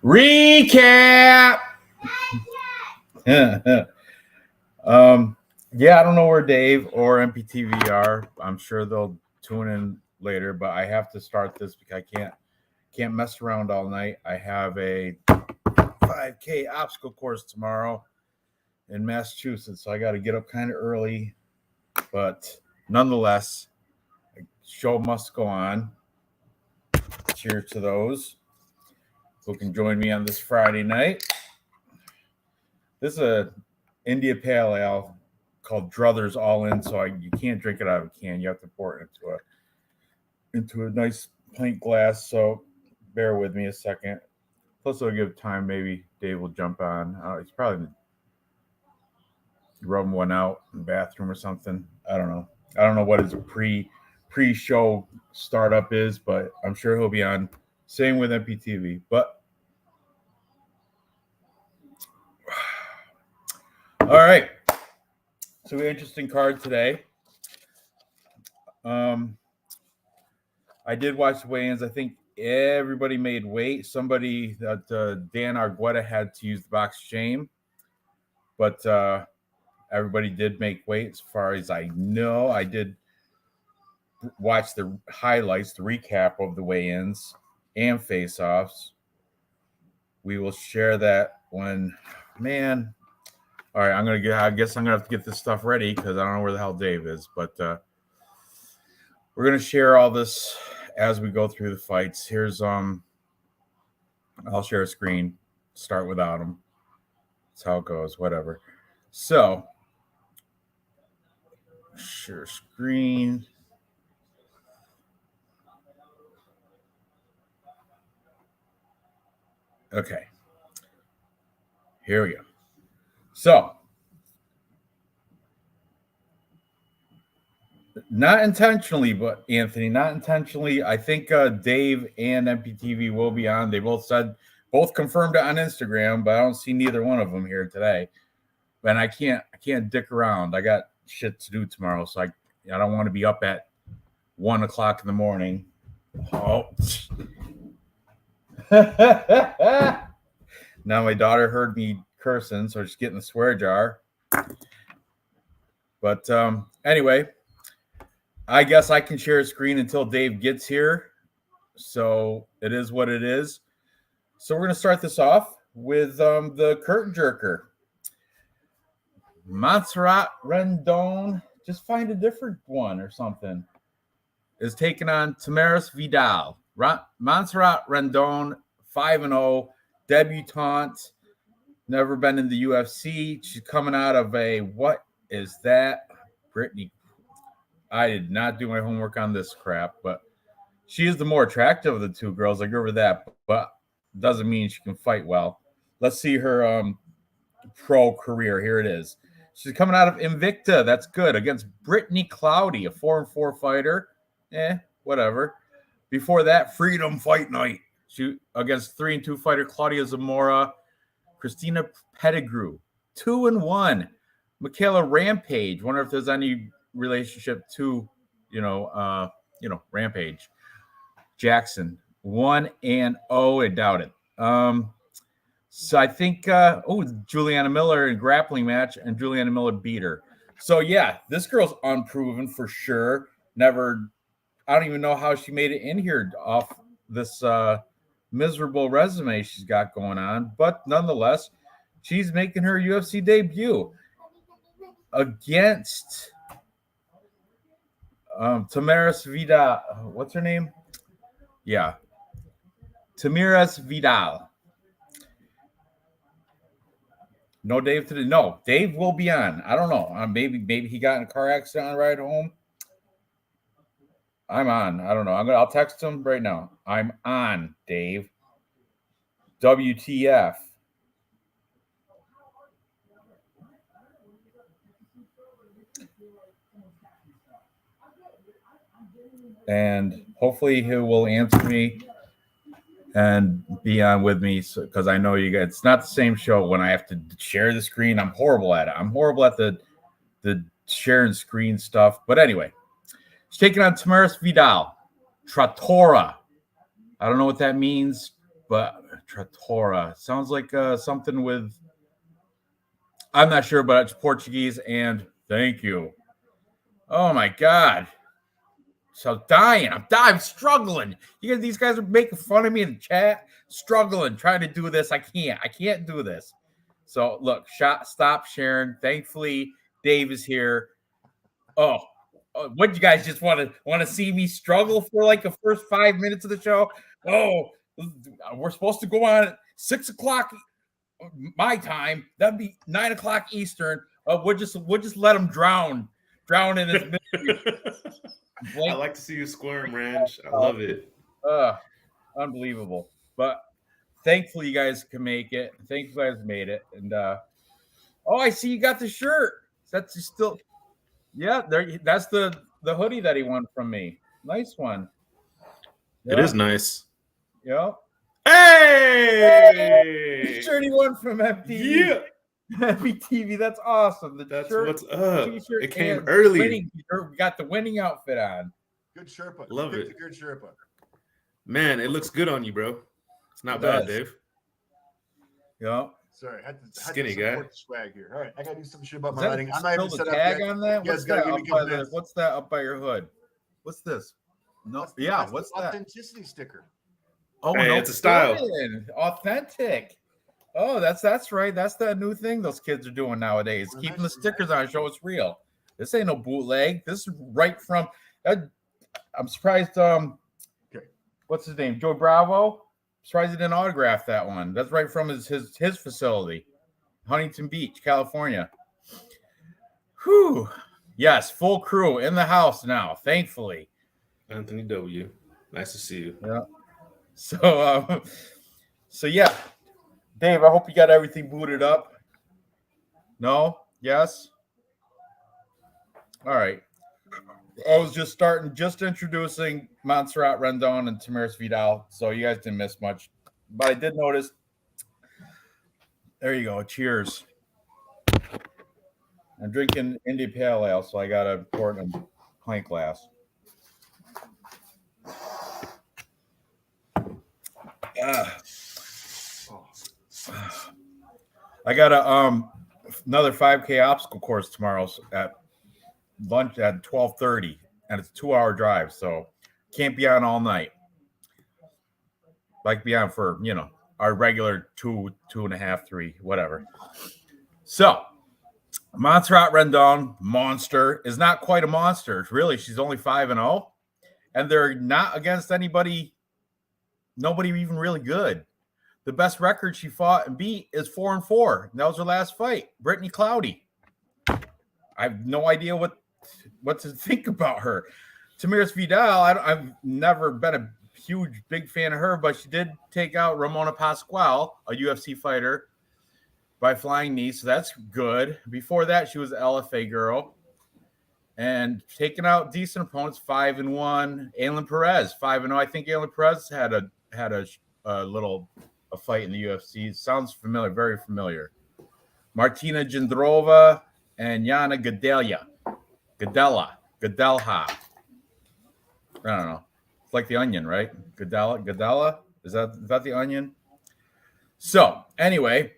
Recap. Yeah, I don't know where Dave or MPTV are. I'm sure they'll tune in later, but I have to start this because I can't mess around all night. I have a 5K obstacle course tomorrow in Massachusetts, so I got to get up kind of early. But nonetheless, the show must go on. Cheers to those who can join me on this Friday night. This is a India Pale Ale called Druthers All In, so you can't drink it out of a can. You have to pour it into a nice pint glass. So bear with me a second. Plus, it'll give time. Maybe Dave will jump on. He's probably rubbing one out in the bathroom or something. I don't know. I don't know what his pre-show startup is, but I'm sure he'll be on. Same with MPTV. But all right. So we have an interesting card today. I did watch the weigh-ins. I think everybody made weight. Somebody that Dan Argueta had to use the box shame, but everybody did make weight as far as I know. I did watch the highlights, the recap of the weigh-ins and face-offs. We will share that when, man. All right, I guess I'm gonna have to get this stuff ready because I don't know where the hell Dave is. But we're gonna share all this as we go through the fights. Here's I'll share a screen. Start without him. That's how it goes. Whatever. So share screen. Okay. Here we go. So, not intentionally, but Anthony, not intentionally. I think Dave and MPTV will be on. They both confirmed it on Instagram, but I don't see neither one of them here today. And I can't dick around. I got shit to do tomorrow, so I don't want to be up at 1 o'clock in the morning. Oh. Now my daughter heard me cursing, so she's getting the swear jar. But anyway, I guess I can share a screen until Dave gets here. So it is what it is. So we're going to start this off with the curtain jerker. Montserrat Rendon, just find a different one or something, is taking on Tamaris Vidal. Montserrat Rendon, 5-0, debutante, never been in the UFC. She's coming out of what is that? Brittany. I did not do my homework on this crap, but she is the more attractive of the two girls. I agree with that, but doesn't mean she can fight well. Let's see her pro career. Here it is. She's coming out of Invicta. That's good. Against Brittany Cloudy, a 4-4 fighter. Whatever. Before that, Freedom Fight Night. She against 3-2 fighter Claudia Zamora. Christina Pettigrew, 2-1. Michaela Rampage. Wonder if there's any relationship to, Rampage. Jackson, 1-0. I doubt it. So I think Juliana Miller in grappling match, and Juliana Miller beat her. So yeah, this girl's unproven for sure. I don't even know how she made it in here off this miserable resume she's got going on, but nonetheless, she's making her UFC debut against Tamaris Vidal. What's her name? Yeah, Tamaris Vidal. No Dave today. No, Dave will be on. I don't know. Maybe he got in a car accident on the ride home. I'm on. I don't know. I'll text him right now. I'm on, Dave. WTF. And hopefully he will answer me and be on with me, because I know you guys. It's not the same show when I have to share the screen. I'm horrible at it. I'm horrible at the sharing screen stuff. But anyway, she's taking on Tamaris Vidal. Trattora. I don't know what that means. but Trattora sounds like something with. I'm not sure, but it's Portuguese. And thank you. Oh my God. So dying. I'm struggling. These guys are making fun of me in the chat. Struggling, trying to do this. I can't do this. So look, stop sharing. Thankfully, Dave is here. Oh, what you guys just want to see me struggle for like the first 5 minutes of the show? Oh, we're supposed to go on at 6 o'clock my time. That'd be 9 o'clock Eastern. We'll just let them drown in this misery. I like to see you squirm, Ranj. I love it. Unbelievable. But thankfully you guys can make it. Thankfully you guys made it. And I see you got the shirt. That's still that's the hoodie that he won from me. Nice one. Yeah. It is nice. Yeah. Hey! The shirt he won from MPTV. Yeah. MPTV, that's awesome. That's shirt, what's up. T-shirt, it came early. We got the winning outfit on. Good Sherpa. Love it. Good Sherpa. Man, it looks good on you, bro. It's not bad, Dave. Yeah. Sorry, had to skinny guy. Swag here. All right, I got to do some shit about my lighting. I'm not even set up tag yet. on that. You guys got to give me what's that up by your hood? What's this? No, that's what's that? Authenticity sticker. Oh, hey, no, it's a style. Authentic. Oh, that's right. That's the new thing those kids are doing nowadays. Keeping the stickers on, show it's real. This ain't no bootleg. This is right from. I'm surprised. What's his name? Joe Bravo. Surprised he didn't autograph that one. That's right from his facility, Huntington Beach, California. Whew. Yes, full crew in the house now. Thankfully. Anthony W. Nice to see you. Yeah. So yeah. Dave, I hope you got everything booted up. No? Yes? All right. I was just introducing Montserrat Rendon and Tamaris Vidal, so you guys didn't miss much. But I did notice. There you go. Cheers. I'm drinking India Pale Ale, so I got to pour it in a pint glass. I got another 5K obstacle course tomorrow at lunch at 12:30, and it's a 2-hour drive, so can't be on all night. Like be on for our regular 2.5, 3, whatever. So Montserrat Rendon, monster, is not quite a monster. Really, she's only 5-0, and they're not against nobody even really good. The best record she fought and beat is 4-4. That was her last fight, Brittany Cloudy. I have no idea what to think about her. Tamiris Vidal, I've never been a huge, big fan of her, but she did take out Ramona Pascual, a UFC fighter, by flying knee, so that's good. Before that, she was an LFA girl. And taking out decent opponents, 5-1. Aylin Perez, 5-0. I think Aylin Perez had a fight in the UFC. Sounds familiar, very familiar. Martina Jindrova and Yana Gadelha. I don't know. It's like the onion, right? Gadelha? Is that the onion? So anyway,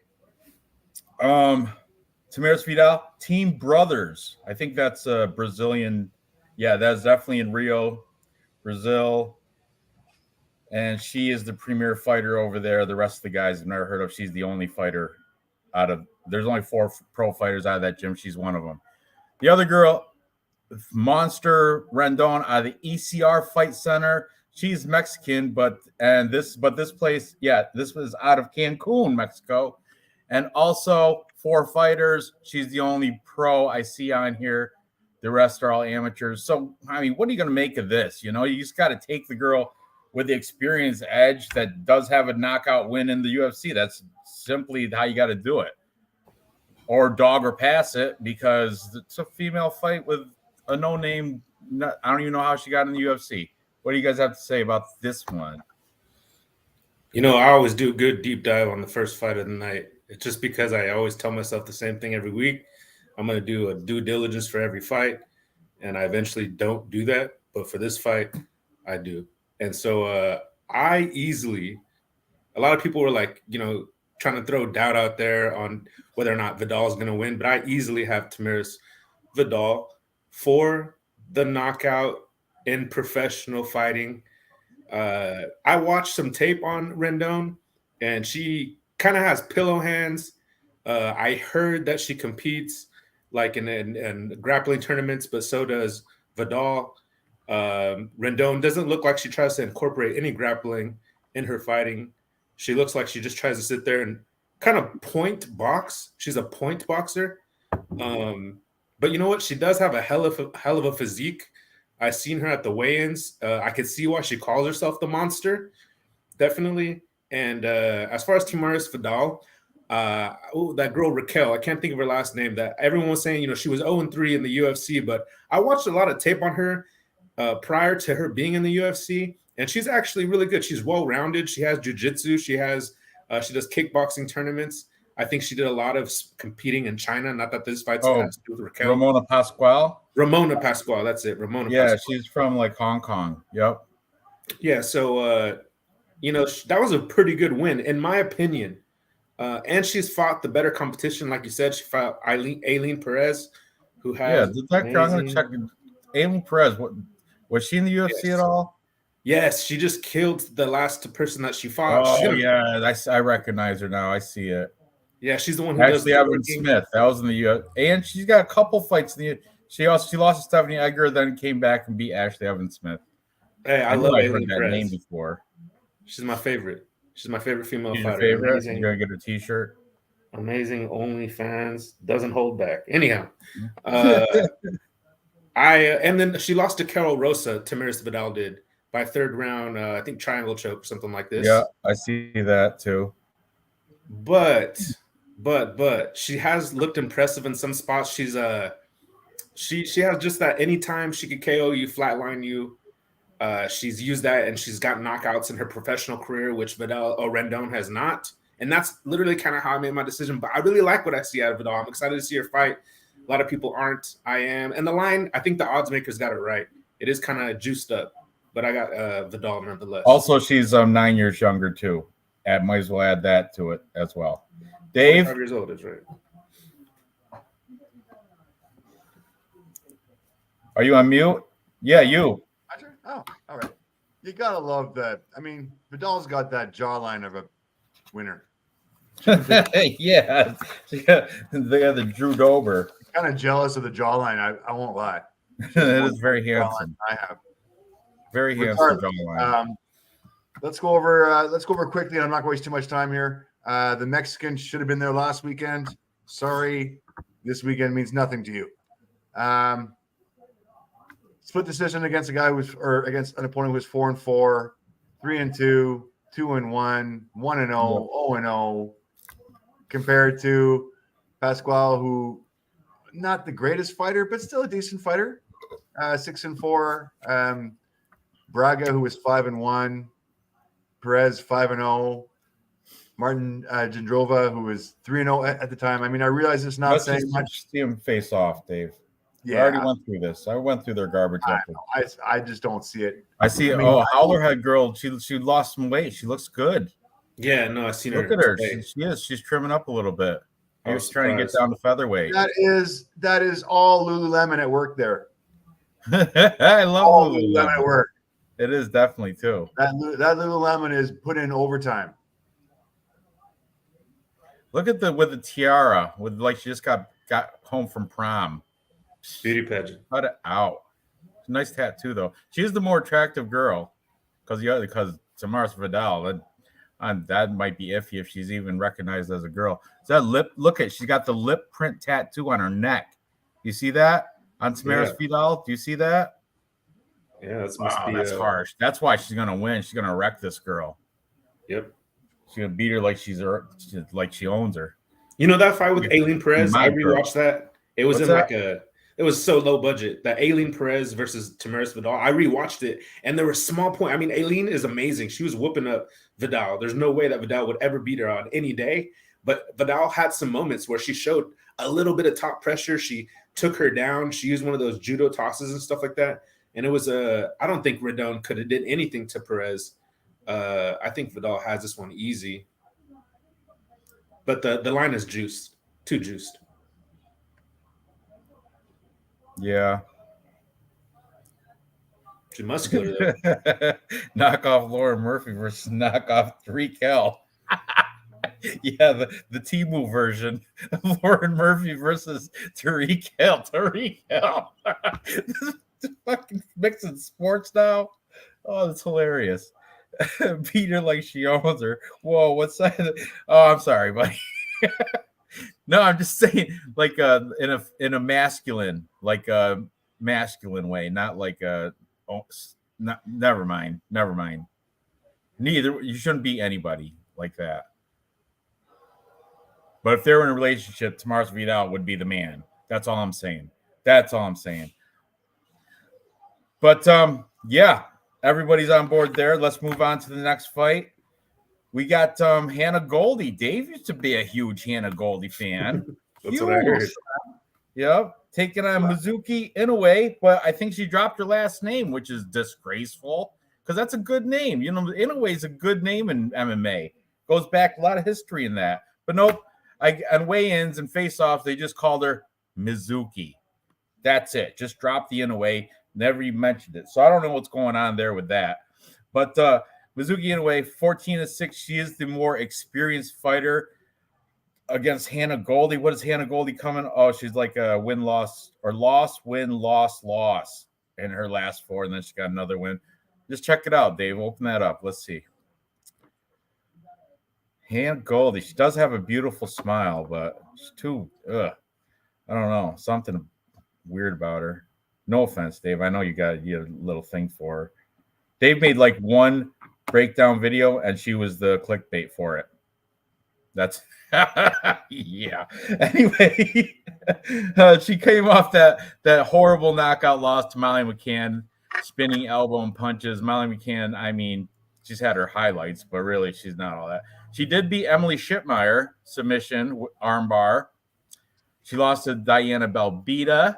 Tamiris Vidal, Team Brothers. I think that's a Brazilian. Yeah, that's definitely in Rio, Brazil. And she is the premier fighter over there. The rest of the guys I've never heard of. She's the only fighter there's only 4 pro fighters out of that gym. She's one of them. The other girl, Monster Rendon out of the ECR Fight Center. She's Mexican, but this place, this was out of Cancun, Mexico. And also 4 fighters. She's the only pro I see on here. The rest are all amateurs. So, I mean, what are you going to make of this? You just got to take the girl with the experience edge that does have a knockout win in the UFC. That's simply how you got to do it. Or dog or pass it, because it's a female fight with a no-name. I don't even know how she got in the UFC. What do you guys have to say about this one? I always do a good deep dive on the first fight of the night. It's just because I always tell myself the same thing every week. I'm going to do a due diligence for every fight, and I eventually don't do that. But for this fight, I do. And so I easily A lot of people were like, trying to throw doubt out there on whether or not Vidal is going to win, but I easily have Tamiris Vidal for the knockout in professional fighting. I watched some tape on Rendon, and she kind of has pillow hands. I heard that she competes like in grappling tournaments, but so does Vidal. Rendon doesn't look like she tries to incorporate any grappling in her fighting. She looks like she just tries to sit there and kind of point box. She's a point boxer. But you know what? She does have a hell of a physique. I've seen her at the weigh-ins. I could see why she calls herself the monster, definitely. And as far as Tamiris Vidal, that girl Raquel, I can't think of her last name. That everyone was saying, she was 0-3 in the UFC, but I watched a lot of tape on her prior to her being in the UFC, and she's actually really good. She's well-rounded. She has jiu-jitsu. She does kickboxing tournaments. I think she did a lot of competing in China. Not that this fight's has to do with Raquel. Ramona Pascual. That's it. Pascual. She's from like Hong Kong. Yep. Yeah. So, that was a pretty good win, in my opinion. And she's fought the better competition. Like you said, she fought Aileen Perez, who has. Yeah. I'm going to check. Aileen Perez, was she in the UFC at all? Yes, she just killed the last person that she fought. I recognize her now. I see it. Yeah, she's the one who actually Evan Smith. That was in the UFC, and she's got a couple fights in the. She lost to Stephanie Egger, then came back and beat Ashley Evans Smith. Hey, I love heard that name before. She's my favorite. She's my favorite female She's fighter. Your favorite? You're gonna get a T-shirt. Amazing OnlyFans, doesn't hold back. Anyhow, and then she lost to Carol Rosa. Tamiris Vidal did by third round. I think triangle choke or something like this. Yeah, I see that too. But she has looked impressive in some spots. She's she has just that anytime she could KO you, flatline you. She's used that, and she's got knockouts in her professional career, which Rendon has not. And that's literally kind of how I made my decision. But I really like what I see out of Vidal. I'm excited to see her fight. A lot of people aren't. I am. And the line, I think the odds makers got it right. It is kind of juiced up, but I got Vidal nonetheless. Also, she's 9 years younger too. Might as well add that to it as well. Dave, 5 years old is right. Are you on mute? Yeah, you. Oh, all right. You gotta love that. I mean, Vidal's got that jawline of a winner. Yeah, they got the Drew Dober. Kind of jealous of the jawline. I won't lie. It is very handsome. I have very handsome jawline. Let's go over quickly. I'm not going to waste too much time here. The Mexican should have been there last weekend. Sorry, this weekend means nothing to you. Split decision against against an opponent who was 4-4, 3-2, 2-1, 1-0, 0-0, compared to Pascual, who not the greatest fighter, but still a decent fighter. 6-4. Braga, who was 5-1. Perez 5-0. Martin Jindrova, who was 3-0 at the time. I mean, I realize it's not saying much. See him face off, Dave. Yeah, I already went through this. I went through their garbage. I just don't see it. I see. Howlerhead girl. She lost some weight. She looks good. Yeah, no, I seen her. Look at her. She is. She's trimming up a little bit. I was trying to get down to featherweight. That is all Lululemon at work there. I love all Lululemon at work. It is definitely too. That Lululemon is put in overtime. Look at with the tiara, with like she just got home from prom. Beauty pageant. Cut it out. Nice tattoo though. She's the more attractive girl because Tamiris Vidal. That might be iffy if she's even recognized as a girl. So that lip. She's got the lip print tattoo on her neck. You see that on Tamiris Vidal? Do you see that? Yeah, that's harsh. That's why she's gonna win. She's gonna wreck this girl. Yep. She's gonna beat her like she owns her. You know that fight with Aileen Perez? I rewatched that. It was it was so low budget. That Aileen Perez versus Tamiris Vidal. I rewatched it, and there were small points. I mean, Aileen is amazing. She was whooping up Vidal. There's no way that Vidal would ever beat her on any day. But Vidal had some moments where she showed a little bit of top pressure. She took her down. She used one of those judo tosses and stuff like that. And it was I don't think Rendon could have did anything to Perez. I think Vidal has this one easy, but the line is juiced, too juiced. Yeah. She's muscular though. Knock off Lauren Murphy versus knock off Reecaaap. Yeah, the Timu version of Lauren Murphy versus Tariq Hill. This fucking mixing sports now. Oh, that's hilarious. Beat her like she owns her. Whoa, what side? Oh, I'm sorry, buddy. No, I'm just saying, like in a masculine, like a masculine way, not like a. Oh, never mind. Never mind. Neither you shouldn't beat anybody like that. But if they were in a relationship, Tomas Vidal would be the man. That's all I'm saying. That's all I'm saying. But yeah, everybody's on board there. Let's move on to the next fight. We got Hannah Goldie. Dave used to be a huge Hannah Goldie fan. That's huge. what I heard. Yep. Taking on Mizuki Inoue, but I think she dropped her last name, which is disgraceful because that's a good name. You know, Inoue is a good name in MMA. Goes back a lot of history in that. But nope. On weigh-ins and face-offs, they just called her Mizuki. That's it. Just dropped the Inoue. Never even mentioned it. So I don't know what's going on there with that. But Mizuki Inoue, 14-6. She is the more experienced fighter against Hannah Goldie. What is Hannah Goldie coming? Oh, she's like a win-loss or loss-win-loss-loss in her last 4, and then she got another win. Just check it out, Dave. Open that up. Let's see. Hannah Goldie. She does have a beautiful smile, but she's too. I don't know. Something weird about her. No offense, Dave. I know you got a little thing for her. Dave made like one breakdown video, and she was the clickbait for it. That's yeah. Anyway, she came off that horrible knockout loss to Molly McCann, spinning elbow and punches. Molly McCann, I mean, she's had her highlights, but really she's not all that. She did beat Emily Schipmeyer, submission, armbar. She lost to Diana Belbita.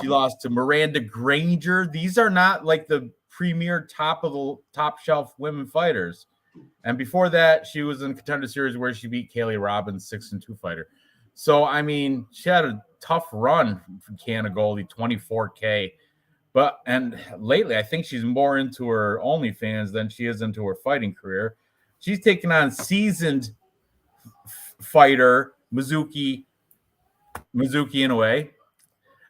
She lost to Miranda Granger. These are not like the premier top shelf women fighters. And before that, she was in Contender Series where she beat Kaylee Robbins, 6-2 fighter. So, I mean, she had a tough run from Hannah Goldie, 24K. And lately, I think she's more into her OnlyFans than she is into her fighting career. She's taking on seasoned fighter Mizuki Inoue.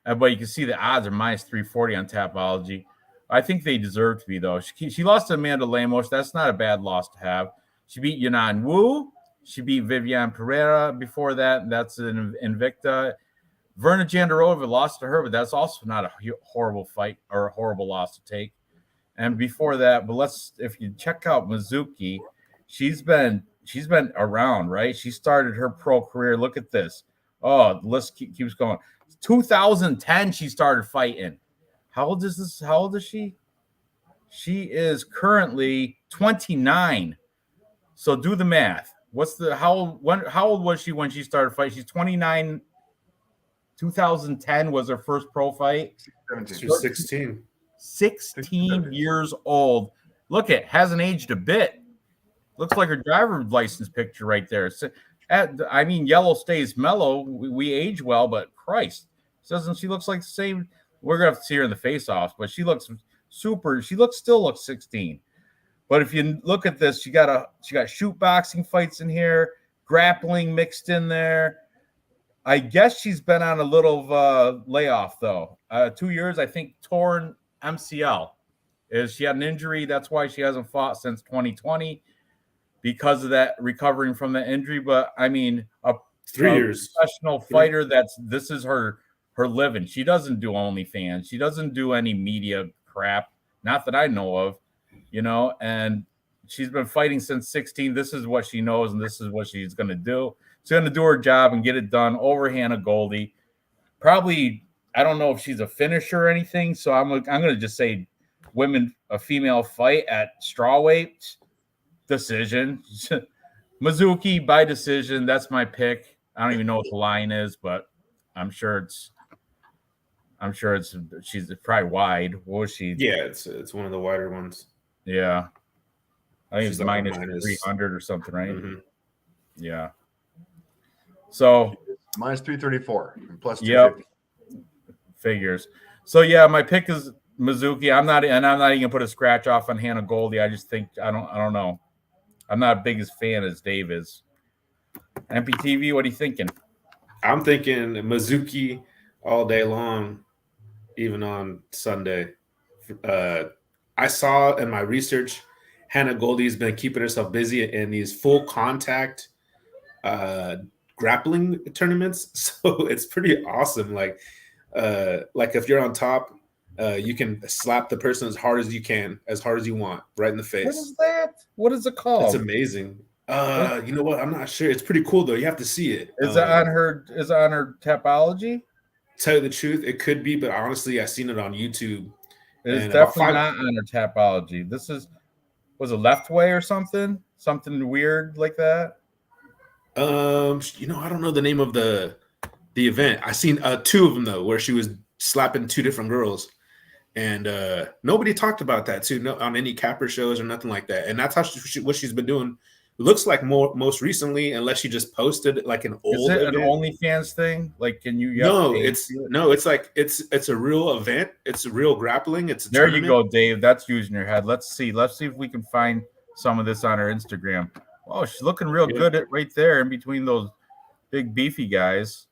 But you can see the odds are minus 340 on Tapology. I think they deserve to be, though. She lost to Amanda Lemos. That's not a bad loss to have. She beat Yanan Wu. She beat Viviane Pereira before that. And that's an Invicta. Verna Jandarova lost to her, but that's also not a horrible fight or a horrible loss to take. And before that, but if you check out Mizuki, she's been around, right? She started her pro career. Look at this. Oh, the list keeps going. 2010, she started fighting. How old is she? She is currently 29. So do the math. How old was she when she started fighting? She's 29. 2010 was her first pro fight. She was 16. 16 years old. Look, hasn't aged a bit. Looks like her driver's license picture right there. I mean, yellow stays mellow. We age well, but Christ, she looks like the same. We're gonna have to see her in the face-offs, but she looks super. Still looks 16. But if you look at this, she got shoot boxing fights in here, grappling mixed in there. I guess she's been on a little layoff though. 2 years, I think, torn MCL. She had an injury. That's why she hasn't fought since 2020 because of that, recovering from the injury. But I mean, 3 years professional fighter. This is her living. She doesn't do OnlyFans. She doesn't do any media crap. Not that I know of, and she's been fighting since 16. This is what she knows, and this is what she's going to do. She's going to do her job and get it done over Hannah Goldie. Probably, I don't know if she's a finisher or anything, so I'm going to just say a female fight at strawweight, decision. Mizuki by decision. That's my pick. I don't even know what the line is, but I'm sure she's probably wide. What was she? Yeah, it's one of the wider ones. Yeah. I think She's it's like minus minus 300 or something, right? Mhm. Yeah. So minus 334 and plus yep, 250. figures. So yeah, my pick is Mizuki. I'm not even gonna put a scratch off on Hannah Goldie. I just think I don't know. I'm not as big as fan as Dave is. MPTV, what are you thinking? I'm thinking Mizuki all day long, even on Sunday. I saw in my research, Hannah Goldie's been keeping herself busy in these full contact grappling tournaments. So it's pretty awesome. Like if you're on top, you can slap the person as hard as you can, as hard as you want, right in the What face. is that? What is it It's called? amazing. You know what? I'm not sure. It's pretty cool though. You have to see it. Is it on her? Is it on her Tapology? Tell you the truth, it could be, but honestly, I seen it on YouTube. It is And about definitely not on her Tapology. This was a left way or something weird like that. I don't know the name of the event. I seen two of them though, where she was slapping two different girls, and nobody talked about that too, no, on any capper shows or nothing like that. And that's how what she's been doing. Looks like most recently, unless she just posted like an old. Is it event. an OnlyFans thing? Like, can you? No, it's like it's a real event. It's a real grappling. It's a there. tournament. You go, Dave. That's using your head. Let's see if we can find some of this on her Instagram. Oh, she's looking real good right there in between those big beefy guys.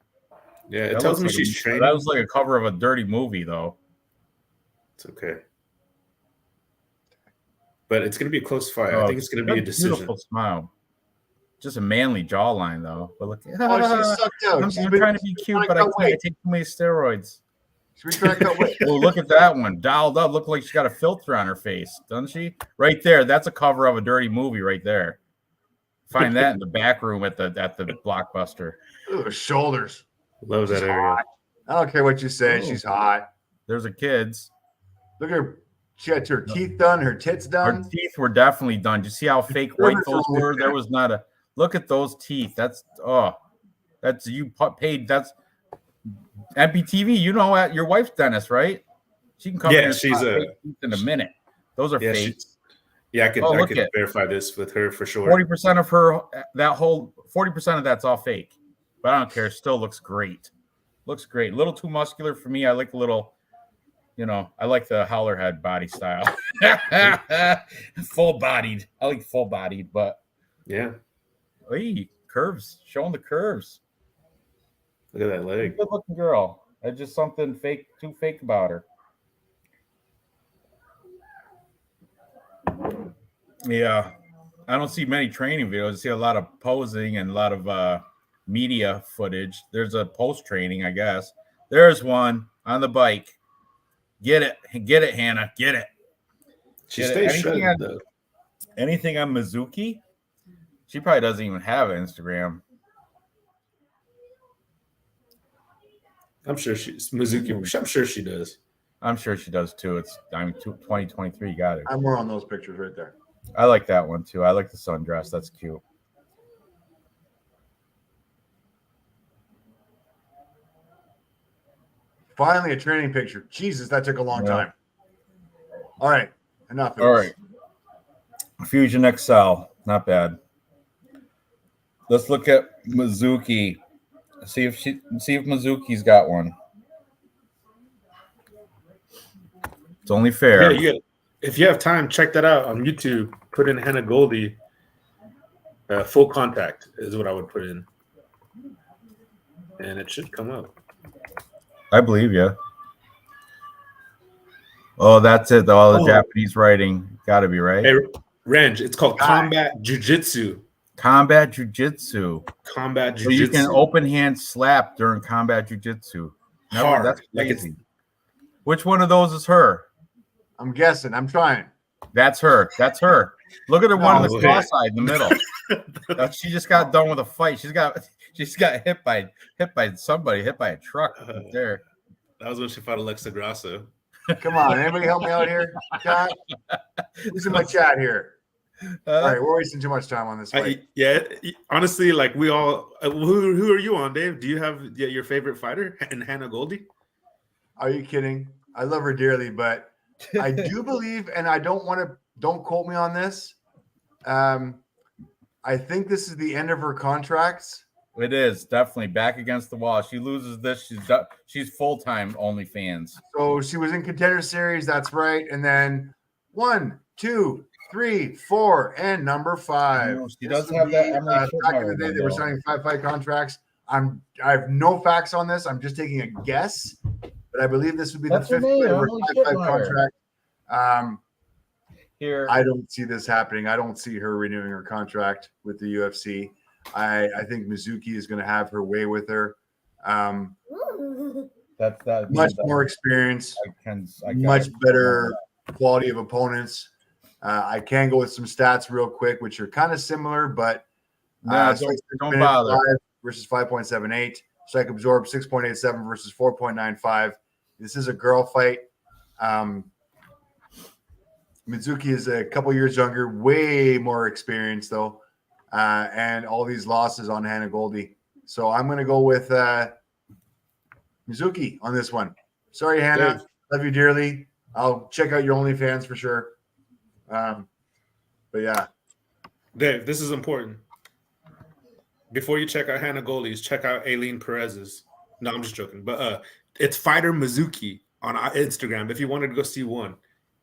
Yeah, it tells me she's training. That was like a cover of a dirty movie, though. It's okay. But it's going to be a close fight. I think it's going to be a decision. Beautiful smile. Just a manly jawline, though. But look, she's sucked out. I'm trying to be cute, but I can't take too many steroids. She's trying to cut weight. Oh, look at that one. Dialed up. Look like she's got a filter on her face, doesn't she? Right there. That's a cover of a dirty movie right there. Find that in the back room at the Blockbuster. Ooh, shoulders. Love that area. Hot. I don't care what you say. She's hot. There's a kid's. Look at her. She had her teeth done, her tits done. Her teeth were definitely done. Did you see how fake white those were? There was not a look at those teeth. That's you paid. That's MPTV. You know, your wife's dentist, right? She can come in. She's in a minute. Those are fake. I could verify this with her for sure. 40% of her 40% of that's all fake. But I don't care. Still looks great. Looks great. A little too muscular for me. I like a little. I like the howler head body style. Full bodied. I like full bodied, but yeah. Hey, curves. Showing the curves. Look at that leg. Good looking girl. There's just something too fake about her. Yeah. I don't see many training videos. I see a lot of posing and a lot of media footage. There's a post training, I guess. There's one on the bike. Get it, Hannah. Get it. She stays shredded, though. Anything on Mizuki? She probably doesn't even have an Instagram. I'm sure Mizuki. I'm sure she does. I'm sure she does too. 2023. You got it. I'm more on those pictures right there. I like that one too. I like the sundress. That's cute. Finally, a training picture. Jesus, that took a long time. All right, enough. All right. Fusion XL, not bad. Let's look at Mizuki. See if Mizuki's got one. It's only fair. Yeah, if you have time, check that out on YouTube. Put in Hannah Goldie. Full contact is what I would put in, and it should come up. I believe you. Oh, that's it. All the Japanese writing. Got to be right. Hey, Ranj, it's called Combat Jiu-Jitsu. Combat Jiu-Jitsu. Combat Jiu-Jitsu. So you can open hand slap during Combat Jiu-Jitsu. Hard. That's crazy. Which one of those is her? I'm guessing. I'm trying. That's her. Look at her one on the cross-side in the middle. She just got done with a fight. She's got hit by somebody, hit by a truck there. That was when she fought Alexa Grasso. Come on, anybody help me out here? Chat. Who's in my chat here? All right, we're wasting too much time on this fight. Honestly, like we all. Who are you on, Dave? Do you have your favorite fighter in Hannah Goldie? Are you kidding? I love her dearly, but I do believe, and I don't quote me on this, I think this is the end of her contracts. It is definitely back against the wall. She loses this, she's full-time OnlyFans. So she was in Contender Series, that's right. And then 1, 2, 3, 4, and number 5. She does have that Emily back in the day, they were signing 5-fight contracts. I have no facts on this. I'm just taking a guess, but I believe this would be That's the 5th fight of her 5-fight contract. Here, I don't see this happening. I don't see her renewing her contract with the UFC. I think Mizuki is going to have her way with her. that's much more experience, much better quality of opponents. I can go with some stats real quick, which are kind of similar, but don't bother. 5 versus 5.78, strike absorb 6.87 versus 4.95. This is a girl fight. Mizuki is a couple years younger, way more experienced though, and all these losses on Hannah Goldie. So I'm going to go with Mizuki on this one. Sorry, Hannah. Love you dearly. I'll check out your OnlyFans for sure. But yeah. Dave, this is important. Before you check out Hannah Goldie's, check out Aileen Perez's. No, I'm just joking. But it's Fighter Mizuki on Instagram. If you wanted to go see one,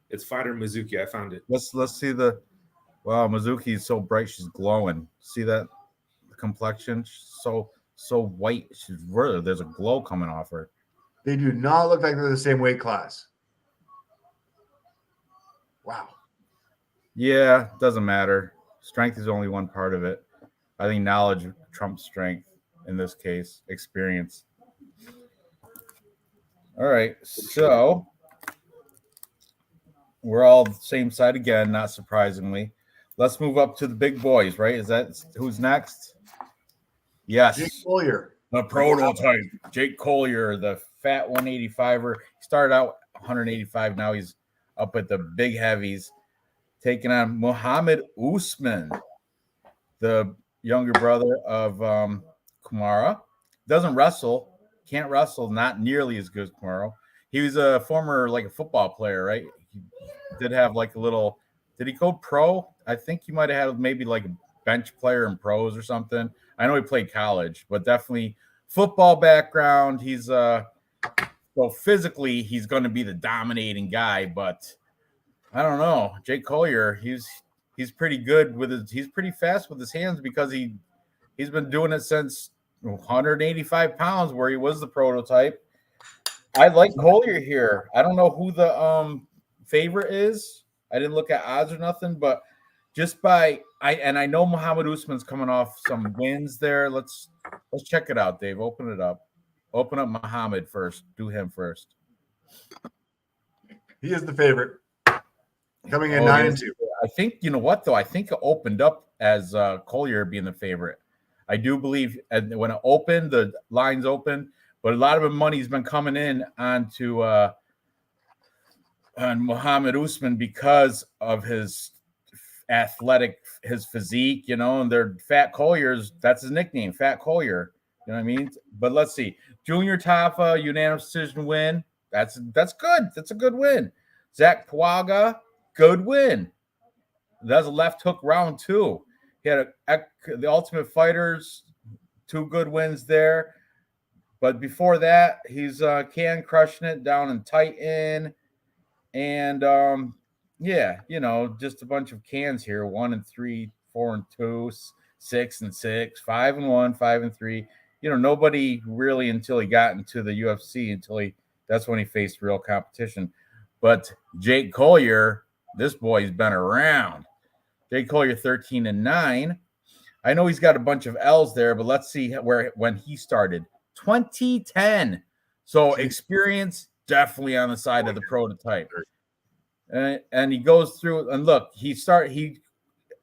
it's Fighter Mizuki. I found it. Let's see the. Wow, Mizuki is so bright. She's glowing. See that? The complexion. She's so white. She's really, there's a glow coming off her. They do not look like they're the same weight class. Wow. Yeah, doesn't matter. Strength is only one part of it. I think knowledge trumps strength in this case. Experience. All right, so we're all the same side again, not surprisingly. Let's move up to the big boys, right? Is that who's next? Yes. Jake Collier. The prototype. Jake Collier, the fat 185er. He started out 185. Now he's up at the big heavies, taking on Muhammad Usman, the younger brother of Kumara. Doesn't wrestle. Can't wrestle. Not nearly as good as Kumara. He was a former, like a football player, right? He did have like a little. Did he go pro? I think he might have had maybe like a bench player in pros or something. I know he played college, but definitely football background. He's so physically he's going to be the dominating guy, but I don't know. Jake Collier, he's pretty good with his. He's pretty fast with his hands because he's been doing it since 185 pounds, where he was the prototype. I like Collier here. I don't know who the favorite is. I didn't look at odds or nothing, but just by I know Muhammad Usman's coming off some wins there. Let's check it out, Dave. Open it up. Open up Muhammad first. Do him first. He is the favorite. Coming in 9-2. I think, you know what, though? I think it opened up as Collier being the favorite. I do believe when it opened, the lines open, but a lot of the money's been coming in onto on Muhammad Usman because of his his physique, you know, and they're Fat Collier's. That's his nickname, Fat Collier. You know what I mean? But let's see. Junior Tafa, unanimous decision win. That's good. That's a good win. Zach Puaga, good win. That's a left hook round 2. He had the Ultimate Fighters, 2 good wins there. But before that, he's crushing it down in Titan. And yeah, you know, just a bunch of cans here. 1-3, 4-2, 6-6, 5-1, 5-3. You know, nobody really until he got into the UFC, that's when he faced real competition. But Jake Collier, this boy's been around. Jake Collier 13-9. I know he's got a bunch of L's there, but let's see when he started. 2010. So experience definitely on the side of the prototype. And he goes through and look, in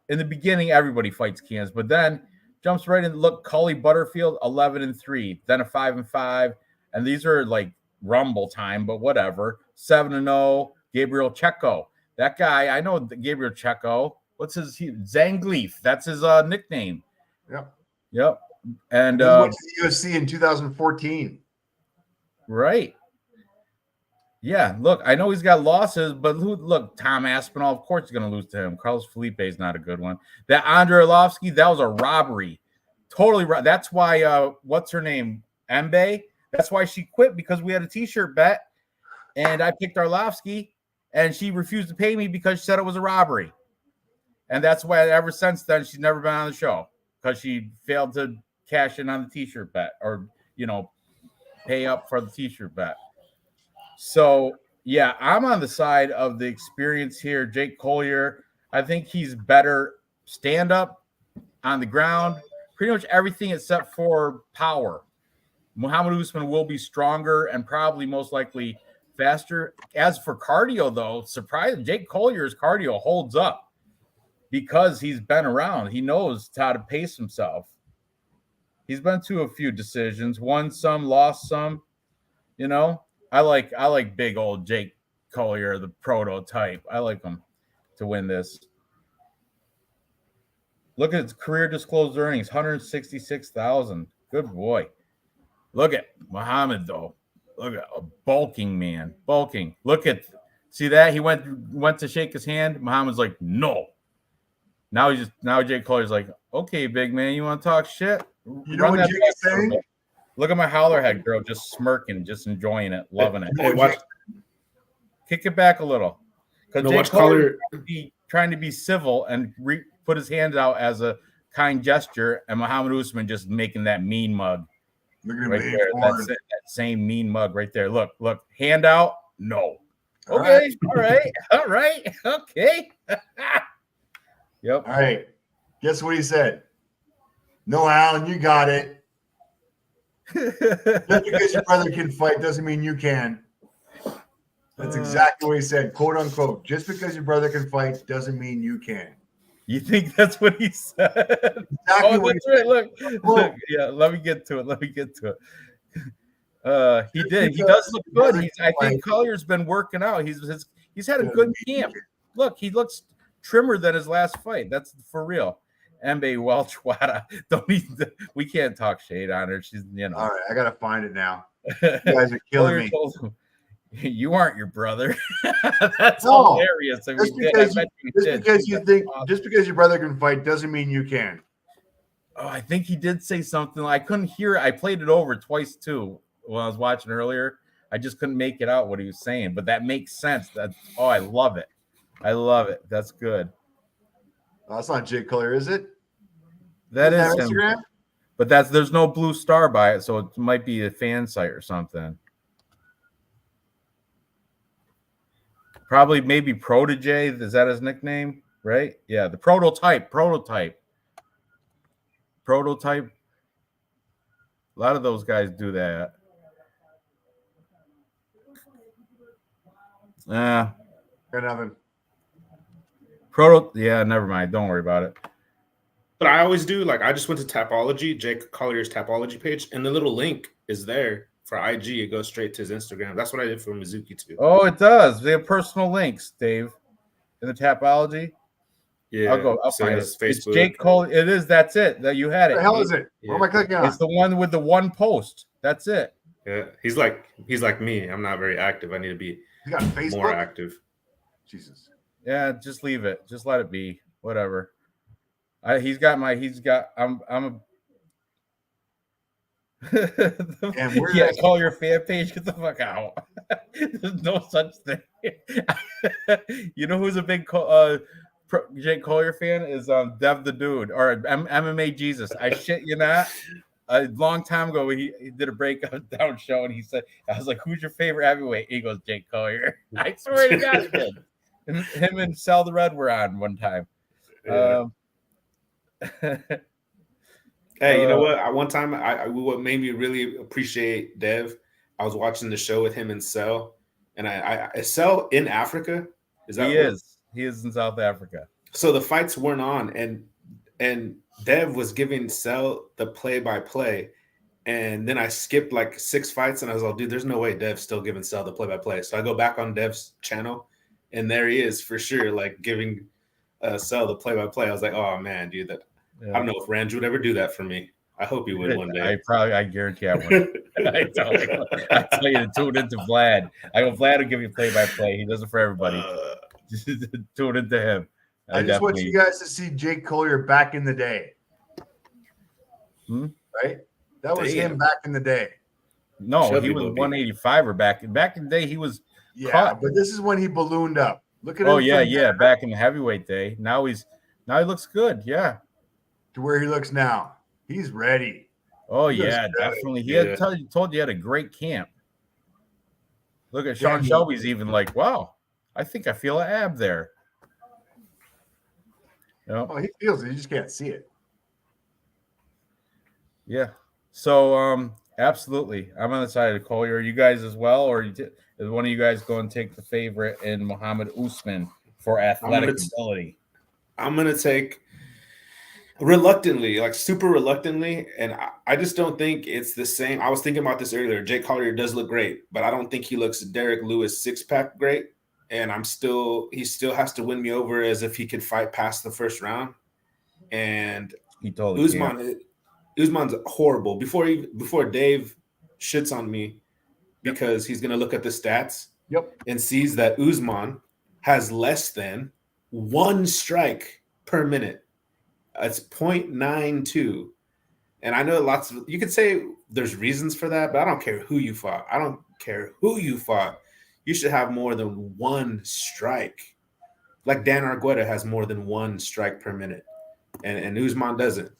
the beginning, everybody fights cans, but then jumps right in. Look, Cully Butterfield, 11-3, then a 5-5. And these are like rumble time, but whatever. 7-0, Gabriel Checo. That guy, I know Gabriel Checo. What's his Zangief? That's his nickname. Yep. And he went to the UFC in 2014. Right. Yeah, look, I know he's got losses, but look, Tom Aspinall, of course, he's going to lose to him. Carlos Felipe is not a good one. That Andre Arlovsky, that was a robbery. Totally right. That's why, what's her name? Mbe? That's why she quit, because we had a T-shirt bet, and I picked Arlovsky, and she refused to pay me because she said it was a robbery. And that's why ever since then, she's never been on the show, because she failed to cash in on the T-shirt bet, or, pay up for the T-shirt bet. So, yeah, I'm on the side of the experience here. Jake Collier, I think he's better stand up, on the ground, pretty much everything except for power. Muhammad Usman will be stronger and probably most likely faster. As for cardio, though, surprising, Jake Collier's cardio holds up because he's been around. He knows how to pace himself. He's been to a few decisions, won some, lost some, I like big old Jake Collier, the prototype. I like him to win this. Look at his career disclosed earnings, 166,000. Good boy. Look at Muhammad though. Look at a bulking man. Bulking. See that? He went to shake his hand. Muhammad's like, no. Now Jake Collier's like, okay, big man, you want to talk shit? You know what Jake is saying? Look at my howlerhead girl just smirking, just enjoying it, loving it. Hey, watch. Kick it back a little. Because Jake Collier trying to be civil and put his hands out as a kind gesture, and Muhammad Usman just making that mean mug. Look at him right there. That's it, that same mean mug right there. Look, hand out. No. Okay. All right. Okay. Yep. All right. Guess what he said? No, Alan, you got it. Just because your brother can fight doesn't mean you can. That's exactly what he said, quote unquote. Just because your brother can fight doesn't mean you can. You think that's what he said? Exactly that's right. Look. Yeah, let me get to it. He did. He does look good. I think Collier's been working out. He's had a good camp. Look, he looks trimmer than his last fight. That's for real. Mbe Welchwada. We can't talk shade on her. She's, All right, I gotta find it now. You guys are killing me. You aren't your brother. That's hilarious. Just because your brother can fight doesn't mean you can. Oh, I think he did say something. I couldn't hear it. I played it over twice too when I was watching earlier. I just couldn't make it out what he was saying, but that makes sense. I love it. That's good. That's not Jake Collier, is it? That is him. Instagram? But there's no blue star by it, so it might be a fan site or something. Probably maybe Protege. Is that his nickname? Right? Yeah, the prototype. A lot of those guys do that. Got nothing. Yeah, never mind. Don't worry about it. But I always do. Like, I just went to Tapology, Jake Collier's Tapology page, and the little link is there for IG. It goes straight to his Instagram. That's what I did for Mizuki too. Oh, it does. They have personal links, Dave, in the Tapology. Yeah, I'll find it. Facebook. It's Jake Cole. It is. That's it. That you had it. What the hell is it? What am I clicking on? It's the one with the one post. That's it. Yeah, he's like me. I'm not very active. I need to be more active. Jesus. Yeah, just leave it. Just let it be. Whatever. I'm a call your fan page. Get the fuck out. There's no such thing. You know who's a big Jake Collier fan is Dev the Dude or MMA Jesus. I shit you not. A long time ago, he did a breakdown show, and he said, "I was like, who's your favorite heavyweight?" He goes, "Jake Collier." I swear to God, he did. Him and Sal the Red were on one time. Yeah. Hey, you know what? One time, what made me really appreciate Dev, I was watching the show with him and Cell, and is Cell in Africa? He is in South Africa. So the fights weren't on, and Dev was giving Cell the play-by-play, and then I skipped like 6 fights, and I was like, dude, there's no way Dev's still giving Cell the play-by-play. So I go back on Dev's channel, and there he is for sure, like giving Cell the play-by-play. I was like, oh man, dude, I don't know if Ranj would ever do that for me. I hope he would one day. I guarantee I would. I tell you to tune into Vlad. I go, Vlad will give you play-by-play. He does it for everybody. Just tune into him. I just want you guys to see Jake Collier back in the day. Right? That was him back in the day. No, he was 185 or back in the day. He was but this is when he ballooned up. Look at him. Oh yeah, back in the heavyweight day. Now he looks good. Yeah, to where he looks now. He's ready. Oh yeah, definitely. He had told you he had a great camp. Look at Sean Shelby's even like, wow, I think I feel an ab there. Oh, he feels it. You just can't see it. Yeah. So absolutely, I'm on the side of Collier. Are you guys as well, or is one of you guys going to take the favorite in Muhammad Usman for athletic ability? I'm gonna take reluctantly, like super reluctantly, and I just don't think it's the same. I was thinking about this earlier. Jake Collier does look great, but I don't think he looks Derek Lewis six-pack great. And he still has to win me over as if he could fight past the first round. And he totally Usman's horrible. Before Dave shits on me because he's gonna look at the stats and sees that Usman has less than 1 strike per minute. It's 0.92. And I know you could say there's reasons for that, but I don't care who you fought. You should have more than 1 strike. Like Dan Argueta has more than 1 strike per minute. And Usman doesn't.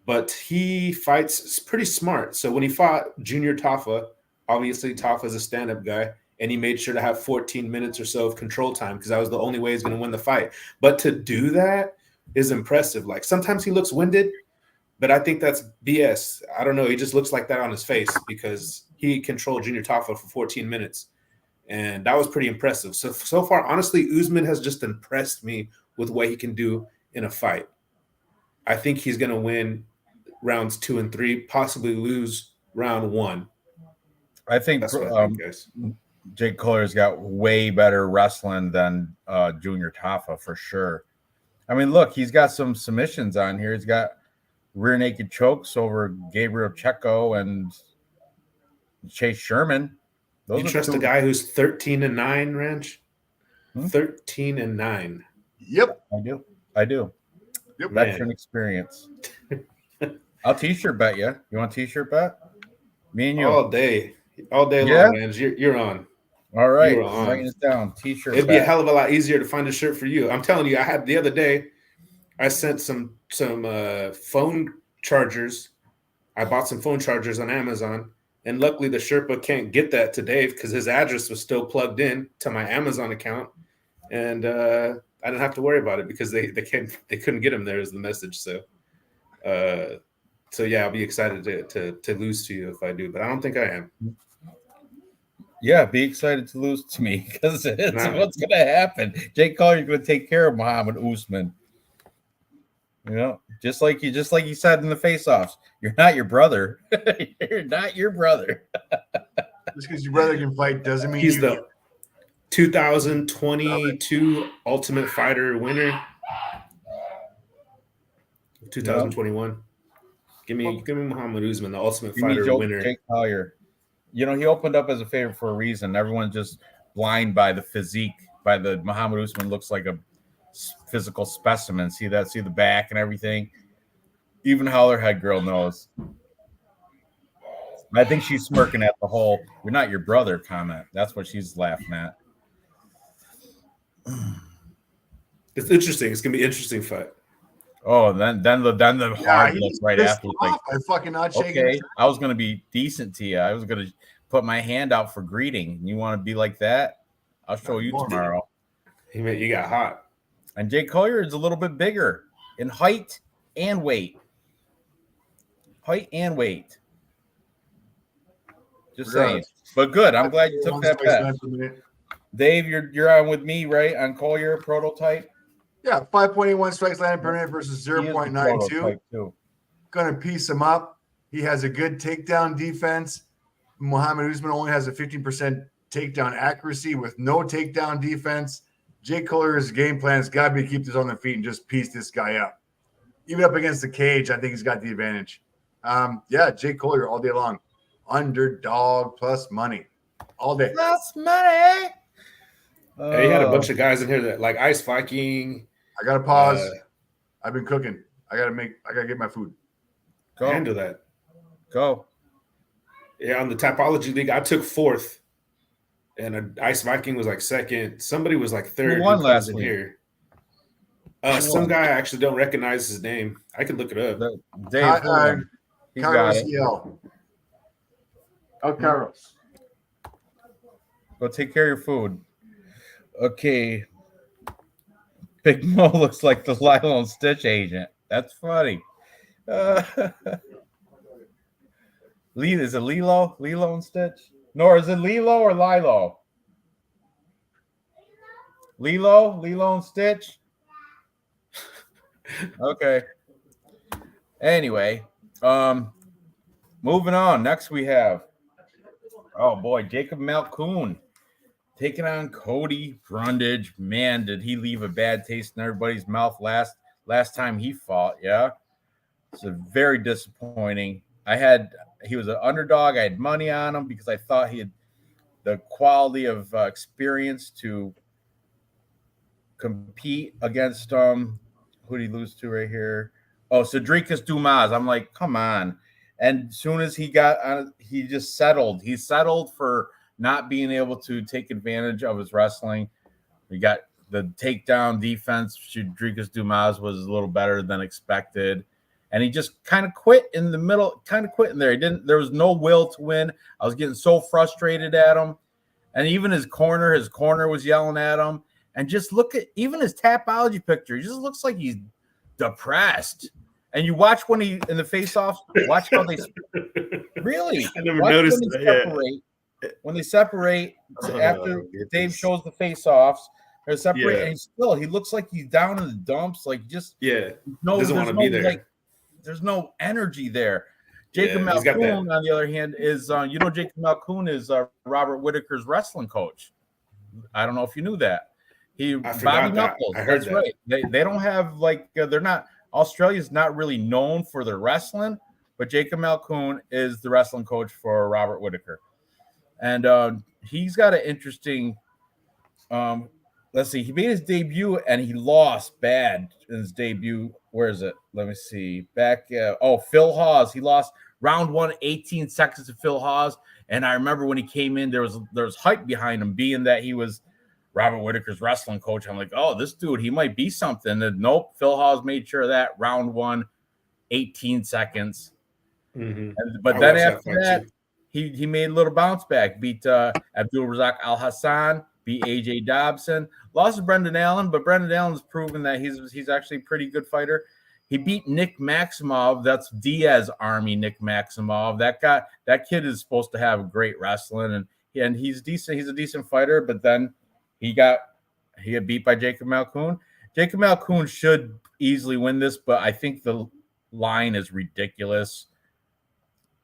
But he fights pretty smart. So when he fought Junior Tafa, obviously Tafa's a stand-up guy, and he made sure to have 14 minutes or so of control time because that was the only way he's going to win the fight. But to do that is impressive. Like sometimes he looks winded, but I think that's BS. I don't know. He just looks like that on his face because he controlled Junior Tafa for 14 minutes. And that was pretty impressive. So far, honestly, Usman has just impressed me with what he can do in a fight. I think he's going to win rounds 2 and 3, possibly lose round 1. I think Jake Collier's got way better wrestling than Junior Tafa for sure. I mean, look, he's got some submissions on here. He's got rear naked chokes over Gabriel Checo and Chase Sherman. You trust a guy who's 13-9, Ranj? 13-9. Yep, I do. Yep. Veteran experience. I'll t-shirt bet you. You want a t-shirt bet? Me and you all day long, Ranj. You're on. All right, I'm writing it down. T-shirt. It'd be a hell of a lot easier to find a shirt for you. I'm telling you, I had the other day. I sent some phone chargers. I bought some phone chargers on Amazon. And luckily, the Sherpa can't get that to Dave because his address was still plugged in to my Amazon account, and I didn't have to worry about it because they couldn't get him there. Is the message. So yeah, I'll be excited to lose to you if I do, but I don't think I am. Yeah, be excited to lose to me because it's what's going to happen. Jake Collier's going to take care of Muhammad Usman. You know, just like you said in the face-offs, you're not your brother. You're not your brother. Just because your brother can fight doesn't mean he's the 2022 Ultimate Fighter winner. 2021. Give me Muhammad Usman, the Ultimate Fighter winner. Jake Collier. You know, he opened up as a favorite for a reason. Everyone's just blind by the physique. By the Muhammad Usman looks like a physical specimen. See the back and everything. Even Hollerhead girl knows. I think she's smirking at the whole "you're not your brother" comment. That's what she's laughing at. It's interesting. It's gonna be an interesting fight. Oh, then the hard look right after. Like, I fucking not shaking. Okay, I was gonna be decent to you. I was gonna put my hand out for greeting. You want to be like that? I'll show you tomorrow. You got hot. And Jake Collier is a little bit bigger in height and weight. Just saying. But good. I'm glad you took that bet. Dave, you're on with me, right? On Collier prototype? Yeah, 5.81 strikes landed per minute versus 0.92. Going to piece him up. He has a good takedown defense. Muhammad Usman only has a 15% takedown accuracy with no takedown defense. Jake Collier's game plan has got to be to keep this on the feet and just piece this guy up. Even up against the cage, I think he's got the advantage. Jake Collier all day long. underdog plus money all day. Plus money. Hey, you had a bunch of guys in here that like Ice Viking. I gotta pause. I've been cooking. I gotta get my food. Handle that. Go. Yeah, on the Tapology League, I took 4th. And Ice Viking was like 2nd. Somebody was like 3rd. Who won comes last in week? Here. Some guy I actually don't recognize his name. I can look it up. Dave, he's got it. El Carlos. Go take care of your food. Okay. Big Mo looks like the Lilo and Stitch agent. That's funny. Is it Lilo? Lilo and Stitch? No, is it Lilo or Lilo? Lilo and Stitch? Okay. Anyway, moving on. Next we have, oh boy, Jacob Malkoon taking on Cody Brundage. Man, did he leave a bad taste in everybody's mouth last time he fought? Yeah, it's very disappointing. He was an underdog. I had money on him because I thought he had the quality of experience to compete against who did he lose to right here? Oh, Cedricus Dumas. I'm like, come on. And as soon as he got on, he just settled. He settled for not being able to take advantage of his wrestling. We got the takedown defense. Cedricus Dumas was a little better than expected. And he just kind of quit in the middle, kind of quit in there. There was no will to win. I was getting so frustrated at him. And even his corner was yelling at him. And just look at even his Tapology picture. He just looks like he's depressed. And you watch when he in the face-offs, watch how they really. I never noticed that. When they separate after Dave shows the face-offs, they're separate, and he looks like he's down in the dumps, like just doesn't want to be there. Like, there's no energy there. Jacob Malkoon, on the other hand, is Jacob Malkoon is Robert Whittaker's wrestling coach. I don't know if you knew that. Bobby Knuckles. That's that. Right. They don't have they're not. Australia's not really known for their wrestling, but Jacob Malkoon is the wrestling coach for Robert Whittaker, and he's got an interesting. Let's see. He made his debut and he lost bad in his debut. Where is it? Let me see. Back. Phil Hawes. He lost round 1, 18 seconds to Phil Hawes. And I remember when he came in, there was hype behind him, being that he was Robert Whittaker's wrestling coach. I'm like, oh, this dude, he might be something. And nope, Phil Hawes made sure of that. Round 1, 18 seconds. Mm-hmm. But then after that, he made a little bounce back. Beat Abdul Razak Al Hassan. Beat AJ Dobson. Lost to Brendan Allen, but Brendan Allen's proven that he's actually a pretty good fighter. He beat Nick Maximov. That's Diaz Army Nick Maximov. That kid is supposed to have great wrestling, and he's decent. He's a decent fighter, but then he got beat by Jacob Malkoon. Jacob Malkoon should easily win this, but I think the line is ridiculous.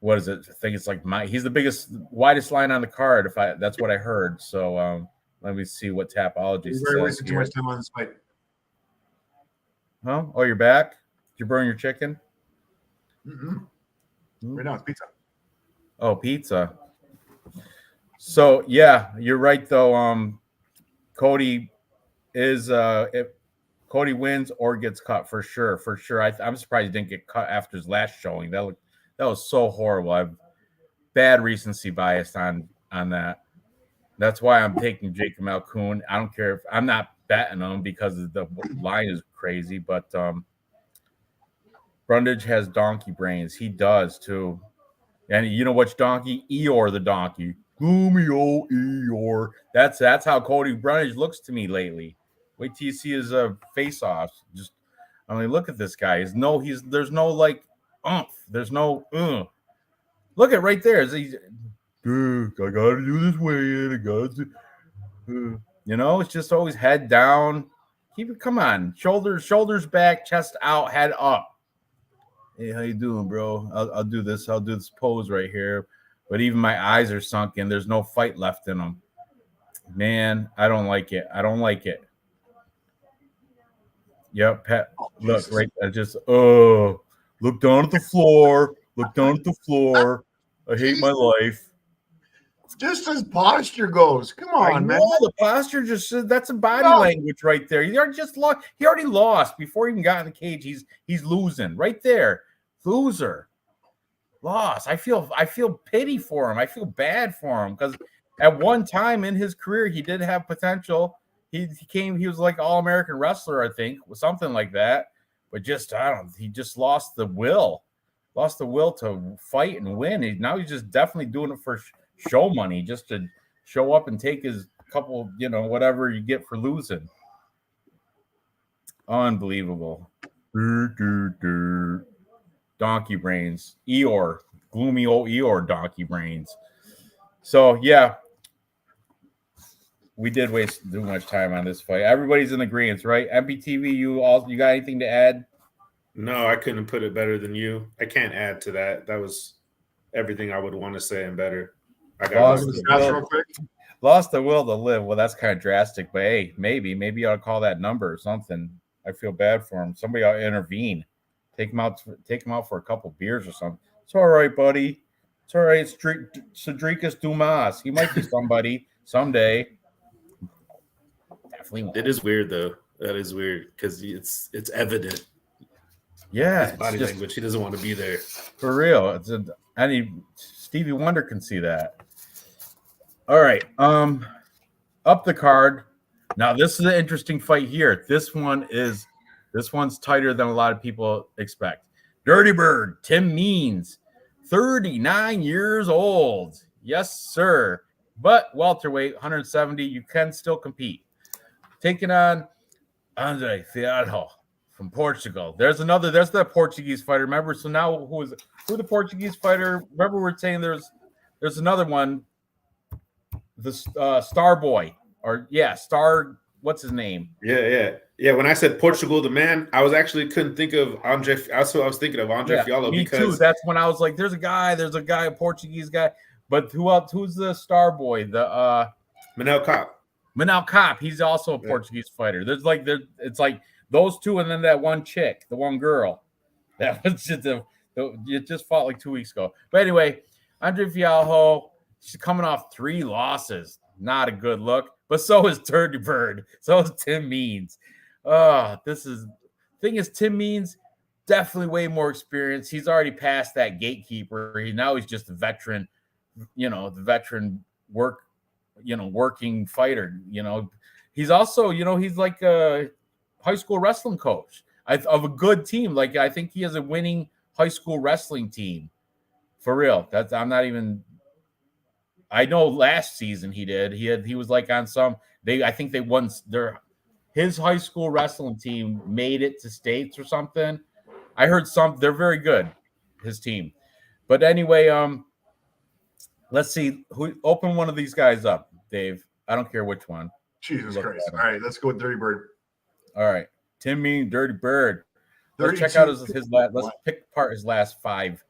What is it? I think it's he's the widest line on the card. That's what I heard. So let me see what Tapology says. We're wasting too much time on this fight. Huh? Oh, you're back? Did you burn your chicken? Right now it's pizza. Oh, pizza. So yeah, you're right though. Cody is if Cody wins or gets cut for sure. I'm surprised he didn't get cut after his last showing. That was so horrible. I have bad recency bias on that. That's why I'm taking Jacob Malkoon. I don't care if I'm not betting him because the line is crazy, but Brundage has donkey brains. He does too. And you know which donkey? Eeyore the donkey. Gloomy old Eeyore. That's how Cody Brundage looks to me lately. Wait till you see his face-offs. Look at this guy. There's no oomph. There's no Look at right there. I gotta do this way. It's just always head down. Come on. Shoulders back, chest out, head up. Hey, how you doing, bro? I'll do this. I'll do this pose right here. But even my eyes are sunken. There's no fight left in them. Man, I don't like it. Yep, Pat. Look, right. Look down at the floor. I hate my life. Just as posture goes. Come I on, man. know the posture that's a body language right there. He already lost before he even got in the cage. He's losing right there. Loser. Lost. I feel pity for him. I feel bad for him because at one time in his career he did have potential. He was like All-American wrestler, I think, something like that. But he just lost the will. Lost the will to fight and win. Now he's just definitely doing it for show money, just to show up and take his couple, whatever you get for losing. Unbelievable. Donkey brains. Eeyore. Gloomy old Eeyore donkey brains. So, yeah. We did waste too much time on this fight. Everybody's in agreement, right? MPTV, you got anything to add? No, I couldn't put it better than you. I can't add to that. That was everything I would want to say and better. I got lost the will to live. Well, that's kind of drastic, but hey, maybe I'll call that number or something. I feel bad for him. Somebody ought to intervene. Take him out for a couple beers or something. It's all right, buddy. It's all right. It's Cedricus Dumas. He might be somebody someday. Definitely won't. It is weird though. That is weird because it's evident. Yeah, his body language. He doesn't want to be there for real. Stevie Wonder can see that. All right, up the card. Now this is an interesting fight here. This one's tighter than a lot of people expect. Dirty Bird, Tim Means, 39 years old. Yes, sir. But welterweight, 170. You can still compete. Taking on Andre Fialho from Portugal. There's the Portuguese fighter. Remember? So now who the Portuguese fighter? Remember, we're saying there's another one. The Star Boy, Star. What's his name? Yeah. When I said Portugal, the man, I was actually couldn't think of Andre. That's what I was thinking of, Andre Fialho. Me too. That's when I was like, there's a guy, a Portuguese guy. But who else? Who's the Star Boy? The Manel Kape. Manel Kape. He's also a Portuguese fighter. It's like those two, and then that one chick, the one girl. That was just fought like 2 weeks ago. But anyway, Andre Fialho, she's coming off 3 losses. Not a good look. But so is Dirty Bird. So is Tim Means. Thing is, Tim Means definitely way more experience. He's already past that gatekeeper. He's just a veteran, the veteran working fighter. He's also, he's like a high school wrestling coach of a good team. Like, I think he has a winning high school wrestling team. For real. I know last season he did. He was like on I think they won his high school wrestling team made it to states or something. I heard they're very good, his team. But anyway, let's see open one of these guys up, Dave. I don't care which one. Jesus Christ. All right, let's go with Dirty Bird. All right. Tim Mean, Dirty Bird. Let's check out his last. Let's pick apart his last 5.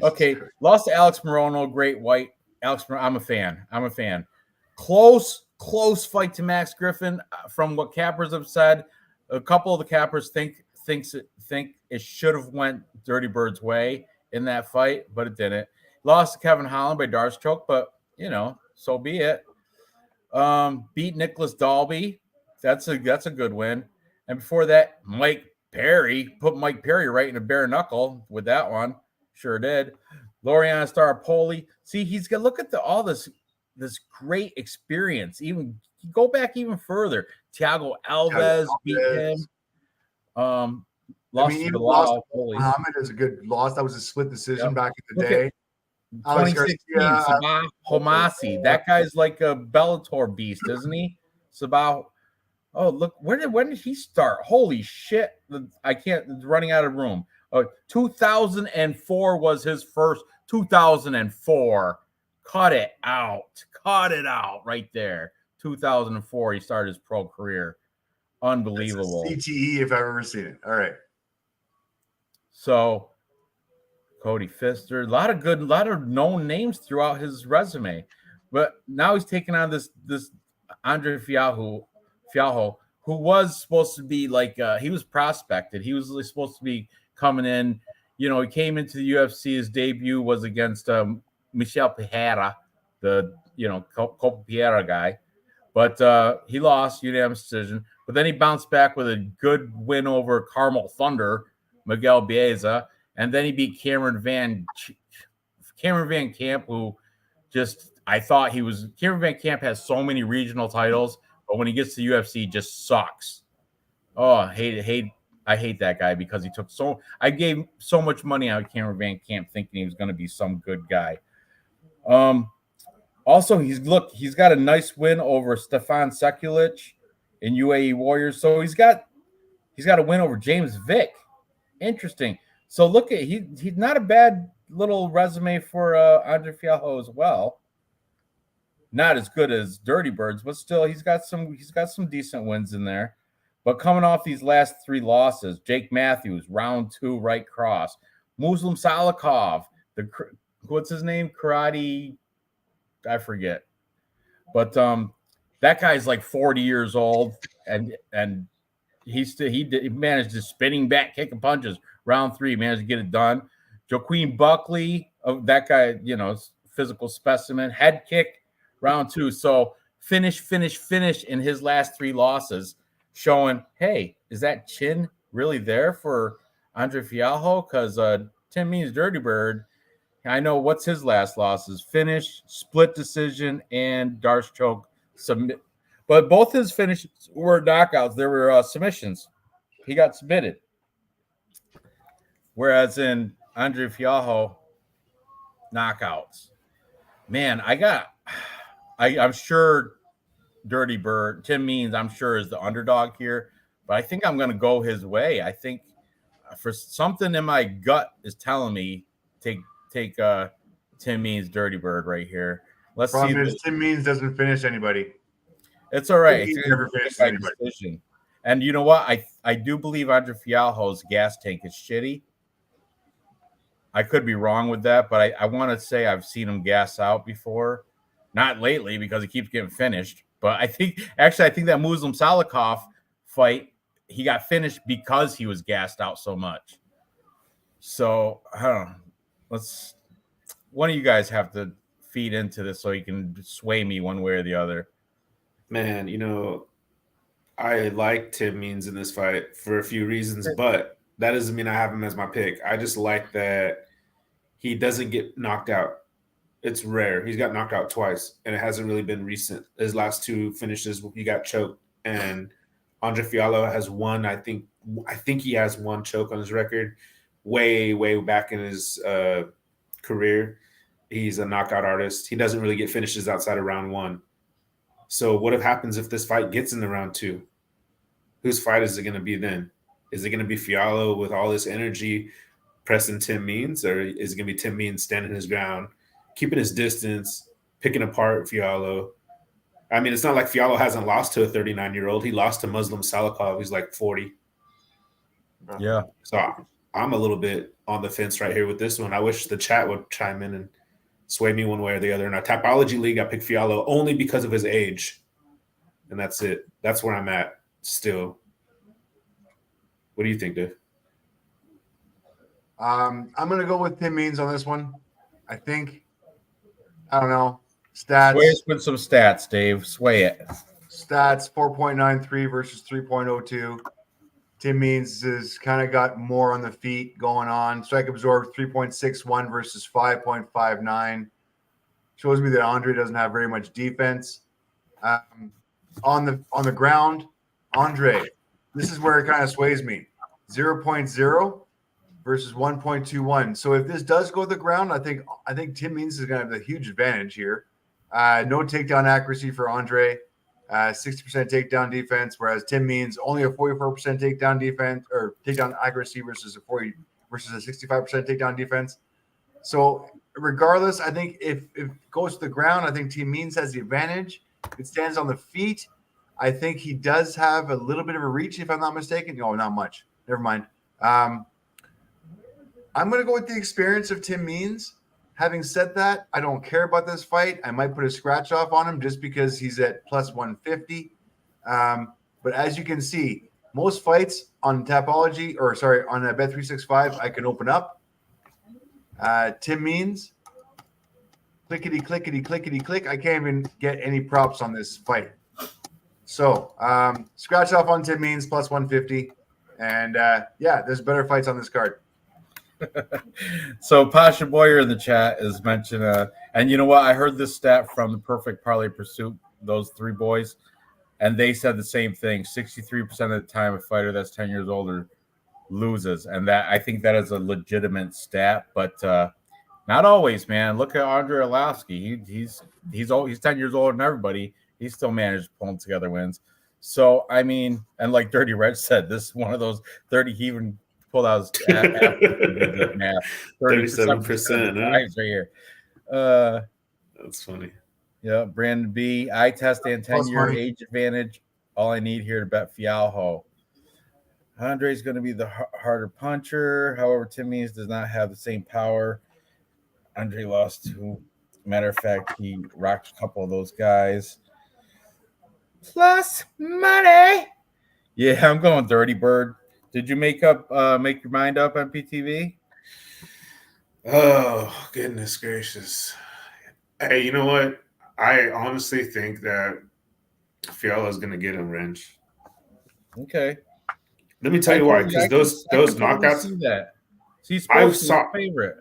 Okay, lost to Alex Morono, great white. I'm a fan. Close fight to Max Griffin. From what cappers have said, a couple of the cappers think it should have went Dirty Bird's way in that fight, but it didn't. Lost to Kevin Holland by Darce choke, but so be it. Beat Nicholas Dalby. That's a good win. And before that, Mike Perry put Mike Perry right in a bare knuckle with that one. Sure did. Loriana Staropoli. See, he's got look at all this great experience. Even go back even further. Thiago Alves beat him. Lost Muhammad is a good loss. That was a split decision back in the day. 2016, Sabah Homasi. That guy's like a Bellator beast, isn't he? Sabah. Oh, look, when did he start? Holy shit. Running out of room. 2004 was his first. 2004. Cut it out right there. 2004, he started his pro career. Unbelievable. CTE if I've ever seen it. All right. So, Cody Pfister, a lot of known names throughout his resume, but now he's taking on this Andre Fialho, who was supposed to be like he was prospected. He was supposed to be coming in. He came into the UFC. His debut was against Michel Pereira, the Copa Pereira guy. But he lost unanimous decision. But then he bounced back with a good win over Carmel Thunder, Miguel Baeza, and then he beat Cameron Van Camp, who I thought Cameron Van Camp has so many regional titles, but when he gets to UFC, just sucks. Oh, I hate that guy because I gave so much money on Cameron Van Camp thinking he was going to be some good guy. Also, he's got a nice win over Stefan Sekulic in UAE Warriors. So he's got a win over James Vick. Interesting. So look at he's not a bad little resume for Andre Fialho as well. Not as good as Dirty Birds, but still he's got some decent wins in there. But coming off these last 3 losses, Jake Matthews, round 2, right cross. Muslim Salikov, what's his name? Karate, I forget. But that guy's like 40 years old, and he managed to spinning back, kicking punches. Round 3, managed to get it done. Joaquin Buckley, that guy, physical specimen, head kick, round 2. So finish in his last 3 losses, showing, hey, is that chin really there for Andre Fialho? Because Tim Means Dirty Bird, I know what's his last losses: finish, split decision, and Darce choke submit. But both his finishes were knockouts. There were submissions. He got submitted. Whereas in Andre Fialho, knockouts. Man, I'm sure Dirty Bird, Tim Means, I'm sure is the underdog here, but I think I'm going to go his way. I think for something in my gut is telling me take Tim Means Dirty Bird right here. Let's see. Tim Means doesn't finish anybody. It's all right. He never finishes anybody. Decision. And you know what? I do believe Andre Fialho's gas tank is shitty. I could be wrong with that, but I want to say I've seen him gas out before. Not lately because he keeps getting finished. But I think that Muslim Salikov fight, he got finished because he was gassed out so much. So I don't know. One of you guys have to feed into this so you can sway me one way or the other. Man, I like Tim Means in this fight for a few reasons, but that doesn't mean I have him as my pick. I just like that he doesn't get knocked out. It's rare. He's got knocked out twice, and it hasn't really been recent. His last 2 finishes, he got choked, and Andre Fialho has one. I think he has 1 choke on his record, way back in his career. He's a knockout artist. He doesn't really get finishes outside of round 1. So what happens if this fight gets into round 2? Whose fight is it going to be then? Is it going to be Fialho with all this energy pressing Tim Means, or is it going to be Tim Means standing his ground, keeping his distance, picking apart Fialho? I mean, it's not like Fialho hasn't lost to a 39-year-old. He lost to Muslim Salikov, who's like 40. Yeah. So I'm a little bit on the fence right here with this one. I wish the chat would chime in and sway me one way or the other. In our Tapology League, I picked Fialho only because of his age. And that's it. That's where I'm at still. What do you think, Dave? I'm going to go with Tim Means on this one. I don't know. Stats. Sway us with some stats, Dave. Sway it. Stats, 4.93 versus 3.02. Tim Means has kind of got more on the feet going on. Strike absorbed 3.61 versus 5.59. Shows me that Andre doesn't have very much defense. On the ground, Andre, this is where it kind of sways me. 0.0 versus 1.21. So if this does go to the ground, I think Tim Means is going to have a huge advantage here. No takedown accuracy for Andre. 60% takedown defense, whereas Tim Means only a 44% takedown defense or takedown accuracy versus a 65% takedown defense. So regardless, I think if it goes to the ground, I think Tim Means has the advantage. If it stands on the feet, I think he does have a little bit of a reach, if I'm not mistaken. No, not much. Never mind. I'm going to go with the experience of Tim Means. Having said that, I don't care about this fight. I might put a scratch off on him just because he's at plus 150. But as you can see, most fights on Tapology, on Bet365, I can open up. Tim Means, clickety, clickety, clickety, click. I can't even get any props on this fight. So scratch off on Tim Means plus 150. And yeah, there's better fights on this card. So Pasha Boyer in the chat is mentioning, and you know what? I heard this stat from the Perfect Parlay Pursuit, those three boys, and they said the same thing. 63% of the time, a fighter that's 10 years older loses, and that I think that is a legitimate stat, but not always, man. Look at Andre Arlovsky. He's 10 years older than everybody. He still managed pulling together wins. So I mean, and like Dirty Red said, this is one of those 30. He even pulled out his 37%, right here. That's funny. Yeah, Brandon B. Eye test and 10-year age advantage. All I need here to bet Fialho. Andre's going to be the harder puncher. However, Tim Means does not have the same power. Andre lost to. Matter of fact, he rocked a couple of those guys. Plus money. Yeah, I'm going Dirty Bird. Did you make your mind up, MPTV? Oh, goodness gracious. Hey, you know what? I honestly think that Fiala's going to get him, Ranj. Okay. Let me tell you why. Because those knockouts. See that. He's supposed to be my favorite.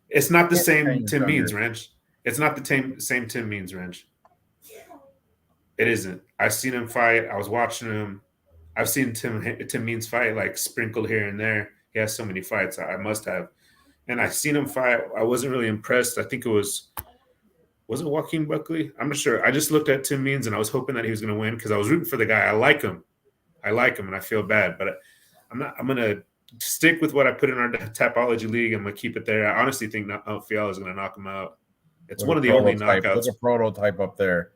It's not the same Tim Means, Ranj. It's not the same Tim Means, Ranj. It isn't. I've seen him fight. I was watching him. I've seen Tim Means fight like sprinkled here and there. He has so many fights. I must have. And I've seen him fight. I wasn't really impressed. I think it was it Joaquin Buckley? I'm not sure. I just looked at Tim Means and I was hoping that he was going to win because I was rooting for the guy. I like him and I feel bad, but I'm going to stick with what I put in our Tapology League. I'm going to keep it there. I honestly think Fiala is going to knock him out. It's one of the only knockouts. There's a prototype up there.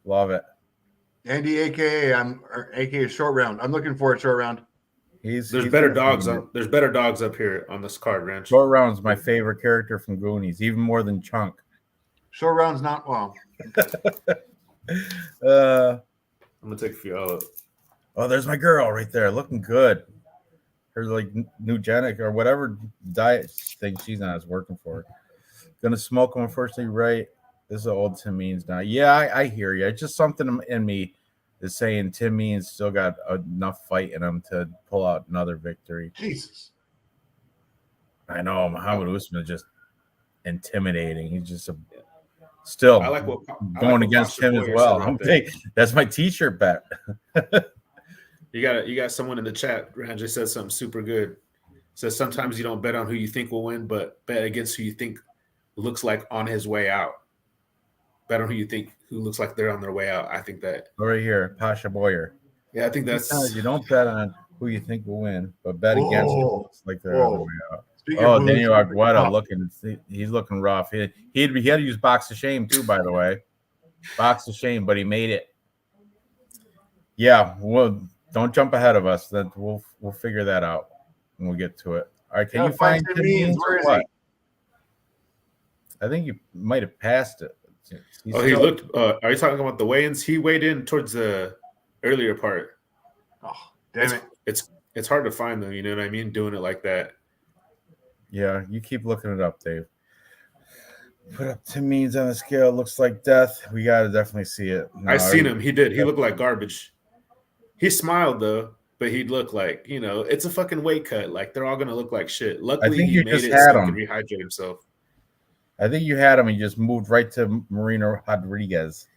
Love it. Andy, aka Short Round. I'm looking for a Short Round. There's better dogs up here on this card, Ranch. Short Round's my favorite character from Goonies, even more than Chunk. Short Round's not well. I'm gonna take Fiala. Oh, there's my girl right there, looking good. Her like Nugenic or whatever diet thing she's on is working for her. Gonna smoke them first thing right. This is old Tim Means now. Yeah, I hear you. It's just something in me is saying Tim Means still got enough fight in him to pull out another victory. Jesus. I know Muhammad Usman is just intimidating. He's just still going against him as well. That's my t-shirt bet. You got someone in the chat, Ranj, said something super good. Says sometimes you don't bet on who you think will win, but bet against who you think looks like on his way out. Bet on who looks like they're on their way out. I think that right here, Pasha Boyer. Yeah, I think that's you don't bet on who you think will win, but bet against who looks like they're on their way out. Daniel Argueta he's looking rough. He had to use box of shame too, by the way. Box of shame, but he made it. Yeah, well, don't jump ahead of us. That we'll figure that out when we get to it. All right, can you find Tim Means or what? I think you might have passed it. He looked. Are you talking about the weigh-ins? He weighed in towards the earlier part. Oh, damn it! It's hard to find them. You know what I mean? Doing it like that. Yeah, you keep looking it up, Dave. Put up Tim Means on the scale. Looks like death. We got to definitely see it. No, I seen him. He did. He looked like garbage. He smiled though, but he'd look like, it's a fucking weight cut. Like they're all gonna look like shit. Luckily, he made it so he could rehydrate himself. I think you had him and you just moved right to Marina Rodriguez.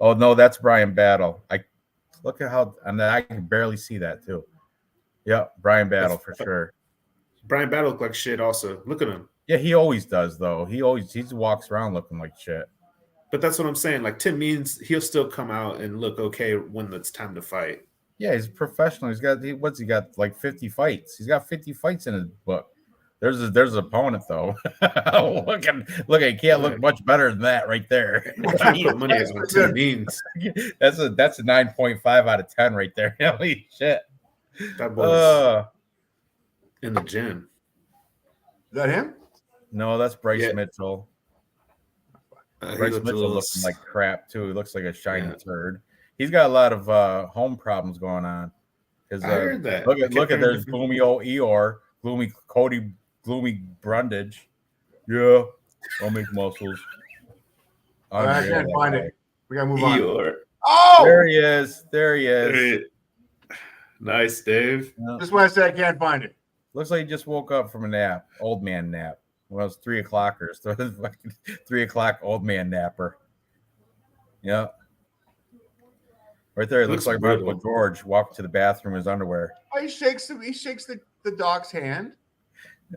Oh no, that's Brian Battle. I look at how, and I can barely see that too. Yeah, Brian Battle for sure. Brian Battle looked like shit also. Look at him. Yeah, he always does though. He walks around looking like shit. But that's what I'm saying. Like Tim Means, he'll still come out and look okay when it's time to fight. Yeah, he's a professional. What's he got? Like 50 fights. He's got 50 fights in his book. There's an opponent though. Look, he can't look much better than that right there. Put money on Tim Means. That's a 9.5 out of 10 right there. Holy shit. That boy's in the gym. Is that him? No, that's Bryce Mitchell. Bryce Mitchell looking like crap too. He looks like a shiny turd. He's got a lot of home problems going on. I heard that. Look at there's gloomy old Eeyore, gloomy Cody, gloomy Brundage. Yeah, I'll make muscles. All right, I can't find it. We gotta move on. Oh, There he is. There he is. Nice, Dave. This is why I said I can't find it. Looks like he just woke up from a nap, old man nap. Well, it's 3 o'clockers. 3 o'clock old man napper. Yeah. Right there, it looks like Uncle George walked to the bathroom in his underwear. Oh, he shakes the doc's hand.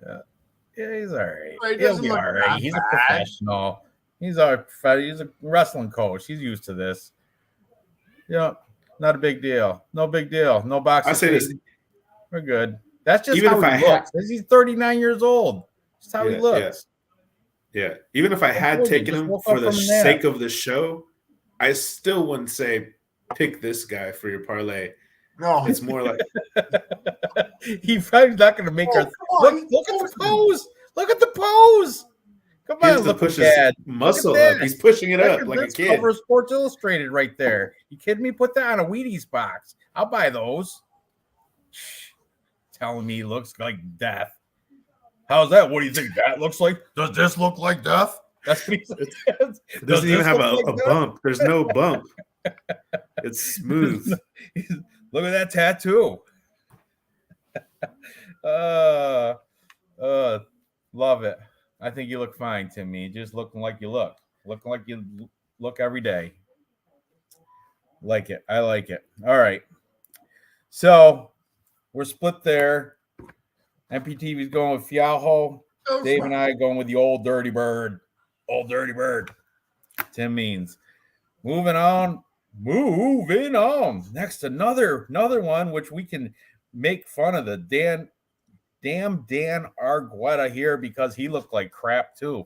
Yeah, he's all right. Right, He'll be all right. He's a professional. He's a wrestling coach. He's used to this. Yeah, not a big deal. No big deal. No boxing. I say this. We're good. That's just even how he looks. He's 39 years old. That's how he looks. Yeah. Even if I had taken him for the sake of the show, I still wouldn't say pick this guy for your parlay. No, it's more like he's probably not going to make our look at the pose. Look at the pose. Come on, look push his muscle up. He's pushing it up like a kid. Cover Sports Illustrated right there. You kidding me? Put that on a Wheaties box. I'll buy those. Telling me he looks like death. How's that? What do you think that looks like? Does this look like death? That's what he said. It doesn't even have a bump. There's no bump. It's smooth. Look at that tattoo. Love it. I think you look fine, Timmy. Just looking like you look. Looking like you look every day. Like it. I like it. All right. So we're split there. MPTV is going with Fialho. Dave and I going with the old dirty bird. Old dirty bird. Tim Means. Moving on. Next, another one which we can make fun of the Dan Argueta here because he looked like crap too,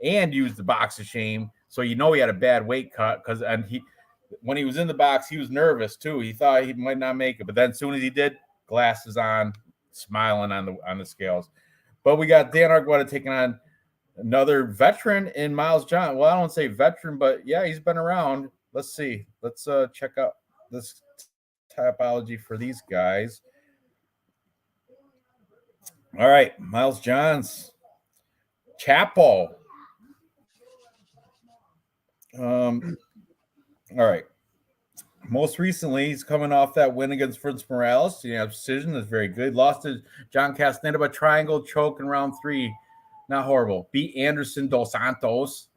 and used the box of shame. So he had a bad weight cut when he was in the box, he was nervous too. He thought he might not make it, but then as soon as he did, glasses on, smiling on the scales. But we got Dan Argueta taking on another veteran in Miles John. Well, I don't say veteran, but yeah, he's been around. Let's see. Let's check out this typology for these guys. All right, Miles Johns, Chapo. All right. Most recently, he's coming off that win against Fritz Morales. Precision is very good. Lost to John Castaneda by triangle choke in round 3. Not horrible. Beat Anderson Dos Santos.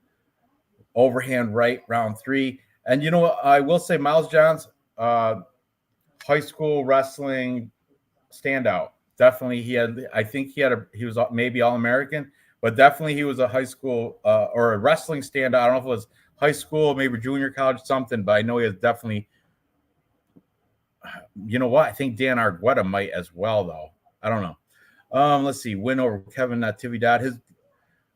Overhand right, round 3. And you know what? I will say Miles Johns, high school wrestling standout. Definitely he was maybe All-American, but definitely he was a high school or a wrestling standout. I don't know if it was high school, maybe junior college, something, but I know he has definitely, you know what? I think Dan Argueta might as well, though. I don't know. Let's see. Win over Kevin Natividad. His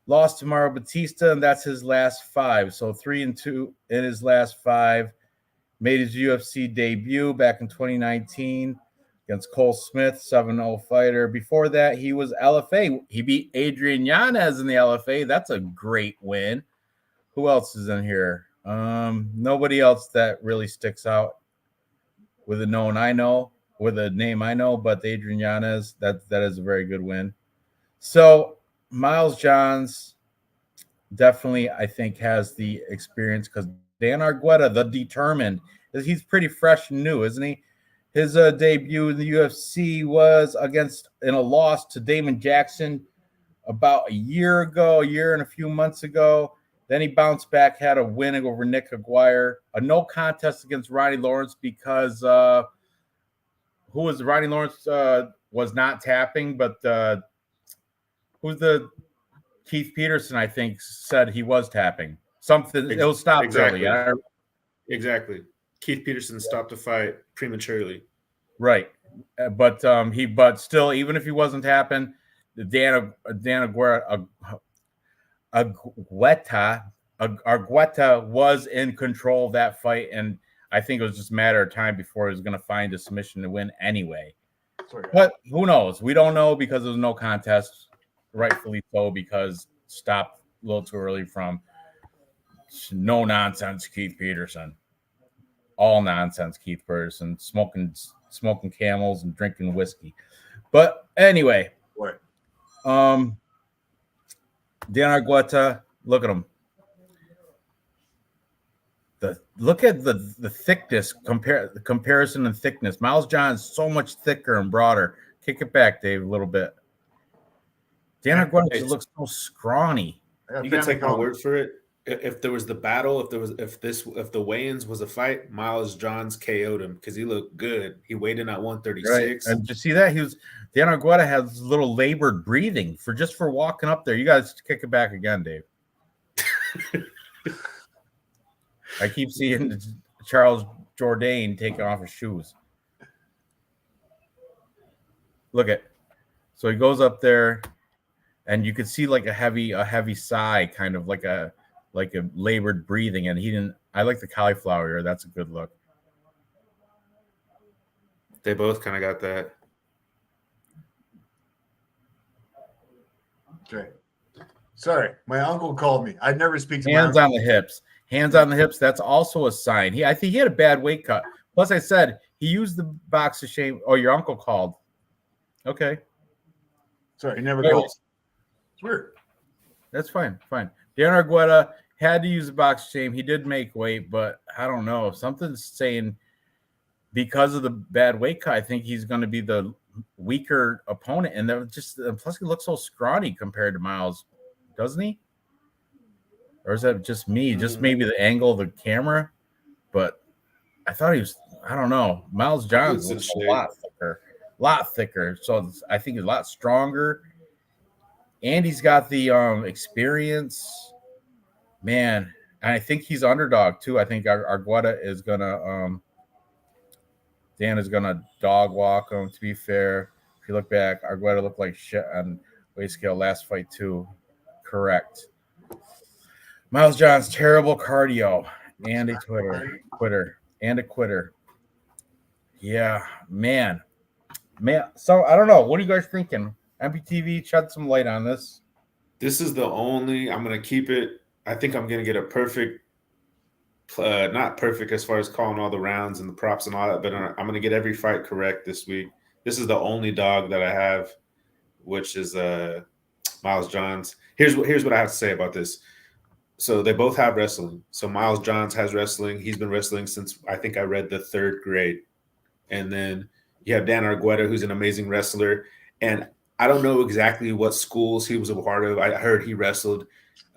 loss to Mario Batista, and that's his last 5. So 3-2 in his last 5. Made his UFC debut back in 2019 against Cole Smith, 7-0 fighter. Before that, he was LFA. He beat Adrian Yanez in the LFA. That's a great win. Who else is in here? Nobody else that really sticks out with a name I know, but Adrian Yanez, that is a very good win. So Miles Johns definitely, I think, has the experience because Dan Argueta, the determined, he's pretty fresh and new, isn't he? His debut in the UFC was in a loss to Damon Jackson about a year and a few months ago. Then he bounced back, had a win over Nick Aguirre, a no contest against Ronnie Lawrence because Ronnie Lawrence was not tapping, but who's the Keith Peterson, I think, said he was tapping. Something, it was stopped early. Exactly. Keith Peterson stopped the fight prematurely. Right. But still, even if he wasn't tapping, Dan Argueta was in control of that fight, and I think it was just a matter of time before he was going to find a submission to win anyway. But who knows? We don't know because there was no contest, rightfully so, because stopped a little too early from no nonsense Keith Peterson. All nonsense Keith Peterson, smoking Camels and drinking whiskey. But anyway, Dan Argueta, look at him. Look at the thickness, the comparison in thickness. Miles Johns so much thicker and broader. Kick it back, Dave, a little bit. Dan Argueta just looks so scrawny. You can take my word for it. If there was the battle, if the weigh-ins was a fight, Miles Johns KO'd him because he looked good. He weighed in at 136. Right. And did you see that? Dan Argueta has a little labored breathing for walking up there. You guys kick it back again, Dave. I keep seeing Charles Jourdain taking off his shoes. Look at, so he goes up there, and you could see like a heavy sigh, kind of like a labored breathing. And he didn't. I like the cauliflower ear. That's a good look. They both kind of got that. Okay. Sorry, my uncle called me. I'd never speak to hands on the hips. Hands on the hips. That's also a sign. I think he had a bad weight cut. Plus, I said he used the box of shame. Oh, your uncle called. Okay. Sorry, he never called. It's weird. That's fine. Dan Argueta had to use the box of shame. He did make weight, but I don't know. Something's saying because of the bad weight cut, I think he's going to be the weaker opponent. And plus he looks so scrawny compared to Miles, doesn't he? Or is that just me? Just maybe the angle of the camera. But I thought he was, I don't know. Miles Johns looks a lot thicker. So I think he's a lot stronger. And he's got the experience. Man, and I think he's underdog too. I think Argueta is gonna Dan is gonna dog walk him. To be fair, if you look back, Argueta looked like shit on weight scale last fight too. Correct. Miles Johns, terrible cardio and a quitter. Yeah, man. So I don't know. What are you guys thinking? MPTV, shed some light on this. This is the only. I'm gonna keep it. I think I'm gonna get a perfect. Not perfect as far as calling all the rounds and the props and all that, but I'm gonna get every fight correct this week. This is the only dog that I have, which is Miles Johns. Here's what I have to say about this. So they both have wrestling. So Miles Johns has wrestling. He's been wrestling since I think I read the 3rd grade. And then you have Dan Argueta, who's an amazing wrestler. And I don't know exactly what schools he was a part of. I heard he wrestled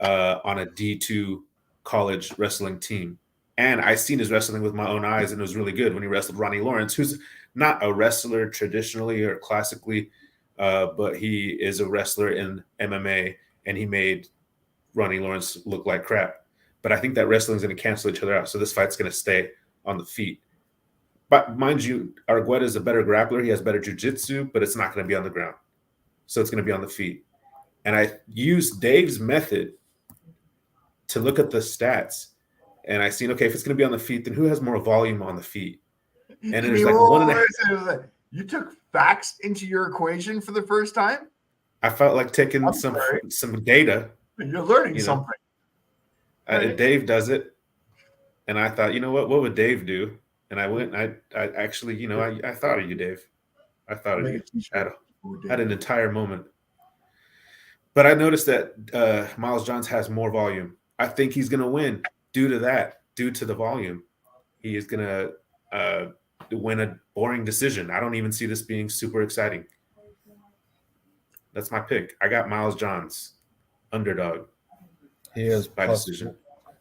on a D2 college wrestling team. And I seen his wrestling with my own eyes, and it was really good when he wrestled Ronnie Lawrence, who's not a wrestler traditionally or classically, but he is a wrestler in MMA, and he made Ronnie Lawrence look like crap. But I think that wrestling is going to cancel each other out. So this fight's going to stay on the feet. But mind you, Argueta is a better grappler. He has better jiu-jitsu, but it's not going to be on the ground. So it's going to be on the feet. And I used Dave's method to look at the stats. And I seen, okay, if it's going to be on the feet, then who has more volume on the feet? And it was like 1.5. You took facts into your equation for the first time? I felt like taking some data. You're learning something. Dave does it. And I thought, you know what would Dave do? And I went, I actually, I thought of you, Dave. I thought of you. I had an entire moment. But I noticed that Miles Johns has more volume. I think he's going to win due to the volume. He is going to win a boring decision. I don't even see this being super exciting. That's my pick. I got Miles Johns, underdog. He is by decision.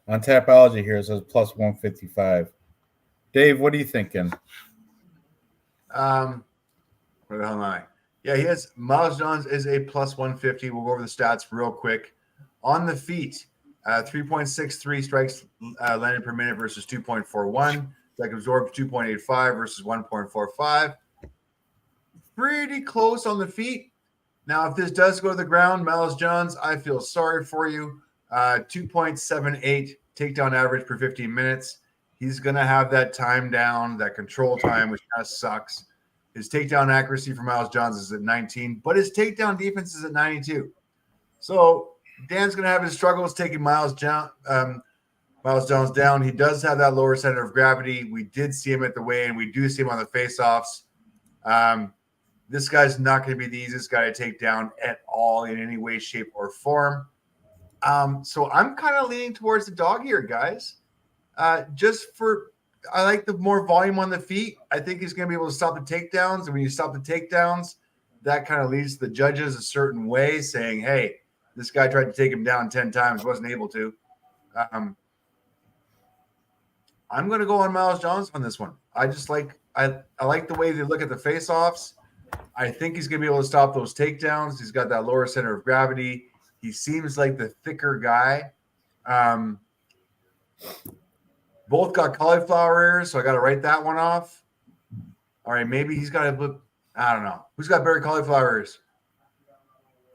On Tapology here, it says plus 155. Dave, what are you thinking? Where the hell am I? Yeah, he has Miles Johns is a plus 150. We'll go over the stats real quick. On the feet, 3.63 strikes landed per minute versus 2.41. Strike absorbed 2.85 versus 1.45. Pretty close on the feet. Now, if this does go to the ground, Miles Johns, I feel sorry for you. 2.78 takedown average per 15 minutes. He's going to have that time down, that control time, which kind of sucks. His takedown accuracy for Miles Johns is at 19, but his takedown defense is at 92. So Dan's going to have his struggles taking Miles Johns down. He does have that lower center of gravity. We did see him at the weigh-in. We do see him on the face-offs. This guy's not going to be the easiest guy to take down at all in any way, shape, or form. So I'm kind of leaning towards the dog here, guys. I like the more volume on the feet. I think he's going to be able to stop the takedowns. And when you stop the takedowns, that kind of leads the judges a certain way, saying, hey, this guy tried to take him down 10 times, wasn't able to. I'm going to go on Miles Johnson on this one. I like the way they look at the face-offs. I think he's going to be able to stop those takedowns. He's got that lower center of gravity. He seems like the thicker guy. Both got cauliflower ears, so I got to write that one off. All right, maybe he's got to – I don't know. Who's got Barry cauliflower ears?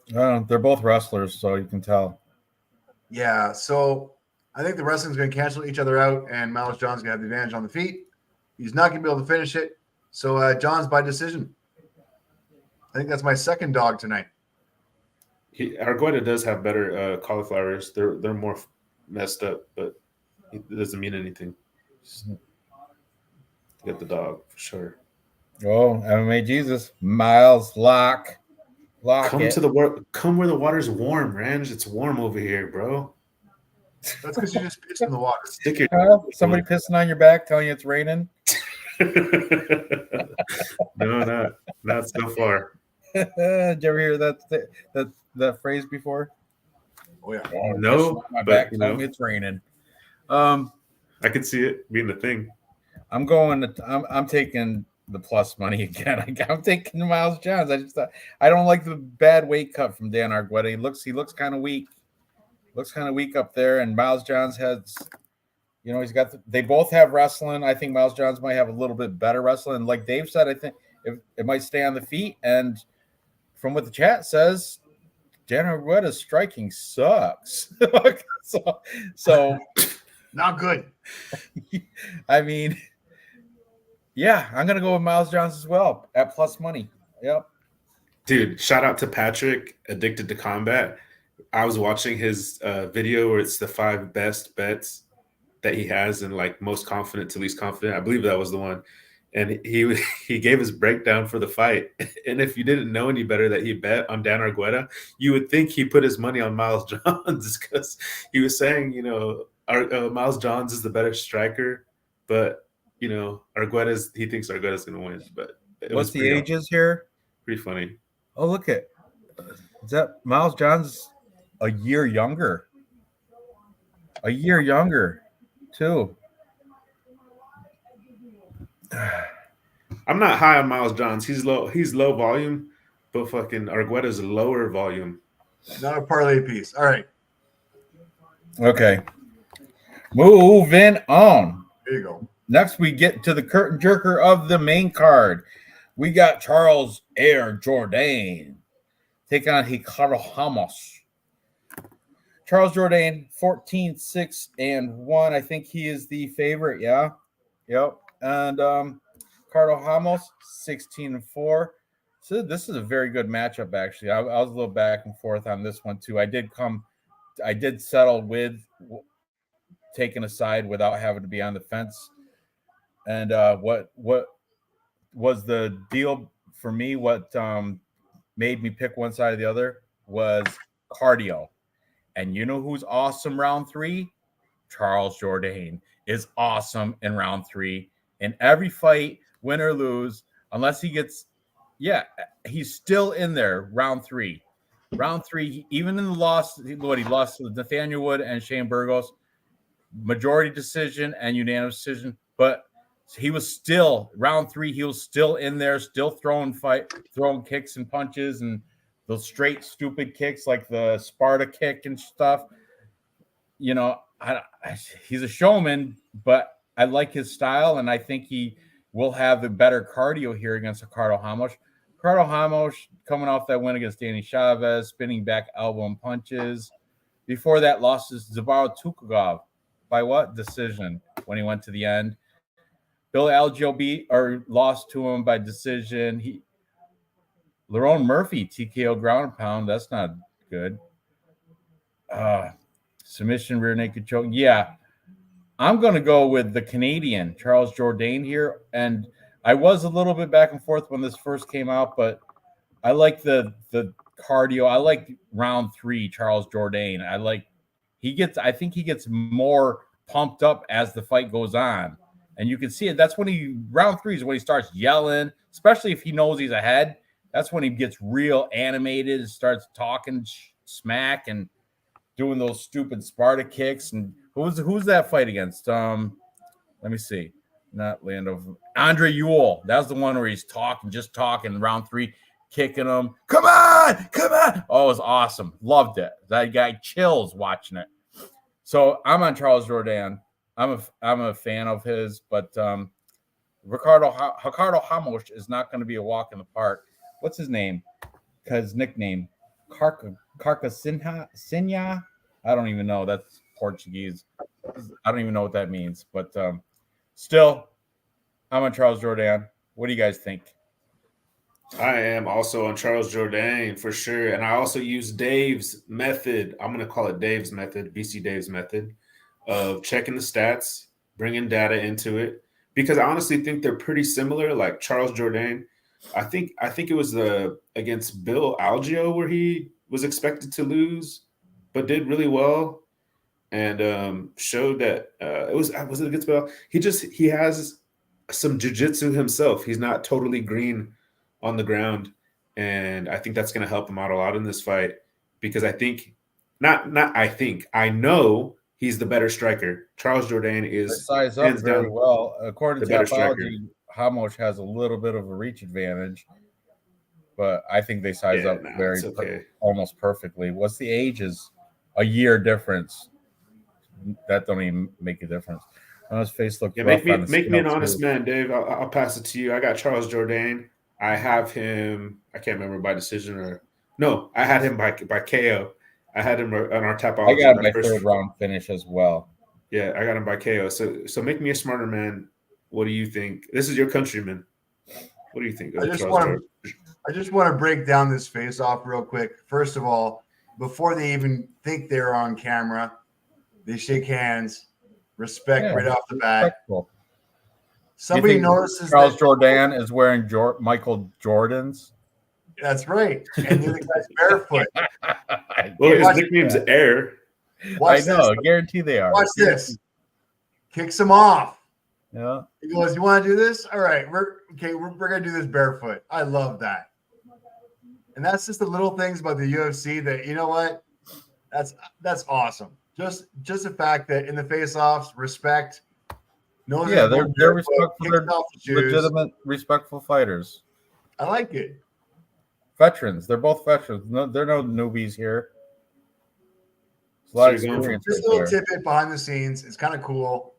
They're both wrestlers, so you can tell. Yeah, so I think the wrestling's going to cancel each other out, and Miles John's going to have the advantage on the feet. He's not going to be able to finish it. So John's by decision. I think that's my second dog tonight. Argueta does have better cauliflower ears. They're more messed up, but it doesn't mean anything. Just get the dog for sure. Oh, MMA Jesus, Miles lock Come it. Come where the water's warm, Ranj. It's warm over here, bro. That's because you just pissed in the water. Stick your somebody pissing on your back, telling you it's raining. No, not so far. Did you ever hear that phrase before? Oh yeah. No, my but back you telling know, me it's raining. I could see it being the thing. I'm taking the plus money again. I'm taking Miles Johns. I don't like the bad weight cut from Dan Argueta. He looks kind of weak. Looks kind of weak up there. And Miles Johns has, he's got. They both have wrestling. I think Miles Johns might have a little bit better wrestling. Like Dave said, I think it might stay on the feet. And from what the chat says, Dan Argueta's striking sucks. so not good. I mean. Yeah, I'm going to go with Miles Johns as well at plus money. Yep. Dude, shout out to Patrick, Addicted to Combat. I was watching his video where it's the 5 best bets that he has and like most confident to least confident. I believe that was the one. And he gave his breakdown for the fight. And if you didn't know any better that he bet on Dan Argueta, you would think he put his money on Miles Johns because he was saying, Miles Johns is the better striker, but he thinks Argueta's going to win, but what's the ages here? Pretty funny. Oh, look at is that Miles Johns a year younger? A year younger, too. I'm not high on Miles Johns. He's low volume, but fucking Argueta's lower volume. Not a parlay piece. All right. Okay. Moving on. There you go. Next, we get to the curtain jerker of the main card. We got Charles Air Jourdain taking on Ricardo Ramos. Charles Jourdain, 14-6-1. I think he is the favorite. Yeah. Yep. And Ricardo Ramos, 16-4. So this is a very good matchup, actually. I was a little back and forth on this one, too. I did settle with taking a side without having to be on the fence. And what was the deal for me? What made me pick one side or the other was cardio. And you know who's awesome round 3? Charles Jourdain is awesome in round 3. In every fight, win or lose, unless he gets, he's still in there round 3. Round 3, even in the loss, he lost to Nathaniel Wood and Shane Burgos, majority decision and unanimous decision, but he was still round 3. He was still in there, still throwing kicks and punches and those straight stupid kicks like the Sparta kick and stuff. He's a showman, but I like his style, and I think he will have the better cardio here against Ricardo Ramos. Ricardo Ramos coming off that win against Danny Chavez, spinning back elbow and punches. Before that, lost to Zabaro Tukagov by what decision when he went to the end. Bill Algeo lost to him by decision. Lerone Murphy, TKO ground and pound. That's not good. Submission, rear naked choke. Yeah. I'm going to go with the Canadian, Charles Jourdain here. And I was a little bit back and forth when this first came out, but I like the cardio. I like round 3, Charles Jourdain. I think he gets more pumped up as the fight goes on. And you can see it. That's when round 3 is when he starts yelling, especially if he knows he's ahead. That's when he gets real animated and starts talking smack and doing those stupid Sparta kicks. And who's that fight against? Let me see. Not Lando. Andre Ewell. That was the one where he's just talking round 3, kicking him. Come on. Oh, it was awesome. Loved it. That guy chills watching it. So I'm on Charles Jourdain. I'm a fan of his, but Ricardo Ramos is not going to be a walk in the park. What's his name? His nickname, Carcasinha. I don't even know. That's Portuguese. I don't even know what that means. But still, I'm on Charles Jourdain. What do you guys think? I am also on Charles Jourdain for sure. And I also use Dave's method. I'm going to call it Dave's method, BC Dave's method of checking the stats, bringing data into it. Because I honestly think they're pretty similar. Like Charles Jourdain, I think it was against Bill Algeo where he was expected to lose, but did really well. And showed that was it against Bill? He has some jiu-jitsu himself. He's not totally green on the ground, and I think that's going to help him out a lot in this fight because I know he's the better striker. Charles Jourdain is size up very well. According to Tapology, Ramos has a little bit of a reach advantage, but I think they size up almost perfectly. What's the age is a year difference. That don't even make a difference. On his face look. Yeah, make me an honest man, Dave. I'll pass it to you. I got Charles Jourdain. I have him. I can't remember by decision or no. I had him by KO. I had him on our Tapology. I got him by third round finish as well. Yeah, I got him by KO. So make me a smarter man. What do you think? This is your countryman. What do you think? I just want to break down this face-off real quick. First of all, before they even think they're on camera, they shake hands, respect right off the bat. Respectful. Somebody notices Charles Jourdain is wearing Michael Jordans. That's right. And the other guy's barefoot. Well, his nickname's Air. I know. I guarantee they are. Watch this. Kicks him off. Yeah. He goes, "You want to do this? All right. We're going to do this barefoot." I love that. And that's just the little things about the UFC that, you know what? That's awesome. Just the fact that in the face-offs, respect. They're respectful. They're legitimate, respectful fighters. I like it. Veterans. They're both veterans. No, they're no newbies here. There's a lot of experience. Just a little tidbit behind the scenes. It's kind of cool.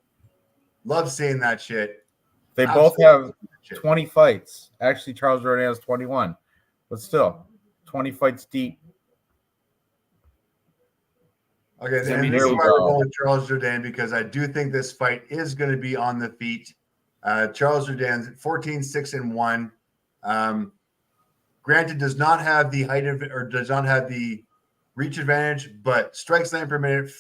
Love seeing that shit. They both have 20 fights. Actually, Charles Jourdain has 21. But still, 20 fights deep. Okay, then this is why we're going with Charles Jourdain because I do think this fight is going to be on the feet. Charles Jourdain's 14-6-1. Granted, does not have the height of it or does not have the reach advantage, but strikes length per minute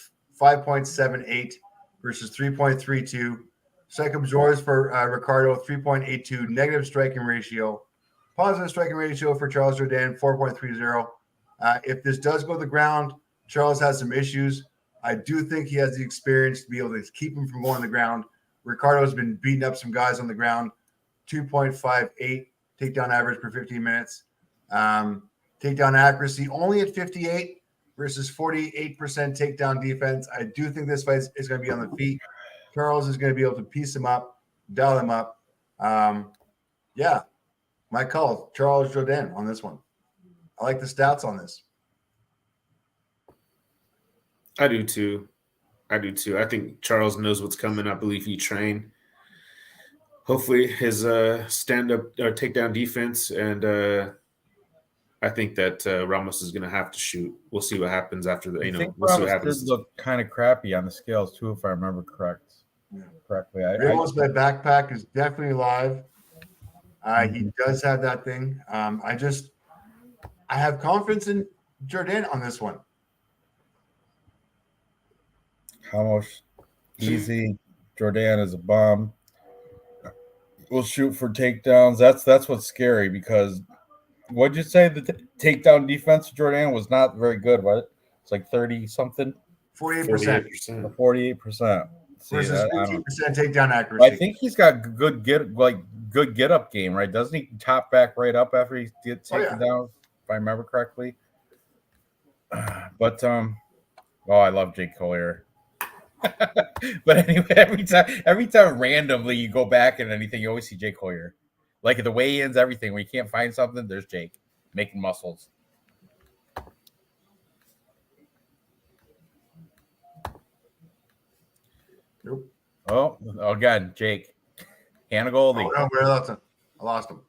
5.78 versus 3.32. Strike absorbs for Ricardo 3.82. Negative striking ratio. Positive striking ratio for Charles Jourdain 4.30. If this does go to the ground, Charles has some issues. I do think he has the experience to be able to keep him from going to the ground. Ricardo's been beating up some guys on the ground. 2.58 takedown average per 15 minutes. Takedown accuracy only at 58 versus 48% takedown defense. I do think this fight is going to be on the feet. Charles is going to be able to piece him up, dial him up. My call, Charles Jourdain on this one. I like the stats on this. I do too. I think Charles knows what's coming. I believe he trained. Hopefully his stand-up or takedown defense, and I think that Ramos is going to have to shoot. We'll see what happens after the. We'll see what happens. Did look kind of crappy on the scales too, if I remember correctly. Ramos, my backpack is definitely live. He does have that thing. I have confidence in Jourdain on this one. Ramos easy. Jourdain is a bomb. We'll shoot for takedowns. That's what's scary because what'd you say? The takedown defense of Jourdain was not very good, right? It's like 30 something. 48%. 48%. versus I don't. 15% takedown I accuracy. think he's got good get up game, right? Doesn't he top back right up after he gets taken down? If I remember correctly. But I love Jake Collier. But anyway, every time randomly you go back and anything, you always see Jake Collier. Like at the weigh-ins, everything. When you can't find something, there's Jake making muscles. Nope. Oh, again, Jake. Hannah Goldie. Oh, no, I lost him.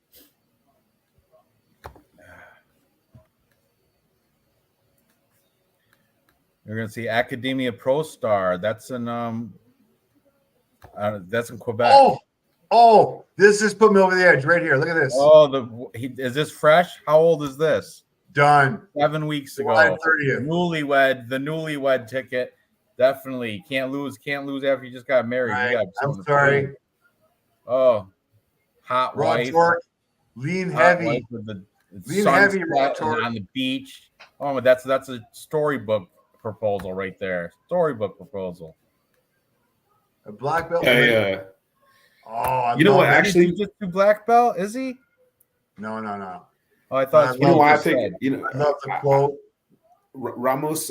You're gonna see Academia Pro Star. That's in Quebec. Oh, this just put me over the edge right here. Look at this. Oh, is this fresh? How old is this? Done. 7 weeks ago. July 30th. The newlywed ticket. Definitely can't lose after you just got married. Right. I'm sorry. Oh, hot Raw wife. torque, lean heavy. With the lean heavy raw torque on the beach. Oh, that's a storybook proposal right there. Storybook proposal. A black belt. Yeah. Oh, you know what? Actually, just a black belt, is he? No. Oh, I thought. You know why I think? I love the quote. Ramos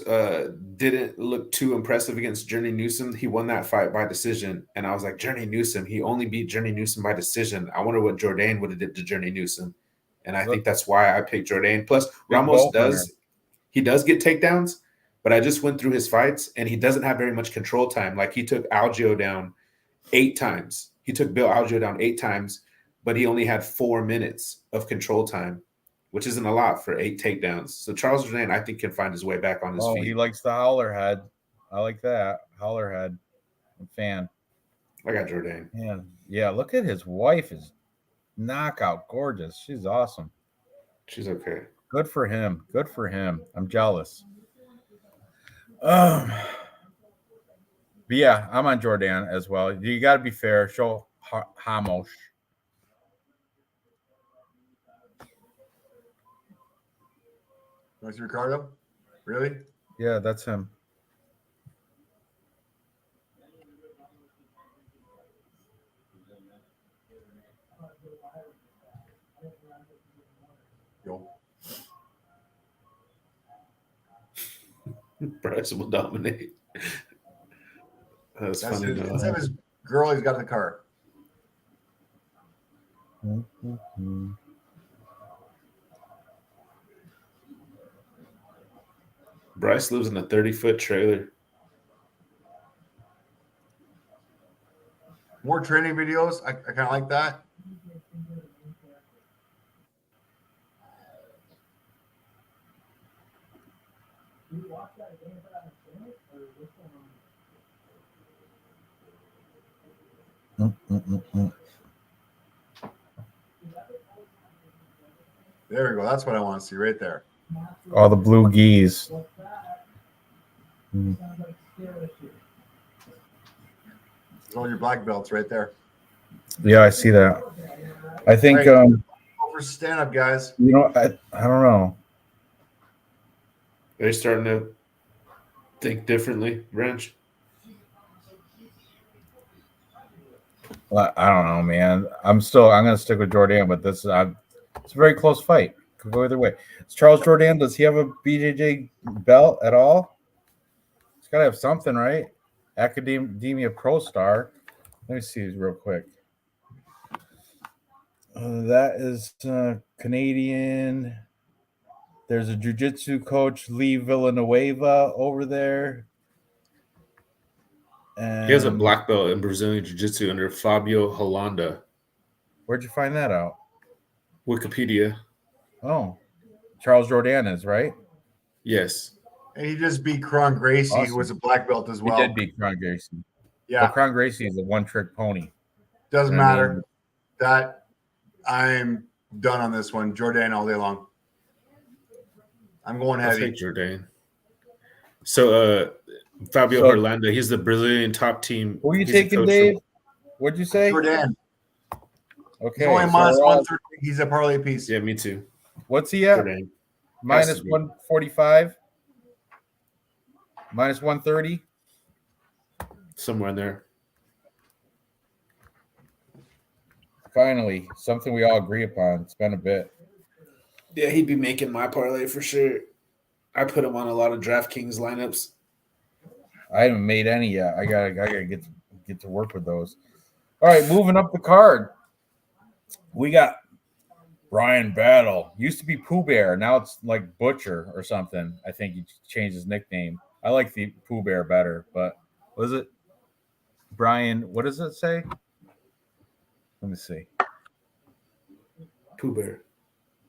didn't look too impressive against Journey Newsom. He won that fight by decision, and I was like, Journey Newsom. He only beat Journey Newsom by decision. I wonder what Jourdain would have did to Journey Newsom, and I think that's why I picked Jourdain. Plus, Ramos does get takedowns, but I just went through his fights, and he doesn't have very much control time. Like he took Algio down 8 times. He took Bill Algio down 8 times, but he only had 4 minutes of control time, which isn't a lot for 8 takedowns. So Charles Jourdain, I think, can find his way back on his feet. He likes the howler head. I like that. Howler head. I'm a fan. I got Jourdain. Yeah. Look at his wife is knockout gorgeous. She's awesome. She's okay. Good for him. I'm jealous. But yeah, I'm on Jourdain as well. You got to be fair. Show Hamosh. That's Ricardo? Really? Yeah, that's him. Yo. Bryce will dominate. That's funny. Let's have his girl he's got in the car. Mm-hmm. Bryce lives in a 30-foot trailer. More training videos. I kind of like that. There we go. That's what I want to see right there. All the blue geese. There's all your black belts right there. Yeah, I see that. I think Right. For stand up, guys. I don't know. Are you starting to think differently, Ranch? Well, I don't know, man. I'm gonna stick with Jourdain, but it's a very close fight. Could go either way. It's Charles Jourdain. Does he have a BJJ belt at all? He's got to have something, right? Academia Pro Star. Let me see real quick. That is Canadian. There's a jiu-jitsu coach, Lee Villanueva, over there. And He has a black belt in Brazilian Jiu-Jitsu under Fabio Holanda. Where'd you find that out? Wikipedia. Oh, Charles Jourdain is, right? Yes. And he just beat Kron Gracie, who was a black belt as well. He did beat Kron Gracie. Yeah. But Kron Gracie is a one-trick pony. Doesn't matter. That I'm done on this one. Jourdain all day long. I'm going heavy. I'll take Jourdain. So Fabio Holanda, he's the Brazilian top team. Who are you taking, Dave? What'd you say? Jourdain. Okay. He's only minus 130. He's a parlay piece. Yeah, me too. What's he at? Jourdain. Minus 145. Minus 130. Somewhere in there. Finally, something we all agree upon. It's been a bit. Yeah, he'd be making my parlay for sure. I put him on a lot of DraftKings lineups. I haven't made any yet. I gotta get to work with those. All right, moving up the card. We got Brian Battle. Used to be Pooh Bear. Now it's like Butcher or something. I think he changed his nickname. I like the Pooh Bear better, but what is it? Brian, what does it say? Let me see. Pooh Bear.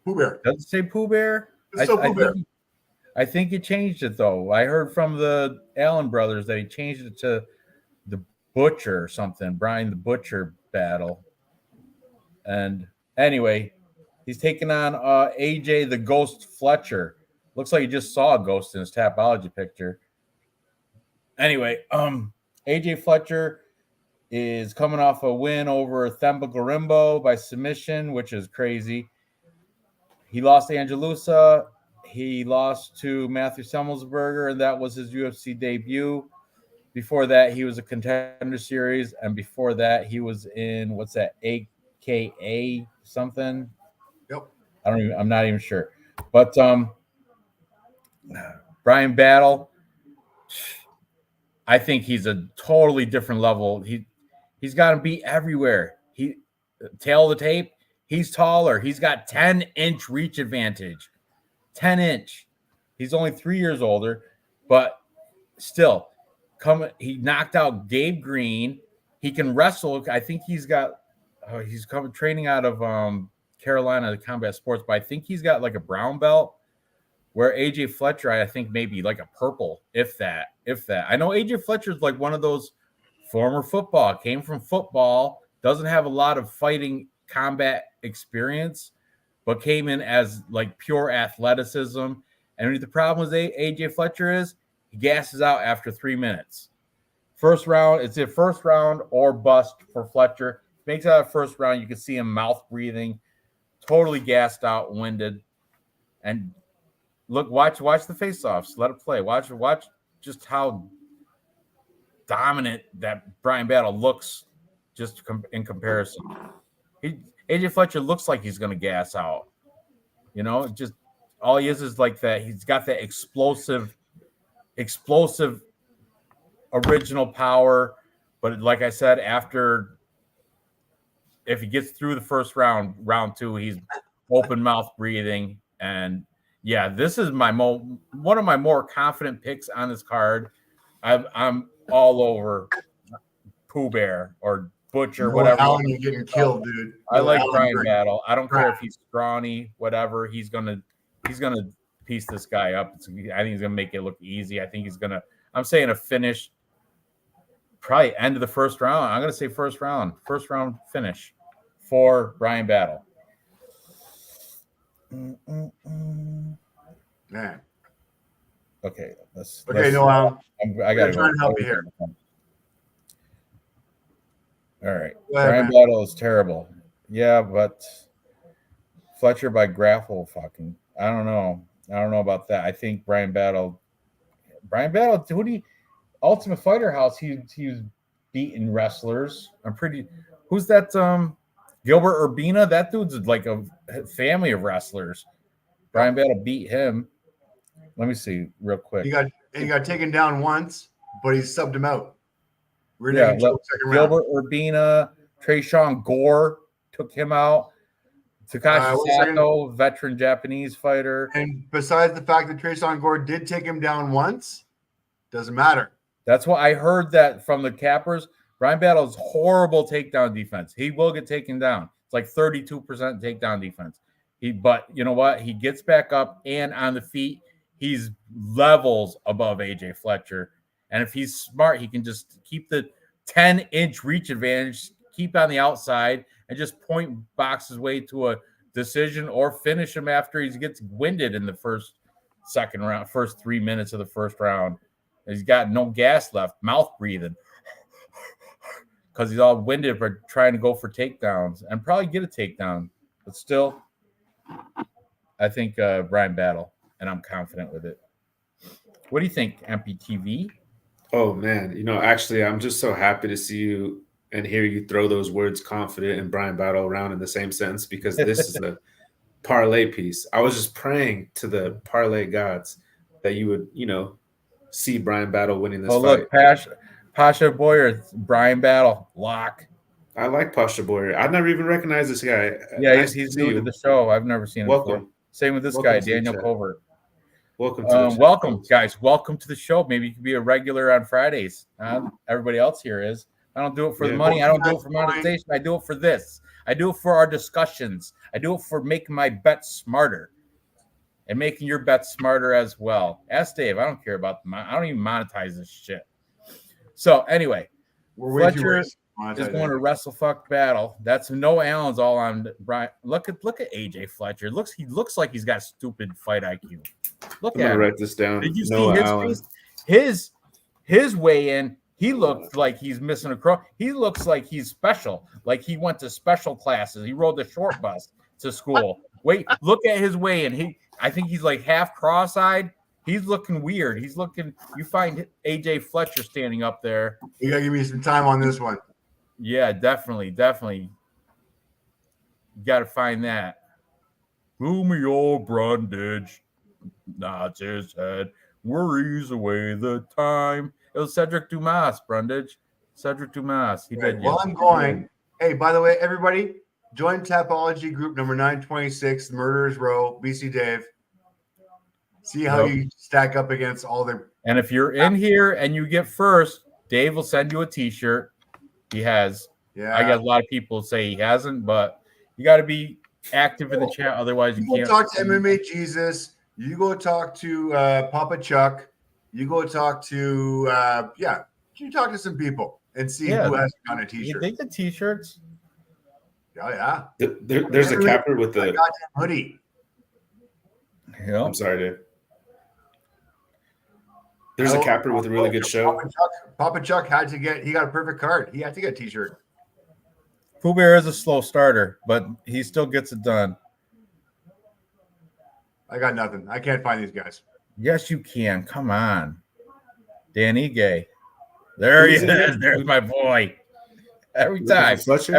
Pooh Bear. Does it say Pooh Bear? It's still Pooh Bear. I think he changed it though. I heard from the Allen brothers that he changed it to the Butcher or something. Brian the Butcher Battle. And anyway, he's taking on AJ the Ghost Fletcher. Looks like he just saw a ghost in his Tapology picture. Anyway, AJ Fletcher is coming off a win over Themba Gorimbo by submission, which is crazy. He lost to Angelusa. He lost to Matthew Semmelsberger, and that was his UFC debut. Before that, he was a Contender Series, and before that, he was in what's that? AKA something. Yep. I'm not even sure. But Brian Battle, I think he's a totally different level. He's got to be everywhere. He tail of the tape. He's taller. He's got 10-inch reach advantage. 10-inch. He's only 3 years older, but still, he knocked out Gabe Green. He can wrestle. I think he's training out of Carolina, the Combat Sports, but I think he's got like a brown belt. Where AJ Fletcher, I think maybe like a purple, if that. I know AJ Fletcher's like one of those former football, came from football, doesn't have a lot of fighting combat experience, but came in as like pure athleticism. And the problem with AJ Fletcher is he gasses out after 3 minutes. First round, it's a first round or bust for Fletcher. Makes it out of first round. You can see him mouth breathing, totally gassed out, winded. And look, watch the face-offs. Let it play. Watch just how dominant that Brian Battle looks just in comparison. AJ Fletcher looks like he's going to gas out. You know, just all he is like that. He's got that explosive original power. But like I said, if he gets through the first round 2, he's open mouth breathing. And yeah, this is one of my more confident picks on this card. I'm all over Pooh Bear or Butcher, whatever. Allen, you're getting killed, dude. I like Brian Battle. I don't care if he's scrawny, whatever. He's gonna piece this guy up. I think he's gonna make it look easy. I think I'm saying a finish, probably end of the first round. I'm gonna say first round finish for Brian Battle. Man. Okay, Noel. I gotta try and help you here. All right, Brian Battle is terrible. Yeah, but Fletcher by grapple, fucking. I don't know about that. I think Brian Battle. Ultimate Fighter House. He was beating wrestlers. Who's that? Gilbert Urbina. That dude's like a family of wrestlers. Brian Battle beat him. Let me see real quick. He got taken down once, but he subbed him out. Gilbert Urbina, Trayshawn Gore took him out. Takashi Sato, veteran Japanese fighter. And besides the fact that Trayshawn Gore did take him down once, doesn't matter. That's what I heard that from the cappers. Brian Battle's horrible takedown defense. He will get taken down. It's like 32% takedown defense. But you know what? He gets back up and on the feet. He's levels above AJ Fletcher. And if he's smart, he can just keep the 10-inch reach advantage, keep on the outside, and just point box his way to a decision or finish him after he gets winded in the first 3 minutes of the first round. He's got no gas left, mouth breathing, because he's all winded for trying to go for takedowns and probably get a takedown. But still, I think Brian Battle, and I'm confident with it. What do you think, MPTV? Oh, man. Actually, I'm just so happy to see you and hear you throw those words confident and Brian Battle around in the same sentence because this is a parlay piece. I was just praying to the parlay gods that you would, see Brian Battle winning this fight. Look, Pasha Boyer, Brian Battle, lock. I like Pasha Boyer. I never even recognized this guy. Yeah, nice he's new to the show. I've never seen him before. Same with this guy, Daniel Covert. Welcome to the welcome, guys. Welcome to the show. Maybe you can be a regular on Fridays. Everybody else here is. I don't do it for the money. I don't do it for monetization. I do it for this. I do it for our discussions. I do it for making my bets smarter and making your bets smarter as well. Ask Dave. I don't care about I don't even monetize this shit. So anyway, Fletcher is going to wrestle fuck battle. That's no Allen's all on Brian. Look at AJ Fletcher. He looks like he's got stupid fight IQ. Look at him. Write this down. Did you see his face? His weigh in. He looked like he's missing a crow. He looks like he's special. Like he went to special classes. He rode the short bus to school. Wait, look at his weigh in. I think he's like half cross-eyed. He's looking weird. You find AJ Fletcher standing up there. You gotta give me some time on this one. Yeah, definitely. You gotta find that. Gloomy old Brundage nods his head, worries away the time. It was Cedric Dumas, Brundage. Cedric Dumas. He did. Well, I'm going. Hey, by the way, everybody, join Tapology group number 926, Murderers Row, BC Dave. See how you stack up against all their. And if you're in here and you get first, Dave will send you a T-shirt. He has. Yeah. I guess a lot of people say he hasn't, but you got to be active in the chat. Otherwise, you can't. Talk to MMA Jesus. You go talk to Papa Chuck. You go talk to you talk to some people and see who has on a T-shirt. They get T-shirts. Oh yeah. There's a capper with the goddamn hoodie. Yeah. I'm sorry, dude. There's a capper with a really good show. Papa Chuck he got a perfect card. He had to get a T-shirt. Pooh Bear is a slow starter, but he still gets it done. I got nothing. I can't find these guys. Yes, you can. Come on. Dan Ige. There he is. There's my boy. Every time. Fletcher,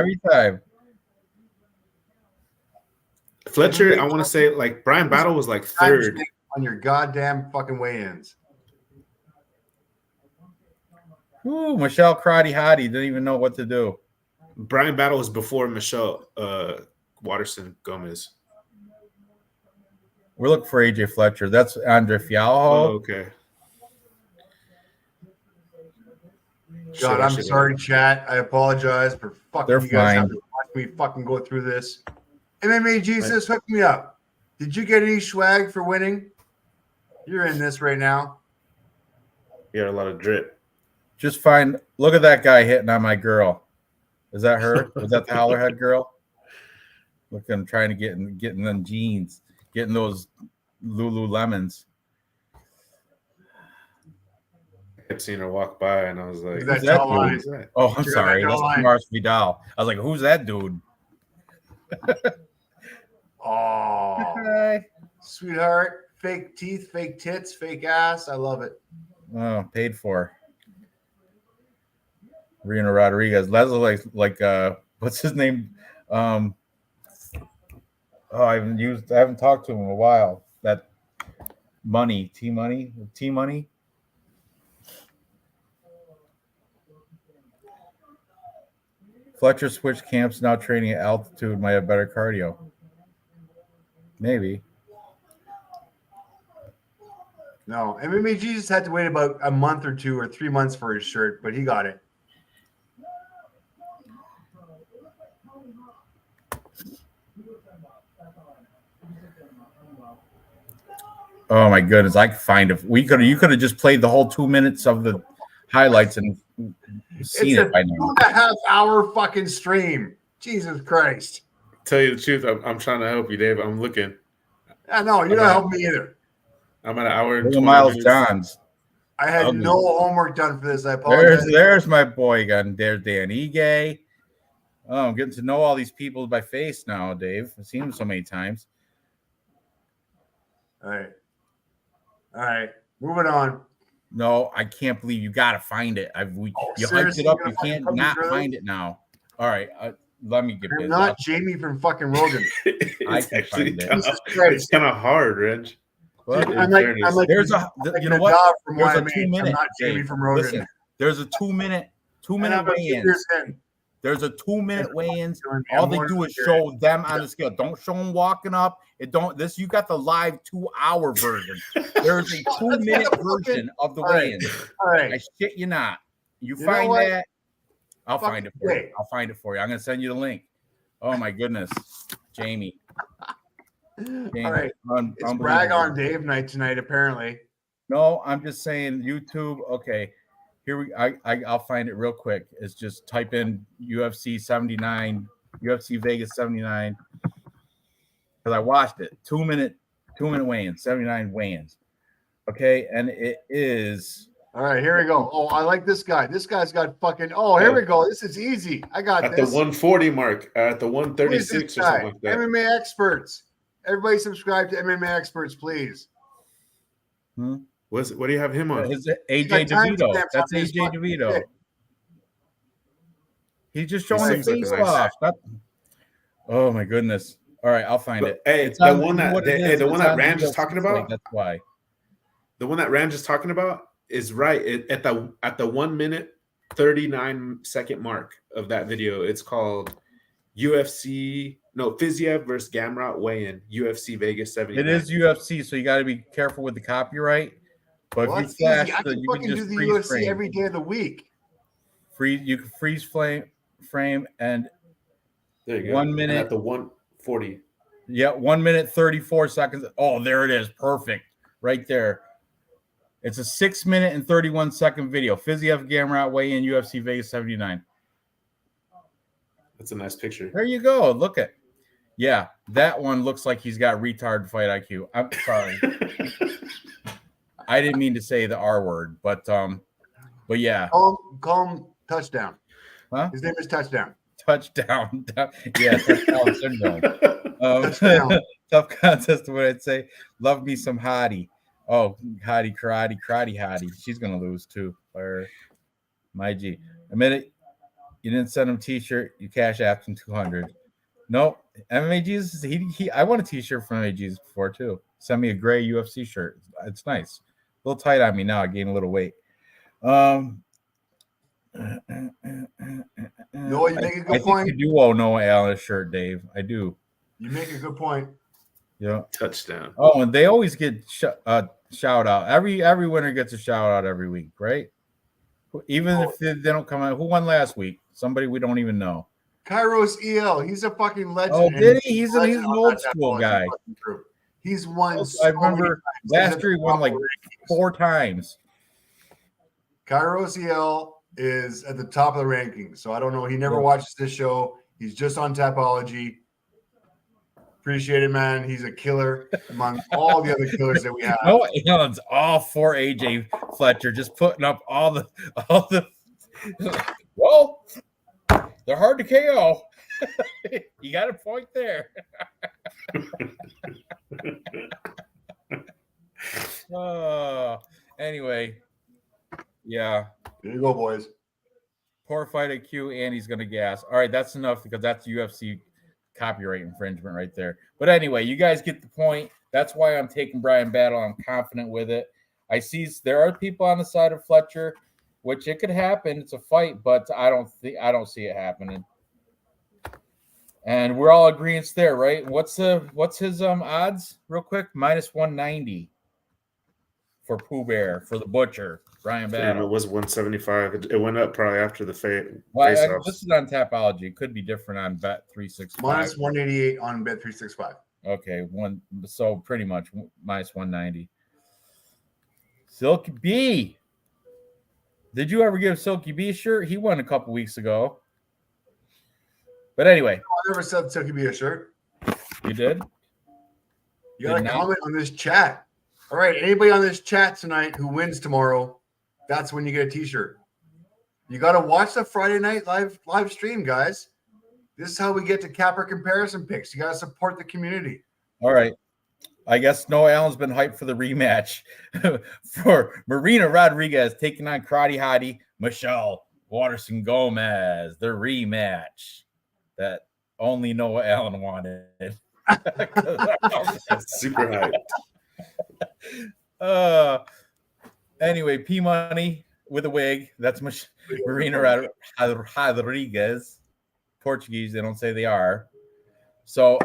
I want to say, like, Brian Battle was like third. On your goddamn fucking weigh-ins. Ooh, Michelle Crotty Hottie didn't even know what to do. Brian Battle was before Michelle Waterson Gomez. We're looking for AJ Fletcher. That's Andre Fialho. Oh, okay. God, I'm sorry, chat. I apologize for fucking They're you guys fine. have to watch me fucking go through this. MMA Jesus, hook me up. Did you get any swag for winning? You're in this right now. You got a lot of drip. Just look at that guy hitting on my girl. Is that her? Was that the Howlerhead girl? Look, I'm trying to getting them jeans, getting those Lululemons. I kept seeing her walk by, and I was like, Who's that? Oh, I'm sorry. That's Mars Vidal. I was like, who's that dude? Oh, Hi. Sweetheart. Fake teeth, fake tits, fake ass. I love it. Oh, paid for. Reno Rodriguez. That's like what's his name? I haven't talked to him in a while. That T Money. Fletcher switched camps, now training at altitude, might have better cardio. Maybe. No, MMA Jesus had to wait about a month or 2 or 3 months for his shirt, but he got it. Oh my goodness, I could find it. You could have just played the whole 2 minutes of the highlights and seen it by now. 2.5 hour fucking stream. Jesus Christ. Tell you the truth, I'm trying to help you, Dave. I'm looking. I know you're not helping me either. I'm at an hour and 20 Miles minutes. Johns. I had no homework done for this. I apologize. There's my boy again. There's Dan Ige. Oh, I'm getting to know all these people by face now, Dave. I've seen them so many times. All right. Moving on. No, I can't believe you got to find it. You hyped seriously, it up. you're You gonna can't fucking not put me through find it now. All right, let me get I'm busy. not Jamie from fucking Rogan. It's can actually find it. kinda, Jesus Christ. it's kind of hard, Ranj. What? Dude, In I'm like fairness. There's like you know Nadav what? from There's a YMH. 2-minute. I'm not Jamie Dave, from Rogan. listen, there's a 2-minute And I'm a few weigh-in. years in. There's a 2-minute weigh-ins. I'm All they more do is than show them on the scale. Don't show them walking up. You got the live 2-hour version. There's a 2-minute version of the All right. weigh-ins. All right. I shit you not. You know find what? that, I'll find it for you. Hey. I'll find it for you. I'm gonna send you the link. Oh my goodness, Jamie. All right. It's brag on Dave night tonight, apparently. No, I'm just saying YouTube. Okay, I'll find it real quick. It's just type in UFC 79, UFC Vegas 79, because I watched it. 2-minute weigh-ins, 79 weigh-ins. Okay, and it is. All right, here we go. Oh, I like this guy. This guy's got fucking. Oh, here we go. This is easy. I got At this. the 140 mark, at the Who is 136 this or guy? something like that. MMA experts. Everybody subscribe to MMA experts, please. What do you have him on? Is it AJ DeVito? That's AJ DeVito. Shit. He's just showing the seems like a face nice- off. Oh my goodness! All right, I'll find it. Hey, It's the on- one that what it the is, one it's that on Ranj is UFC talking site, about. That's why. The one that Ranj is talking about is right at the 1 minute 39-second mark of that video. It's called Fiziev versus Gamrot weigh-in, UFC Vegas 79. It is UFC, so you got to be careful with the copyright. But Well, if that's you flash, easy. I can you fucking can do just the freeze UFC frame. every day of the week. You can freeze frame and There you go. 1 And minute. at the 140. Yeah, 1 minute 34 seconds. Oh, there it is. Perfect. Right there. It's a 6 minute and 31 second video. Fiziev Gamrot weigh in UFC Vegas 79. That's a nice picture. There you go. Look at. Yeah, that one looks like he's got retard fight IQ. I'm sorry. I didn't mean to say the R word, but yeah. Call him touchdown. Huh? His name is Touchdown. Touchdown. Yeah, touchdown syndrome. Touchdown. Tough contest. What I'd say, love me some hottie. Oh, hottie, karate hottie. She's gonna lose too. Or my G. A minute. You didn't send him T-shirt. You cash apped him 200. Nope. MMA Jesus. I want a T-shirt from MMA Jesus before too. Send me a gray UFC shirt. It's nice. A little tight on me now. I gained a little weight. Noah, you make a good point. I do owe Noah Allen a shirt, Dave. I do. You make a good point. Yeah. Touchdown. Oh, and they always get shout out. Every winner gets a shout out every week, right? Even if they don't come out. Who won last week? Somebody we don't even know. Kairos EL. He's a fucking legend. Oh, did he? He's an legend on old that school Tap guy. group. He's won. I So remember last year he won like 4 times. Kairos EL is at the top of the rankings. So I don't know. He never watches this show. He's just on Tapology. Appreciate it, man. He's a killer among all the other killers that we have. No, it's all for AJ Fletcher, just putting up all the. Well, they're hard to KO. You got a point there. Anyway, yeah. There you go, boys. Poor fight IQ, and he's gonna gas. All right, that's enough because that's UFC copyright infringement right there. But anyway, you guys get the point. That's why I'm taking Brian Battle. I'm confident with it. I see there are people on the side of Fletcher, which it could happen. It's a fight, but I don't see it happening. And we're all agreeing there, right? What's his odds real quick? -190 for Pooh Bear, for the Butcher, Brian Battle. It was 175. It went up probably after the face-offs. This is on Tapology. It could be different on Bet365. -188 on Bet365. Okay, so pretty much -190. Silky B. Did you ever give Silky B a shirt? He won a couple weeks ago. But anyway. I never said Silky B a shirt. You did? You got to comment on this chat. All right, anybody on this chat tonight who wins tomorrow, that's when you get a T-shirt. You got to watch the Friday night live stream, guys. This is how we get to Capper comparison picks. You got to support the community. All right. I guess Noah Allen's been hyped for the rematch for Marina Rodriguez taking on Karate Hottie Michelle Waterson Gomez. The rematch that only Noah Allen wanted. That's super hyped. Anyway, P Money with a wig. That's Marina Rodriguez. Portuguese, they don't say they are. So,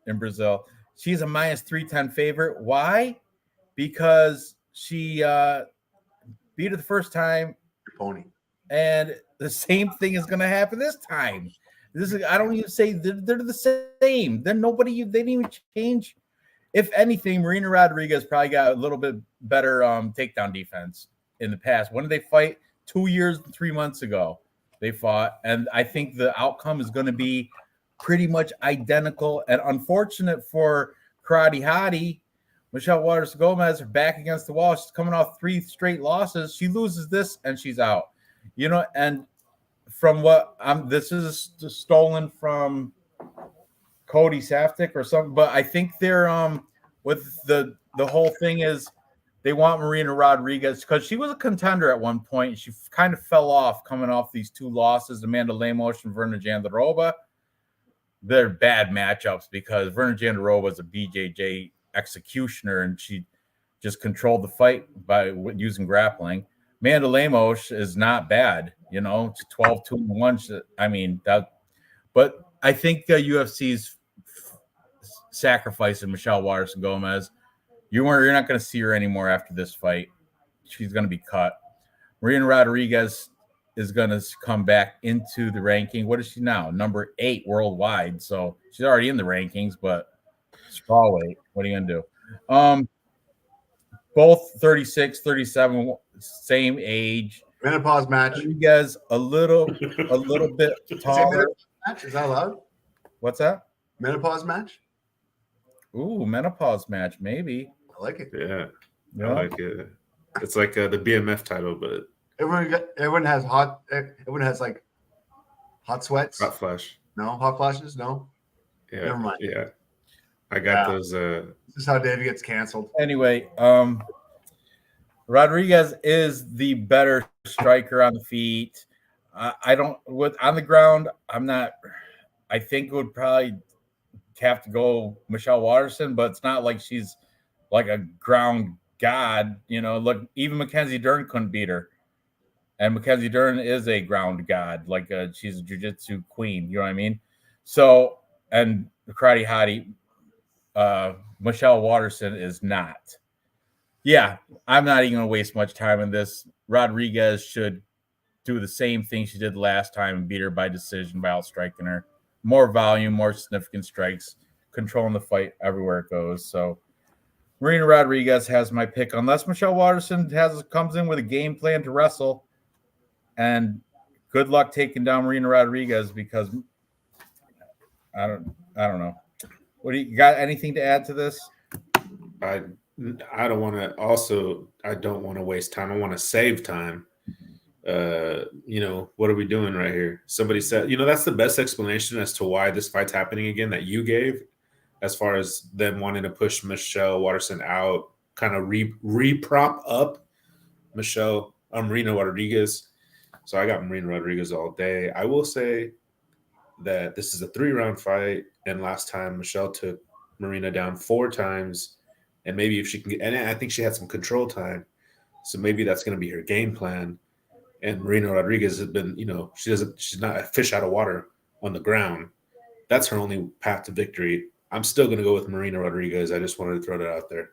in Brazil, she's a minus 310 favorite. Why? Because she beat her the first time. Pony. And the same thing is going to happen this time. I don't even say they're the same. They didn't even change. If anything, Marina Rodriguez probably got a little bit better takedown defense in the past. When did they fight? 2 years and 3 months ago they fought. And I think the outcome is going to be pretty much identical. And unfortunate for Karate Hottie, Michelle Waterson Gomez, back against the wall. She's coming off 3 straight losses. She loses this and she's out. And from what this is stolen from Cody Saftik or something, but I think they're with the whole thing is they want Marina Rodriguez because she was a contender at one point. She kind of fell off coming off these 2 losses, Amanda Lemos and Verna Jandiroba. They're bad matchups because Verna Jandiroba is a BJJ executioner and she just controlled the fight by using grappling. Amanda Lemos is not bad, 12-2-1. I mean that, but I think UFC's sacrificing Michelle Waterson Gomez. You're not going to see her anymore after this fight. She's going to be cut. Marina Rodriguez is going to come back into the ranking. What is she now? Number 8 worldwide. So she's already in the rankings, but strawweight. What are you going to do? Both 36, 37, same age. Menopause match. Rodriguez a little bit taller. Is that allowed? What's that? Menopause match? Ooh, menopause match, maybe. I like it. Yeah. I like it. It's like the BMF title, but everyone has like hot sweats. Hot flash. No hot flashes. No. Yeah. Never mind. Yeah. I got those. This is how David gets canceled. Anyway, Rodriguez is the better striker on the feet. I don't on the ground. I'm not. I think it would probably have to go Michelle Waterson, but it's not like she's like a ground god. Look, even Mackenzie Dern couldn't beat her, and Mackenzie Dern is a ground god. Like she's a jiu-jitsu queen. You know what I mean? So, and the Karate Hottie. Michelle Waterson is not. Yeah, I'm not even going to waste much time on this. Rodriguez should do the same thing she did last time and beat her by decision by outstriking her. More volume, more significant strikes, controlling the fight everywhere it goes. So Marina Rodriguez has my pick, unless Michelle Waterson comes in with a game plan to wrestle. And good luck taking down Marina Rodriguez because I don't know. What do you got? Anything to add to this? I don't want to. Also, I don't want to waste time. I want to save time. What are we doing right here? Somebody said, that's the best explanation as to why this fight's happening again that you gave, as far as them wanting to push Michelle Waterson out, kind of re-prop up Marina Rodriguez. So I got Marina Rodriguez all day. I will say that this is a 3-round fight, and last time Michelle took Marina down 4 times, and maybe if she can get, and I think she had some control time, so maybe that's going to be her game plan. And Marina Rodriguez has been, she's not a fish out of water on the ground. That's her only path to victory. I'm still going to go with Marina Rodriguez. I just wanted to throw that out there.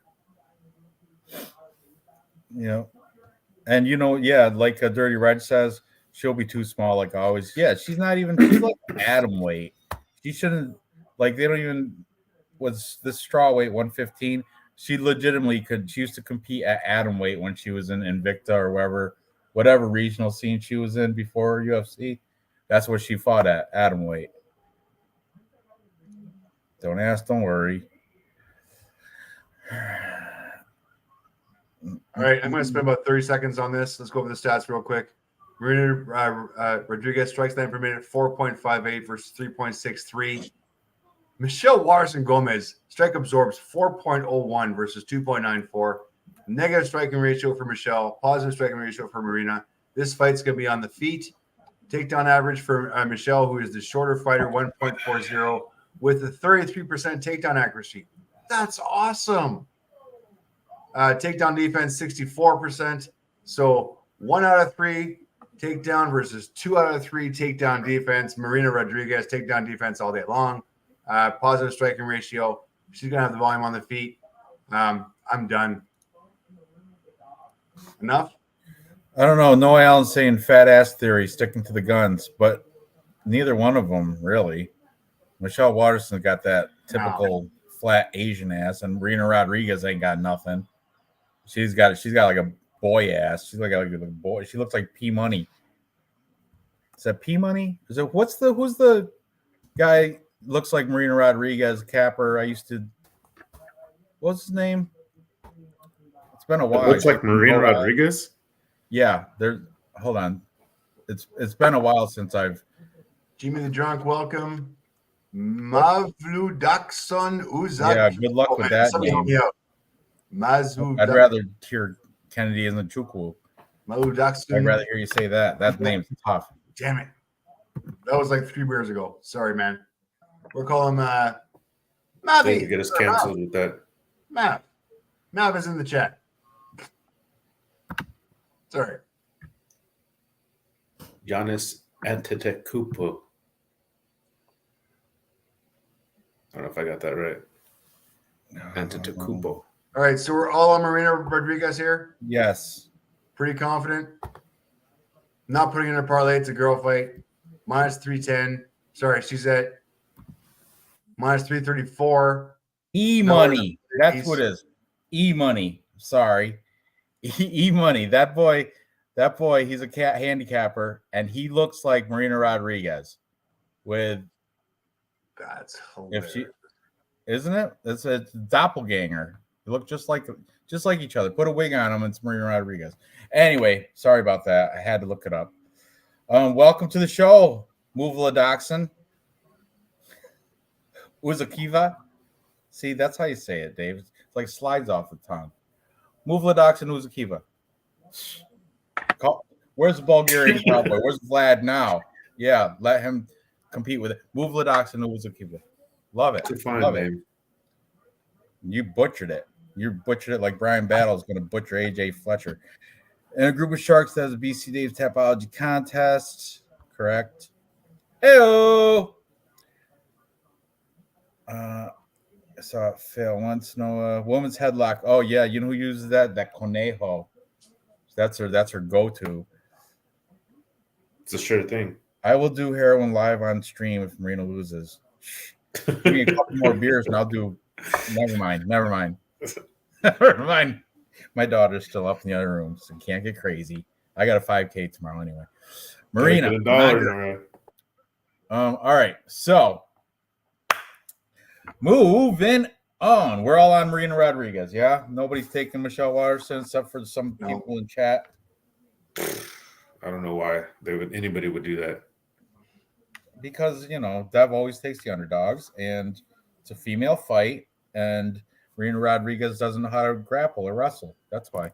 And like Dirty Red says, she'll be too small, like always. Yeah, she's like atom weight. She shouldn't, like, they don't even, was this straw weight 115? She legitimately could. She used to compete at atom weight when she was in Invicta or whatever regional scene she was in before UFC. That's what she fought at, atom weight. Don't ask, don't worry. All right, I'm going to spend about 30 seconds on this. Let's go over the stats real quick. Marina Rodriguez strikes 9 per minute, 4.58 versus 3.63. Michelle Watterson Gomez, strike absorbs 4.01 versus 2.94. Negative striking ratio for Michelle, positive striking ratio for Marina. This fight's going to be on the feet. Takedown average for Michelle, who is the shorter fighter, 1.40 with a 33% takedown accuracy. That's awesome. Takedown defense, 64%. So 1 out of 3 takedown versus 2 out of 3 takedown defense. Marina Rodriguez, takedown defense all day long. Positive striking ratio. She's going to have the volume on the feet. I'm done. Enough? I don't know. Noah Allen's saying fat ass theory, sticking to the guns, but neither one of them really. Michelle Watterson got that typical flat Asian ass, and Marina Rodriguez ain't got nothing. She's got like a boy ass. She's like a boy. She looks like P Money. Is that P Money? Is it who's the guy looks like Marina Rodriguez capper? What's his name? It's been a while. It looks like Marina Rodriguez. Yeah, hold on. It's been a while since I've Jimmy the Drunk, welcome. Mavludakson Uzak. Yeah, good luck with that name. I'd rather hear Kennedy in the Chukwu. Mavludakson. I'd rather hear you say that. That name's tough. Damn it. That was like 3 beers ago. Sorry, man. We're calling Mavi. They get us canceled with that. Mav. Mav is in the chat. Sorry. Giannis Antetokounmpo. I don't know if I got that right. Antetokounmpo. All right, so we're all on Marina Rodriguez here. Yes. Pretty confident. Not putting in a parlay. It's a girl fight. Minus 310. Sorry, she's at minus 334. E-money. That's what it is. E-money. Sorry. E-money. That boy, he's a handicapper, and he looks like Marina Rodriguez with That's hilarious. Isn't it? It's a doppelganger. They look just like each other. Put a wig on him, it's Marina Rodriguez. Anyway, sorry about that. I had to look it up. Welcome to the show, Muvla Doxson. Uzakiva. See, that's how you say it, Dave. It's like slides off the tongue. Muvla Doxson Uzakiva. Where's the Bulgarian cowboy? Where's Vlad now? Yeah, let him compete with it. Muvla Doxson Uzakiva. Love it. Love it. You butchered it. You butchered it like Brian Battle is going to butcher AJ Fletcher. And a group of sharks that has a BC Dave's Tapology contest. Correct. Heyo. I saw it fail once. No, woman's headlock. Oh yeah, you know who uses that? That Conejo. That's her go-to. It's a sure thing. I will do heroin live on stream if Marina loses. Give me a couple more beers and I'll do. Never mind. Never mind. My daughter's still up in the other room, so can't get crazy. I got a 5K tomorrow anyway. Marina. All right. So moving on. We're all on Marina Rodriguez, yeah? Nobody's taking Michelle Watterson except for some people in chat. I don't know why anybody would do that. Because, Dev always takes the underdogs, and it's a female fight, and Marina Rodriguez doesn't know how to grapple or wrestle. That's why.